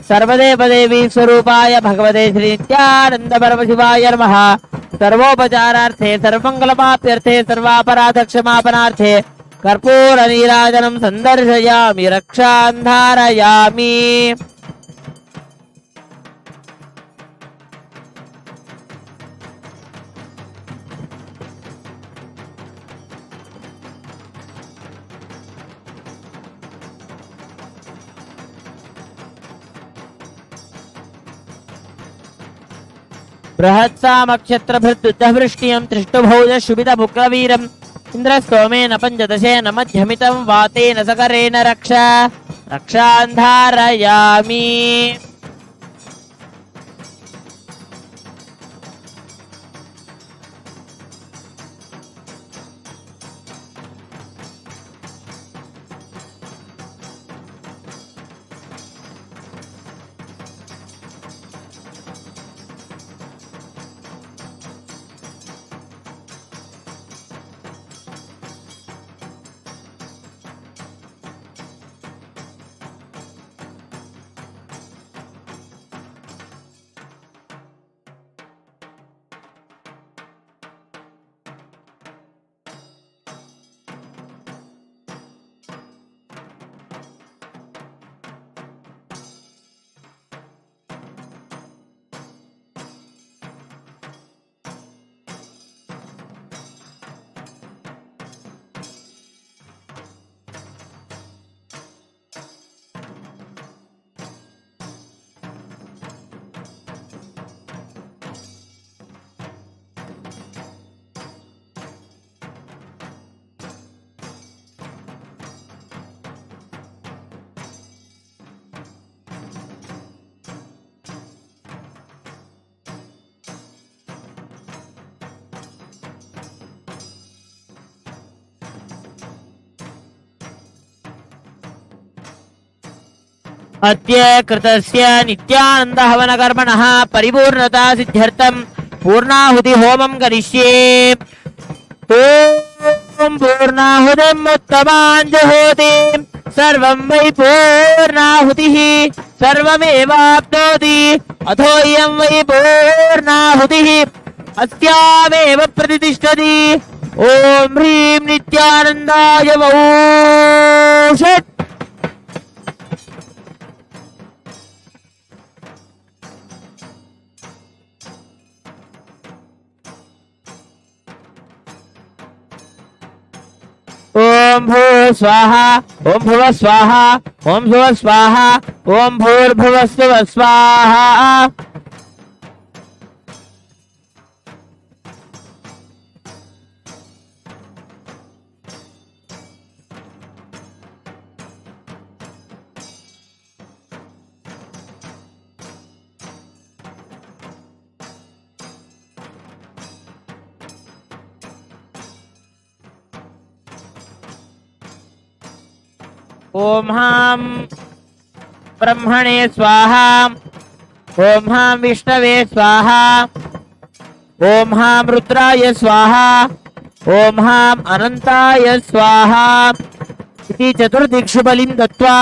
सर्वदेवदेवी स्वरूपाय भगवते श्री नित्यानंद परमशिवाय नमः। सर्वोपचारार्थे सर्वमंगलमाप्त्यर्थे सर्वापराधक्षमापनार्थे कर्पूर नीराजनं संदर्शयामि रक्षान्धारयामि। बृहत्सामक्षत्रभृद्युद्धवृष्टियं त्रिष्टुभौज शुभितमुग्रवीरम् इन्द्रस्तोमेन पञ्चदशेन मध्यमितं वातेन सकरेण रक्षान्धारयामि। अद्य कृतस्य नित्यानंद हवन कर्मणः परिपूर्णता सिद्ध्यर्थं पूर्णाहुति होमं करिष्ये। ओम पूर्णाहुतिम् उत्तमाञ्जुहोति सर्वं वै पूर्णाहुतिः सर्वमेवाप्नोति अथो इयं वै पूर्णाहुतिः अस्यामेव प्रतिष्ठति। ओम ह्रीं नित्यानन्दाय वौषट्। ओम भू स्वाहा ओम भुव स्वाहा ओम भुव स्वाहा ओम भूर्भुवस्सुव स्वाहा। ओम हां ब्रह्मणे स्वाहा ओम हां विष्णवे स्वाहा ओम हां रुद्राय स्वाहा ओम हां अनंताय स्वाहा इति चतुर्दिक्षु बलिं दत्त्वा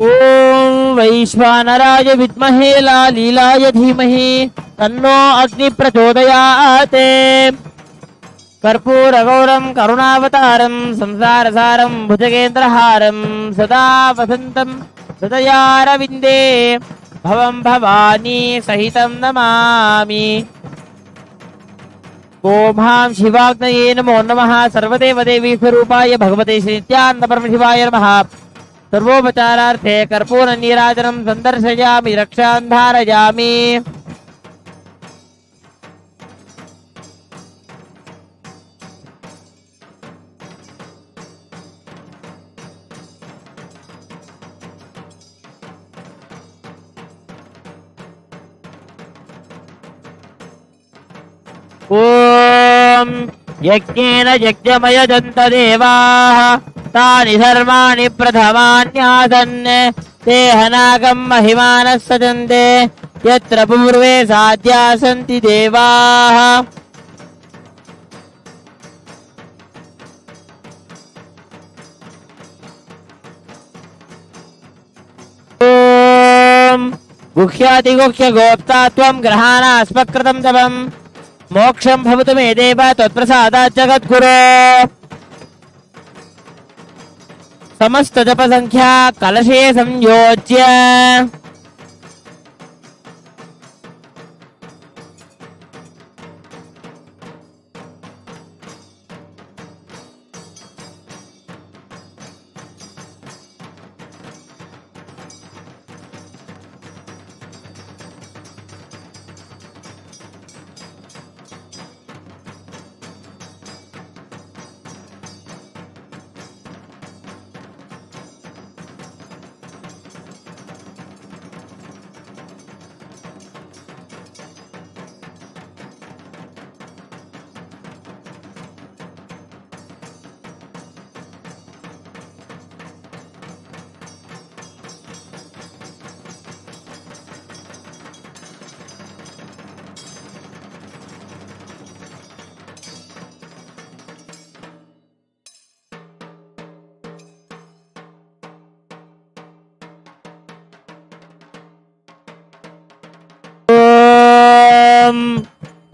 ओम वैश्वानराय विद्महे लालीलाय धीमहि तन्नो अग्नि प्रचोदयात्। कर्पूरगौरं करुणावतारं संसारसारं भुजगेन्द्रहारं सदा वसन्तं हृदयारविन्दे भवं भवानी सहितं नमामि। ओम हां शिवाग्नये नमो नमः। सर्वदेवदेवी स्वरूपाय भगवते श्री नित्यानंद परमशिवाय नमः। सर्वोपचारार्थे कर्पूर नीराजनं संदर्शयामि रक्षां धारयामि। ओम यज्ञेन यज्ञमयजन्त देवाः तानि सर्वाणि प्रथमान्यासन् ते हनागं महिमानः सजन्ते यत्र पूर्वे साध्या सन्ति देवाः। ओम गुह्यातिगुह्य गोप्ता त्वं ग्रहाणास्मकृतं तवम् मोक्षं भवतु मे देव त्वत्प्रसादात् जगद्गुरो। समस्त जप संख्या कलशे संयोज्य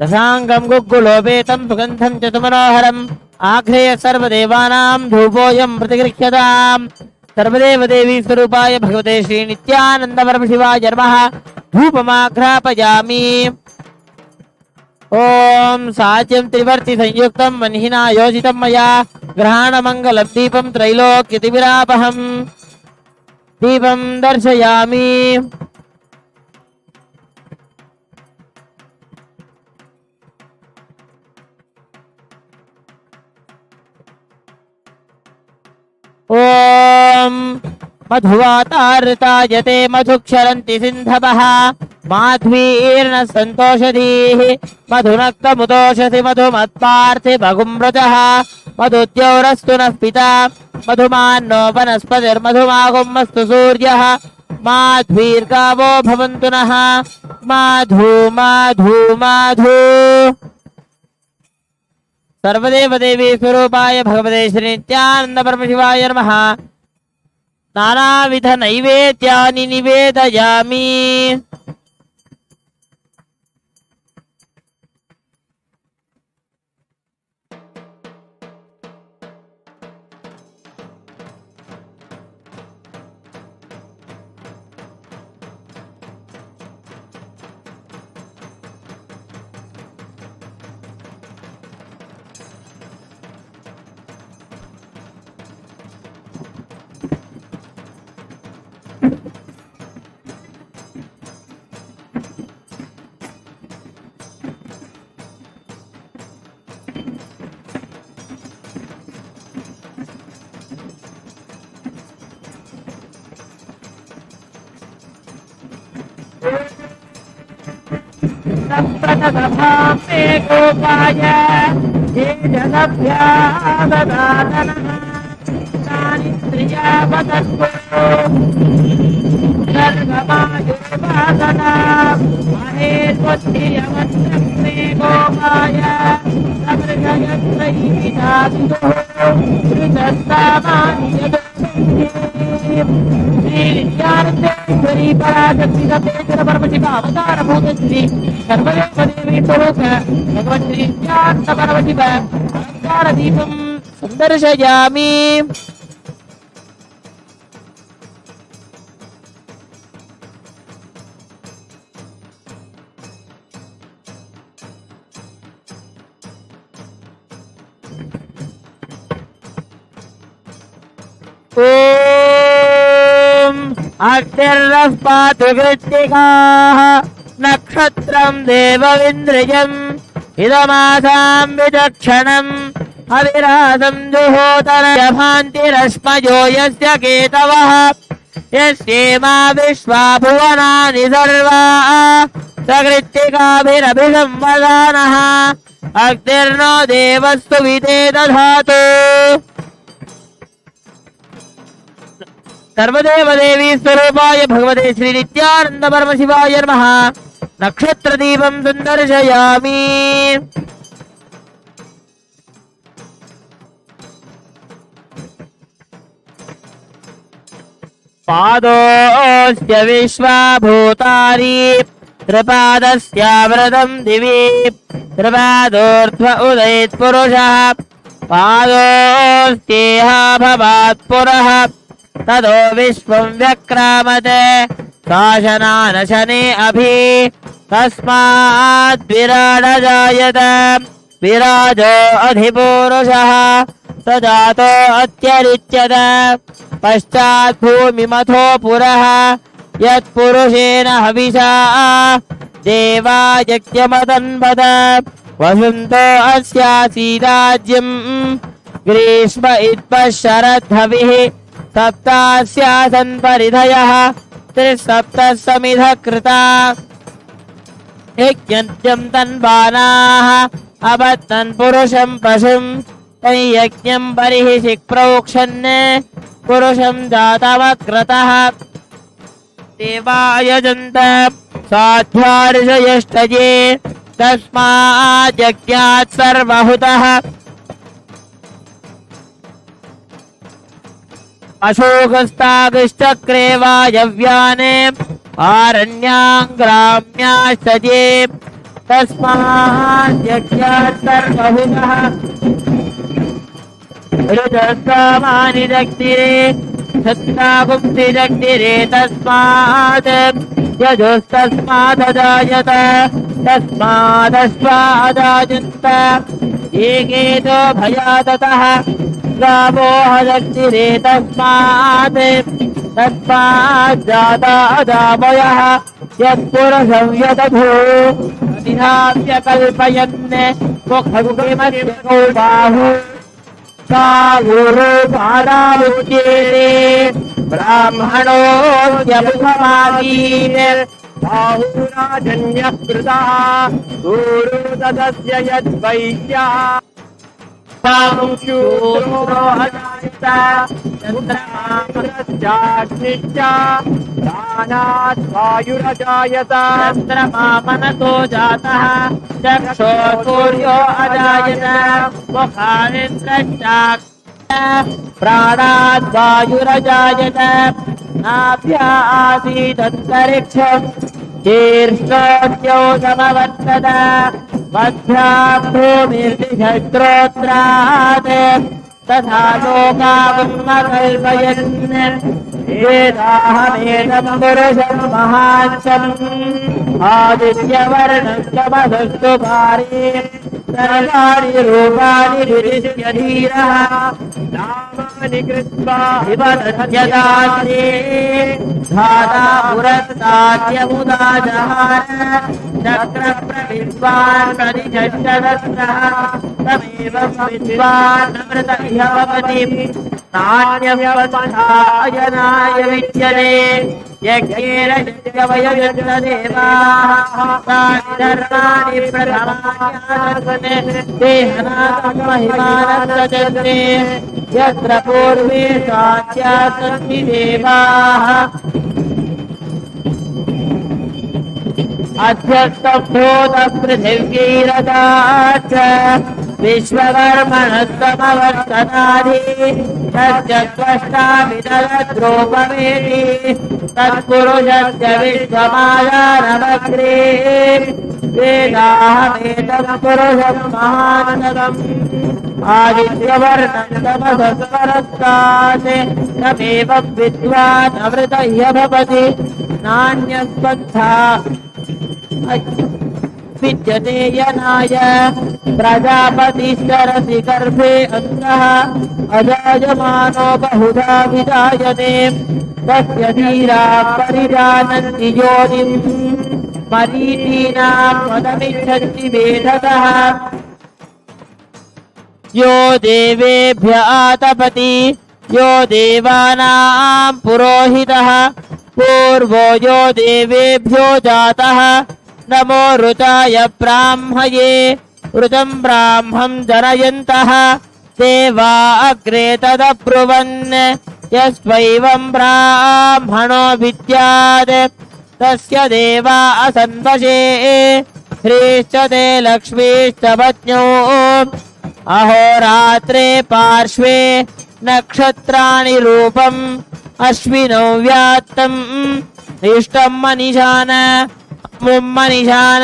दशांगं गुग्गुलोपेतं सुगन्धं च मनोहरम् आघ्रेय सर्वदेवानां धूपोऽयं प्रतिगृह्यताम्। सर्वदेवदेवी स्वरूपाय भगवते श्री नित्यानंद परमशिवाय नमः। धूपमाघ्रापयामि। ओम साज्यं त्रिवर्ति संयुक्तं वह्निना योजितं मया ग्रहाणमङ्गलं दीपं त्रैलोक्यतिविरापहं दीपं दर्शयामि। ओम मधुवातारतायते मधुक्षरन्ति सिन्धवः माध्वीर्न सन्तोषधीः मधुनक्तमुदोषसि मधुमत्पार्थे भगुमृतः मधुद्यौरस्तु नः पिता मधुमान्नो वनस्पतिर्मधुमागुमस्तु सूर्यः माध्वीर्गावो भवन्तु नः माधु माधु माधु। सर्वदेवदेवी स्वरूपाय भगवते श्री नित्यानंद परमशिवाय नमः। नानाविध नैवेद्यानि निवेदयामि। सप्तसभामे गोपाय ये जगभ्याददातनः तानि प्रियावतस्वो सर्गमायुर्वासना महेश्वत्यवत्रमे गोपाय समृजयत्रैविधातुः कृतस्तामानि यदो श्री नित्यानंदेश्वरी पराशक्ति सतेश्वर परमशिव अवतार भूत श्री सर्वदेव देवी स्वरूप भगवन् श्री नित्यानंद परमशिव अलंकार दीपं संदर्शयामि। ओम अग्निर्नः पातु कृत्तिकाः नक्षत्रं देवविन्द्रियम् इदमासां विचक्षणम् अविरासं जुहोतरभान्तिरश्मयो यस्य केतवः यस्येमा विश्वा भुवनानि सर्वा सकृत्तिकाभिरभिसंवदानः अग्निर्नो देवस्तु विदे दधातु। सर्वदेव देवी स्वरूपाय भगवते श्री नित्यानंद परमशिवाय नमः। नक्षत्र दीपं संदर्शयामि। पादोऽस्य विश्वाभूतानि त्रिपादस्यावृतं दिवि त्रिपादोर्ध्व उदयेत् पुरुषः पादोऽस्त्येह भवात् पुरः तदो विश्वं व्यक्रामते शासनानशने अभि तस्माद् विराड जायत विराजो अधिपुरुषः स जातो अत्यरिच्यत पश्चात् भूमिमथो पुरः यत्पुरुषेण हविषा देवा यज्ञमतन्वत वसन्तो अस्यासीदाज्यम् ग्रीष्म इत्पः शरद्धविः सप्तास्यासन् परिधयः त्रिसप्तः समिधः कृता यज्ञं तन्वानाः अबध्नन् पुरुषं पशुं तैयज्ञं बर्हिषि प्रोक्षन् पुरुषं जातमक्रतः देवा यजन्त साध्यार्षयष्टये तस्मात् यज्ञात् सर्वहुतः अशोकस्तागश्चक्रे वायव्याने आरण्याङ्ग्राम्याश्चये तस्मात् यज्ञात् सर्वहुतः ऋजस्वामानि दग्धिरे छन्दागुप्ति दग्धिरे तस्मात् यजुस्तस्मादजायत तस्मादश्वादायन्त एकेतो भयाततः गावोहदग्धिरे तस्मात् तस्माज्जाता अदामयः यत्पुरुषं यदधो निधाप्य कल्पयन् मुखमुखिमस्य बाहु गुरुपादामुच्येते ब्राह्मणोऽप्यमुखमासीत् बाहुराजन्यकृतः गुरुदस्य यद्वैश्यः शूद्रो अजायत चन्द्रमामनश्चाग्निश्च दानात् वायुरजायत चन्द्रमामनतो जातः चक्षो सूर्यो अजायत मुखानिन्द्रश्चाग्निश्च प्राणात् वायुरजायत नाभ्या आसीदन्तरिक्षम् शीर्षोऽद्यौ समवर्तत मध्यां भूमिर्दिशस्त्रोत्रात् तथा लोकावन्मकल्पयन् वेदाहमेदं पुरुषं महान्तम् आदित्यवर्णं तमसस्तु पारे सर्वाणि रूपाणि विदिश्य धीरः नामानि कृत्वा विवदत्यदास्ये धाता पुरस्ताद्यमुदा जहार चक्रप्रविद्वान् प्रतिजष्टदस्रः तमेवं विद्वान् अमृत इह भवति नान्यं पन्थायनाय विद्यते यज्ञेन यज्ञवयजन्तदेवाः तानि धर्माणि प्रथमान्यासने देहनात्महिमानन्दजन्ते यत्र पूर्वे साध्यासन्ति देवाः अध्यस्तभूतपृथिव्यैरदाच्च विश्वकर्मणस्तमवर्तनादि तस्य त्वष्टा विदधद्रूपमेति तत्पुरुषस्य विश्वमायानमग्रे वेदाहमेतं पुरुषं महान्तकम् आदित्यवर्णं तमसस्वरस्तात् तमेवं विद्वान् अमृतह्य भवति नान्यस्पन्था विद्यते यनाय प्रजापतिश्चरति गर्भे अन्तः अजायमानो बहुधा विजायते तस्य धीराः परिजानन्ति योनिम् मरीचीनां पदमिच्छन्ति वेदतः यो देवेभ्य आतपति यो देवानां पुरोहितः पूर्वो यो देवेभ्यो जातः नमो ऋताय ब्राह्मये ऋतं ब्राह्मं जनयन्तः देवा अग्रे तदब्रुवन् यस्त्वैवं ब्राह्मणो विद्यात् तस्य देवा असन्वशे ह्रीश्च ते लक्ष्मीश्च पत्न्यौ अहोरात्रे पार्श्वे नक्षत्राणि रूपम् अश्विनौ व्यात्तम् इष्टं मनिषान मुम्मनिषान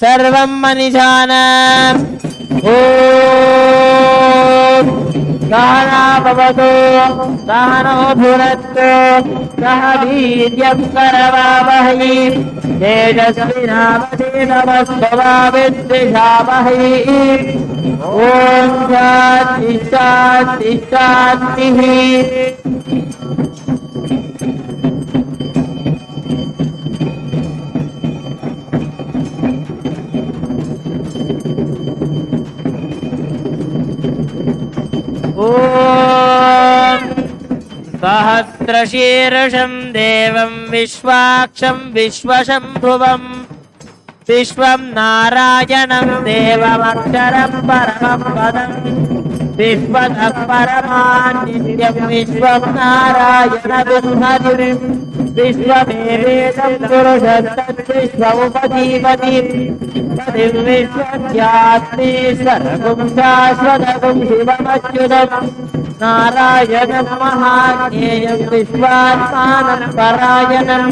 सर्वं मनिषान ॐ सहना भवतु सहनो भुनक्तु सह वीर्यं करवावहै तेजस्विनावधीतमस्तु मा विद्विषावहै ॐ शान्ति शान्ति शान्तिः ॐ सहस्रशीर्षं देवं विश्वाक्षं विश्वशम्भुवं विश्वं नारायणं देवमक्षरं परमं पदं विश्वतः परमान् नित्यं विश्वं नारायणं हरिं विश्वमेवेदं पुरुषस्तद्विश्वमुपजीवति पतिं विश्वस्यात्मीश्वरगुं शाश्वतगुं शिवमच्युतं नारायणं महाज्ञेयं विश्वात्मानं परायणं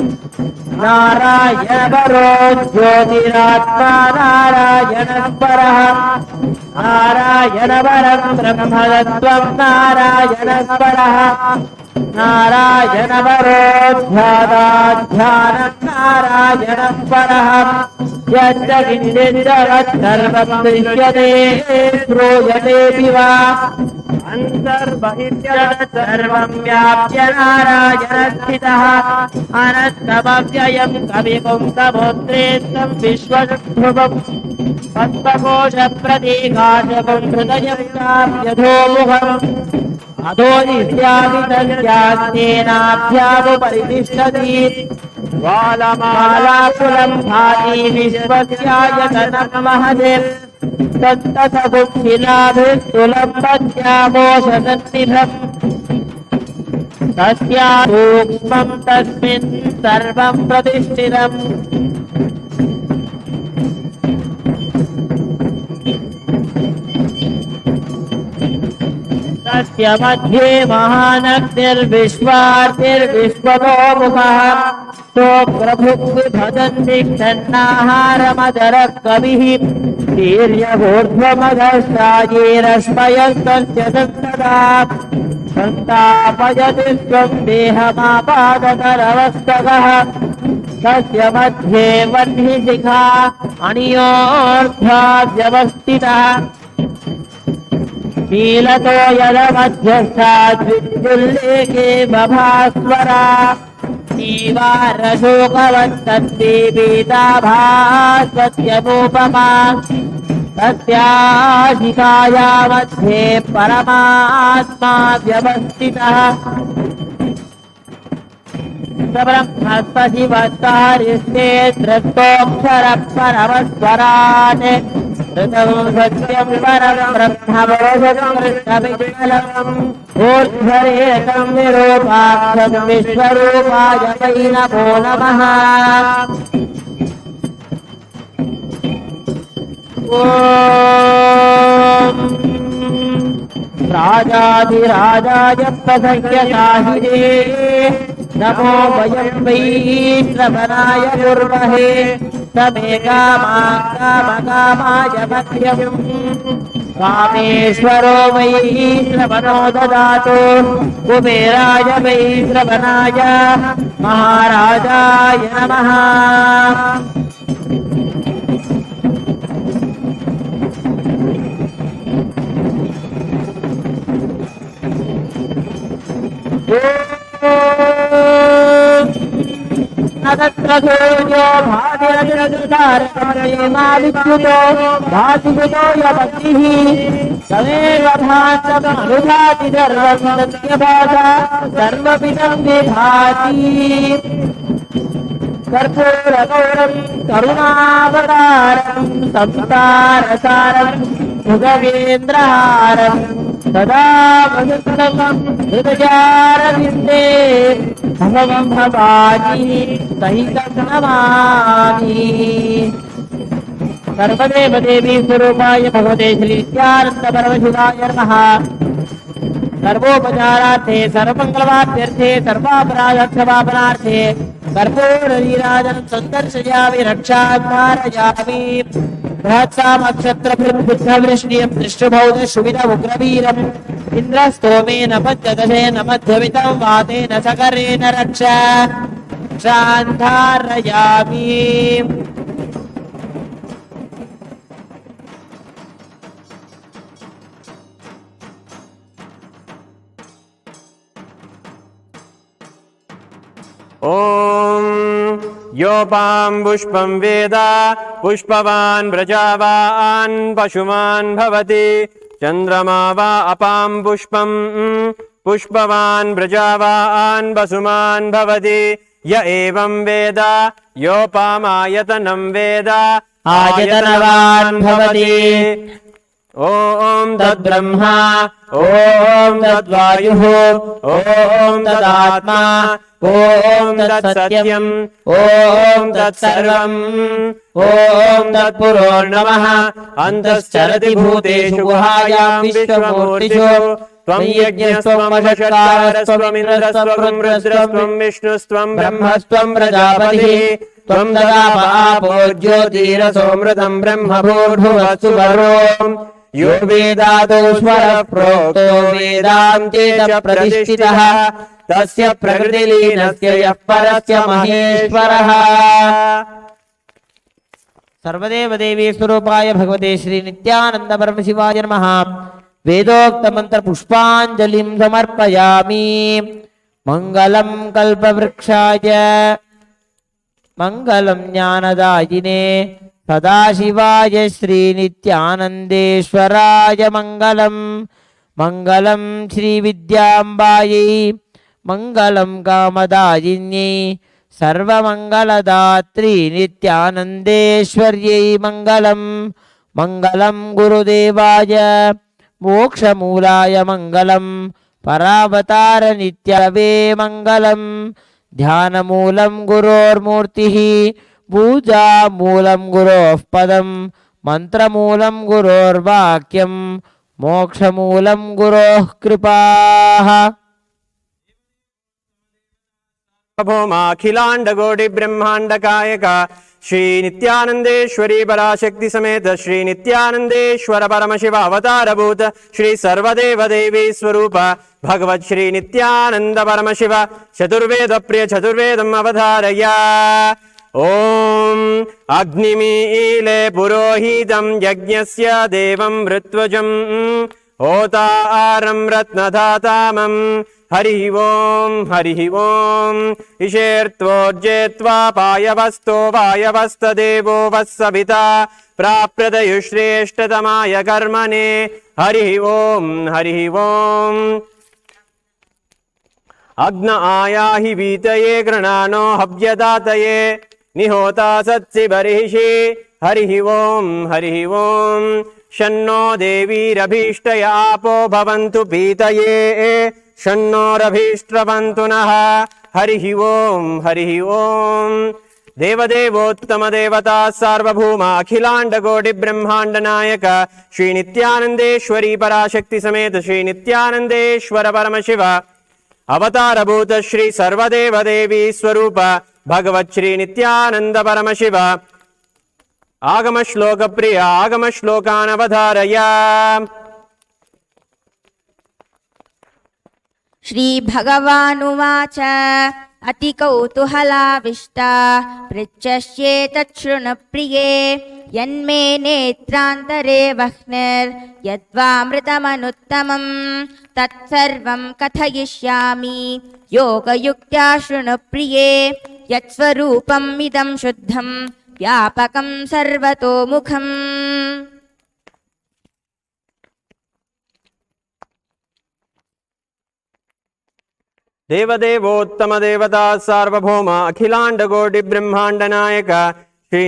नारायणपरो ज्योतिरात्मा नारायणः परः नारायणपरं ब्रह्मतत्त्वं नारायणः परः नारायणपरो ध्यानाध्यानं नारायणः परः यच्च किञ्चिज्जगत्सर्वं दृश्यते श्रूयतेऽपि वा अन्तर्बहिर्जगत्सर्वं व्याप्य नारायणस्थितः अनन्तमव्ययं कविपुंसमुद्रेष्टं विश्वशम्भुवम् पद्मकोशप्रतीकाशकं हृदयं चाप्यधोमुखम् अधो नित्यापि तस्यास्तेनाभ्यामुपरितिष्ठति बालमालाकुलं भाति विश्वस्यायतनं महते तत्तथगुप्शिलाभिस्तुलं पद्यामोषसन्निभम् तस्या सूक्ष्मं तस्मिन् सर्वं प्रतिष्ठितम् तस्य मध्ये महानग्निर्विश्वार्तिर्विश्वतोमुखः सोऽग्रभुग्विभजन्ति क्षन्नाहारमदरः कविः वीर्यभूर्ध्वमघश्रायेरश्मयस्तस्य सन्तदा सन्तापयति स्वं देहमापादतरवस्तकः तस्य मध्ये वह्निशिखा अणियोर्ध्वा व्यवस्थितः शीलतो यदमध्यस्थाद्विद्युल्लेखे बभास्वरा जीवारशोकवन्तद्वीपीताभास्वत्यनुपमा तस्या शिखाया मध्ये परमात्मा व्यवस्थितः ब्रह्मस्पतिवत्तारिष्टे धृतोऽक्षरः परमस्वरान् ऋतं सत्यं परं ब्रह्मबोधकृष्णविज्ञलम् ऊर्ध्वरेतं विरूपाक्षं विश्वरूपाय वै नमो नमः ॐ राजाधिराजाय प्रसह्यसाहिने नमो वयं वै श्रवणाय कुर्महे समे कामाय मध्यम् कामेश्वरो वै श्रवणो ददातु कुबेराय वै श्रवणाय महाराजाय नमः नदत्रधूयो भातिरजनकृतारकमयमाविद्युतो भातिभुतो यपतिः तमेव भान्तमनुभाति सर्वं सत्यभाषा सर्वपिदं विभाति कर्पूरगौरं करुणावतारं संसारसारं भुगवेन्द्रहारं सदा वसुस्तकं हृदयारविन्दे भवं भवानी सहितं नमामि सर्वदेव देवी स्वरूपाय भगवते श्री नित्यानंद परमशिवाय नमः सर्वोपचारार्थे सर्वमंगलवाद्यर्थे सर्वापराधक्षमापनार्थे कर्पूरनीराजनं सन्दर्शयामि रक्षाद्धारयामि बृहत्सामक्षत्रभिर्बुद्धवृष्णियं दृष्टबौद्धशुभिदमुग्रवीरम् इन्द्रस्तोमेन पञ्चदशेन मध्यमितं वातेन सकरेण रक्षान्धारयामि ॐ योपां पुष्पं वेद पुष्पवान् व्रजावान् पशुमान् भवति चन्द्रमा वा अपां पुष्पं पुष्पवान् व्रजावान् वसुमान् भवति य एवं वेद योपामायतनं वेद आयतनवान् भवति ॐ तद्ब्रह्मा ॐ तद्वायुः ॐ तदात्मा ॐ तत्सत्यम् ॐ तत्सर्वम् ॐ तत्पुरोर्नमः अन्तश्चरति भूतेषु गुहायां विश्वमूर्तिषु त्वं यज्ञस्त्वं वषट्कारस्त्वमिन्द्रस्त्वं रुद्रस्त्वं विष्णुस्त्वं ब्रह्मस्त्वं प्रजापतिः त्वं ददाप आपो ज्योतिरसोऽमृतं ब्रह्मभूर्भुवस्सु वरो यो वेदादौ स्वरः प्रोक्तो वेदान्ते च प्रतिष्ठितः तस्य प्रकृतिलीनस्य यः परस्य महेश्वरः सर्वदेव देवी स्वरूपाय भगवते श्री नित्यानंद परमशिवाय नमः वेदोक्त मंत्र पुष्पांजलिं समर्पयामि मंगलम कल्पवृक्षाय मंगलम ज्ञानदायिने सदाशिवाय श्री नित्यानंदेश्वराय मंगलम मंगलम श्री विद्यांबायै मंगलम कामदायिन्यै सर्वमंगलदात्री नित्यानंदेश्वर्यै मंगलम मंगलम गुरुदेवाय मोक्षमूलाय मंगलम परावतार नित्यवे मंगलम ध्यानमूलं गुरोर्मूर्तिः पूजामूलं गुरोः पदं मंत्रमूलं गुरोर्वाक्यं मोक्षमूलं गुरोः कृपाः भौमाखिलांडकोटि ब्रह्मांडकायक श्री नित्यानंदेश्वरी पराशक्ति समेत श्री नित्यानंदेश्वर परमशिव अवतारभूत श्री सर्वदेव देवी स्वरूप भगवत श्री नित्यानंद परमशिव चतुर्वेद प्रिय चतुर्वेदम अवधारय ओम अग्निमीले पुरोहितं यज्ञस्य देवं ऋत्वजं होतारं रत्नधातामं हरि ओम इषेर्त्वोर्जेत्वा पायवस्तो वायवस्तदेवो वत्सविता प्राप्यतयुश्रेष्ठतमाय कर्मणे हरि ओम अग्न आयाहि वीतये गृणानो हव्यदातये निहोता सत्सि बर्हिषि हरि ओम शन्नो देवीरभीष्टय आपो भवन्तु पीतये शन्नोरभीष्ट्रवन्तु नः हरि ओम देवदेवोत्तम देवता सार्वभौम अखिलांड कोटि ब्रह्मांड नायक श्री नित्यानंदेश्वरी पराशक्ति समेत श्री नित्यानंदेश्वर परमशिव अवतार भूत श्री सर्वदेव देवी स्वरूप भगवत श्री नित्यानंद परमशिव आगम श्लोक प्रिय आगम श्लोकान् अवधारय। श्रीभगवानुवाच अतिकौतूहलाविष्टा पृच्छस्येतत् शृणुप्रिये यन्मे नेत्रान्तरे वह्निर्यद्वामृतमनुत्तमं तत्सर्वं कथयिष्यामि योगयुक्त्या शृणुप्रिये यत्स्वरूपम् इदं शुद्धं व्यापकं सर्वतोमुखम्। देवदेवोत्तम देवता सार्वभौम अखिलांड कोटि ब्रह्मांड नायक श्री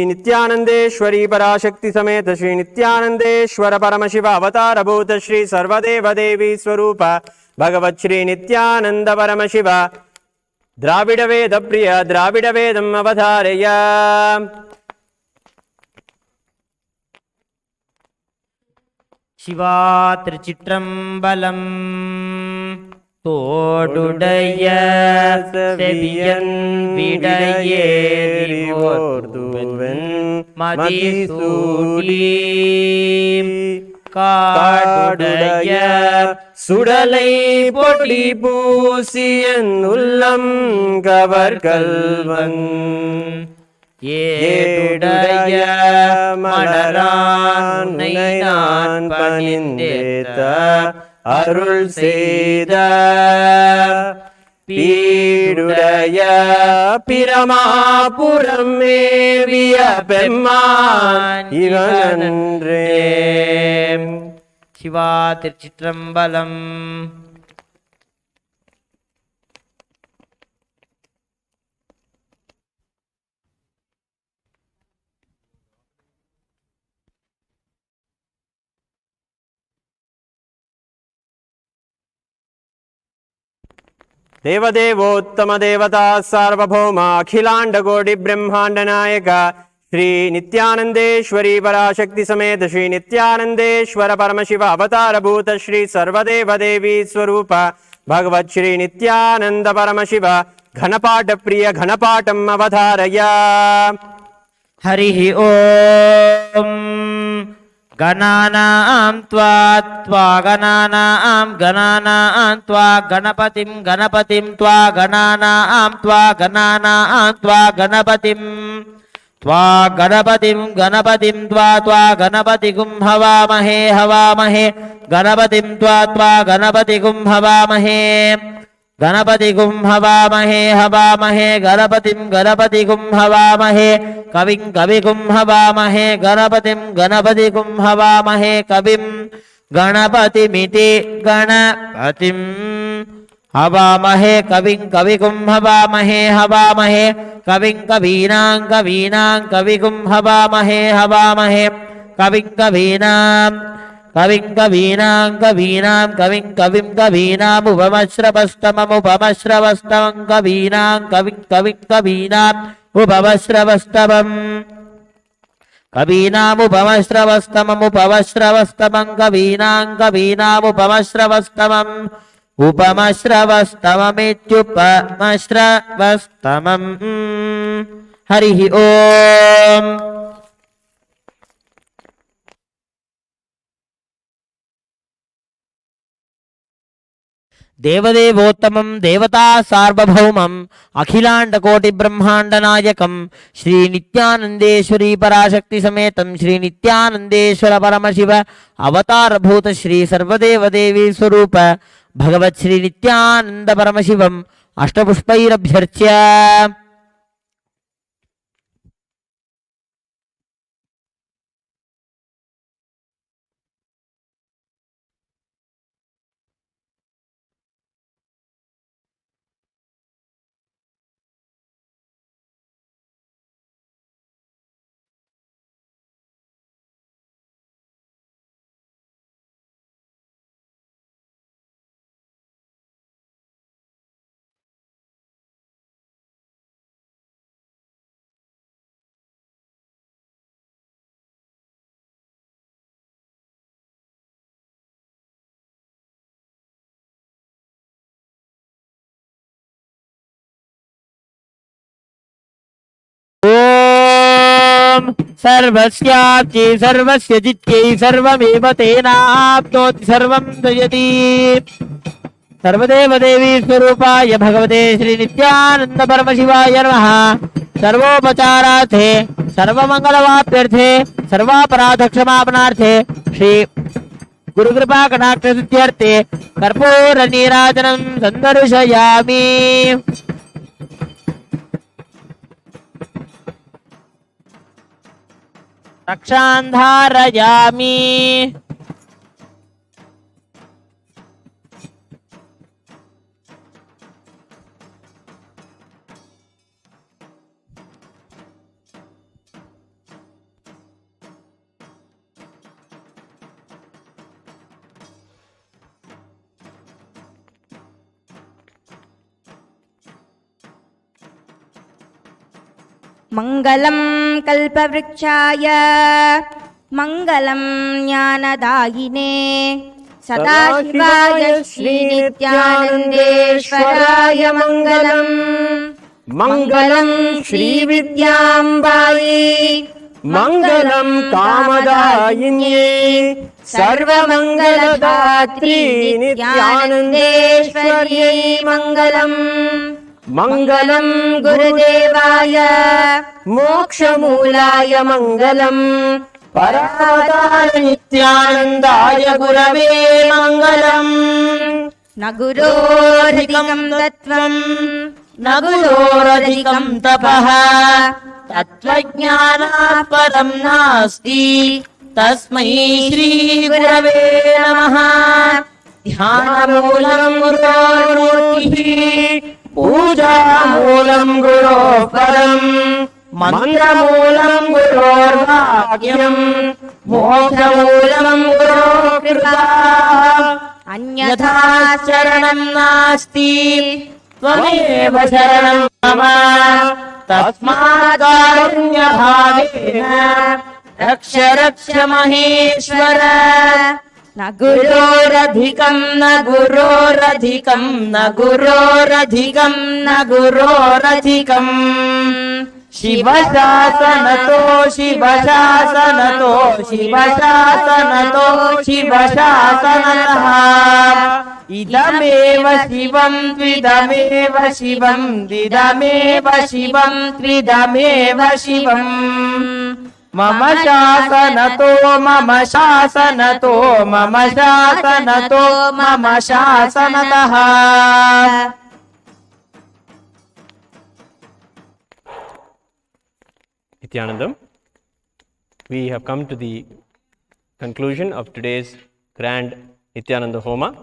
नित्यानंदेश्वरी पराशक्ति समेत श्री नित्यानंदेश्वर परमशिव अवतार भूत श्री सर्वदेव देवी स्वरूप भगवत श्री नित्यानंद परमशिव द्राविड वेद प्रिय द्राविड वेदम् अवधारय। शिवा திருச்சிற்றம்பலம் தோடுடைய செவியன் விடையேறிவோர்துவன் மதிசூடி காடுடைய சுடலை பொடி பூசியன் உள்ளம் கவர்கல்வன் ஏடுடைய மலரான் நான் பணிந்தேத்த அருள் செய்த பீடுடைய பிரமாபுரம் மேவிய பெம்மான் இவனன்றே। சிவா திருச்சிற்றம்பலம் देवदेवोत्तम देवता सार्वभौम अखिलांड कोटि ब्रह्मांड नायक श्री नित्यानंदेश्वरी पराशक्ति समेत श्री नित्यानंदेश्वर परमशिव अवतार भूत श्री सर्वदेव देवी स्वरूप भगवत श्री नित्यानंद परमशिव घनपाठ प्रिय घनपाठम् अवधारय। हरिः ओम गणानां त्वा गणानां त्वा गणपतिं त्वा गणानां त्वा गणपतिं त्वा गणपतिगुं हवामहे गणपतिं त्वा गणपतिगुं हवामहे गणपतिगुं हवामहे गणपतिगुं हवामहे कविं कविगुं हवामहे गणपतिगुं हवामहे कविं गणपतिमिति गणपतिं हवामहे कविं कविगुं हवामहे कविं कवीनां कविगुं हवामहे कविं कवीनामुपमश्रवस्तमं उपमश्रवस्तमम् कवीनामुपमश्रवस्तमम् उपमश्रवस्तममित्युपमश्रवस्तमम्। हरिः ओम देवदेवोत्तमं देवता सार्वभौमं अखिलांड कोटि ब्रह्मांड नायकं श्री नित्यानंदेश्वरी पराशक्ति समेतं श्री नित्यानंदेश्वर परमशिव अवतार भूत श्री सर्वदेव देवी स्वरूप भगवत श्री नित्यानंद परमशिवम् अष्टपुष्पैरभ्यर्च्य सर्वस्याप्ति सर्वस्य जित्यै सर्वमेव तेनाप्नोति सर्वं जयति। सर्वदेव देवी स्वरूपाय भगवते श्री नित्यानंद परमशिवाय नमः। सर्वोपचारार्थे सर्वमंगलवाप्यर्थे सर्वापराध क्षमापणार्थे श्री गुरुकृपा कटाक्ष सिद्ध्यर्थे कर्पूर नीराजनं संदर्शयामि। रक्षान् धारयामि। मंगलं कल्पवृक्षाय मंगलं ज्ञानदायिने सदाशिवाय श्रीनित्यानन्देश्वराय मंगलम्। मंगलं श्रीविद्याम्बायै मंगलं कामदायिन्ये सर्वमंगलदात्री नित्यानन्देश्वर्यै मंगलम्। मंगलं गुरुदेवाय मोक्षमूलाय मंगलम्। परावतार नित्यानन्दाय गुरवे मंगलम्। न गुरोरधिकं तत्त्वं न गुरोरधिकं तपः तत्त्वज्ञानात् परं नास्ति तस्मै श्री गुरवे नमः। ध्यानमूलं गुरोर्मूर्तिः पूजामूलं गुरोः परम् मन्त्रमूलं गुरोर्वाक्यम् मोक्षमूलं गुरोः कृपा। अन्यथा शरणं नास्ति त्वमेव शरणं मम। तस्मात् कारुण्यभावेन रक्ष रक्ष महेश्वर। न गुरोरधिकं न गुरोरधिकं न गुरोरधिकं न गुरोरधिकम्। शिवशासनतो शिवशासनतो शिवशासनतो शिवशासनतः इदमेव शिवं त्विदमेव शिवं द्विदमेव शिवं त्रिदमेव शिवम्। मम शासनतो मम शासनतो मम शासनतो मम शासनतः। Nithyanandam, we have come to the conclusion of today's grand Nithyananda Homa.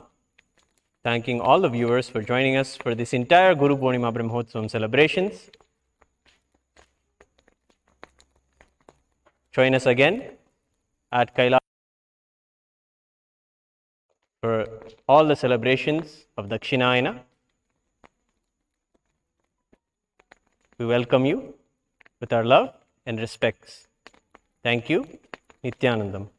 Thanking all the viewers for joining us for this entire Guru Poornima Brahmotsavam celebrations. Join us again at Kailash for all the celebrations of Dakshinayana. We welcome you with our love and respects. Thank you. Nithyanandam.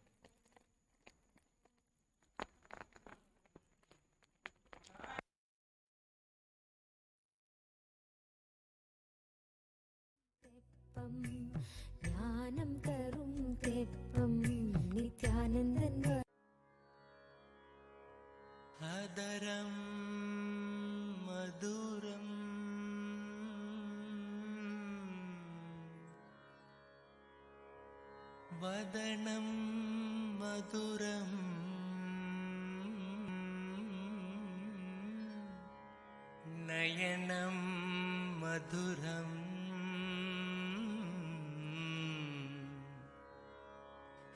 Adaram maduram vadanam maduram nayanam maduram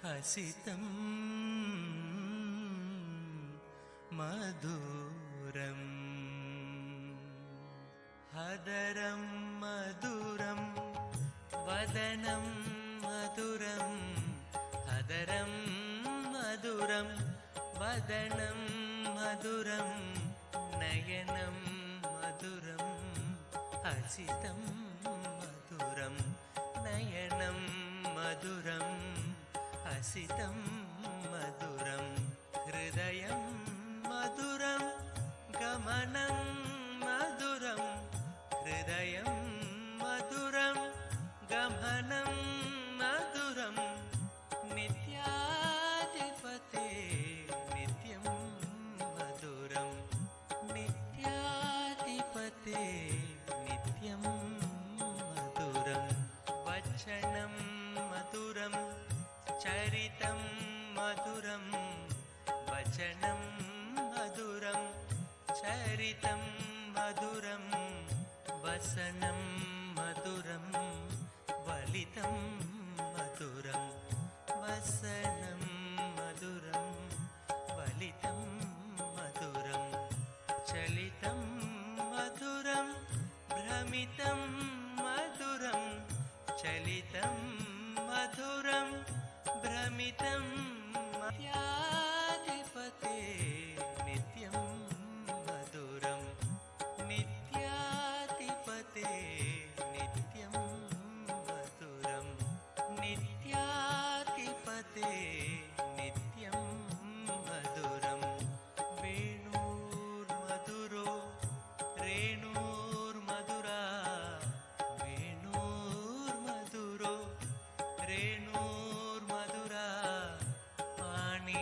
hasitam maduram hadaram maduram vadanam maduram hadaram maduram vadanam maduram nayanam maduram hasitam maduram nayanam maduram hasitam maduram hridayam maduram gamanam maduram hridayam maduram gamanam maduram चरितं मधुरं वचनं मधुरं चरितं मधुरं वसनं मधुरं वलितं मधुरं वसनं मधुरं वलितं मधुरं चलितं मधुरं भ्रमितं मधुरं चलितं मधुरं भ्रमितं नित्याधिपते नित्यं मधुरं नित्याधिपते नित्यं मधुरं नित्याधिपते नित्यं मधुरं वेणुर्मधुरो रेणुर्मधुरा वेणुर्मधुरो रेणुर्मधुरा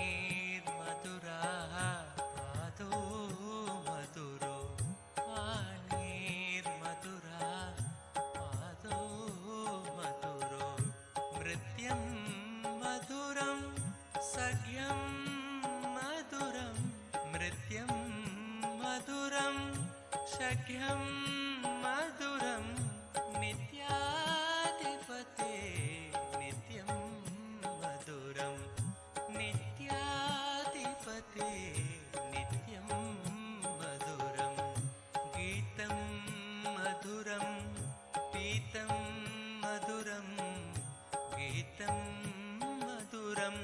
पाणिर्मधुरा पादो मधुरो पाणिर्मधुरा पादो मधुरो नृत्यं मधुरं सख्यं मधुरं नृत्यं मधुरं सख्यं मधुरं नित्याधिपते नित्यं मधुरं नित्याधिपते नित्यं मधुरं गीतं मधुरं पीतं मधुरं गीतं मधुरं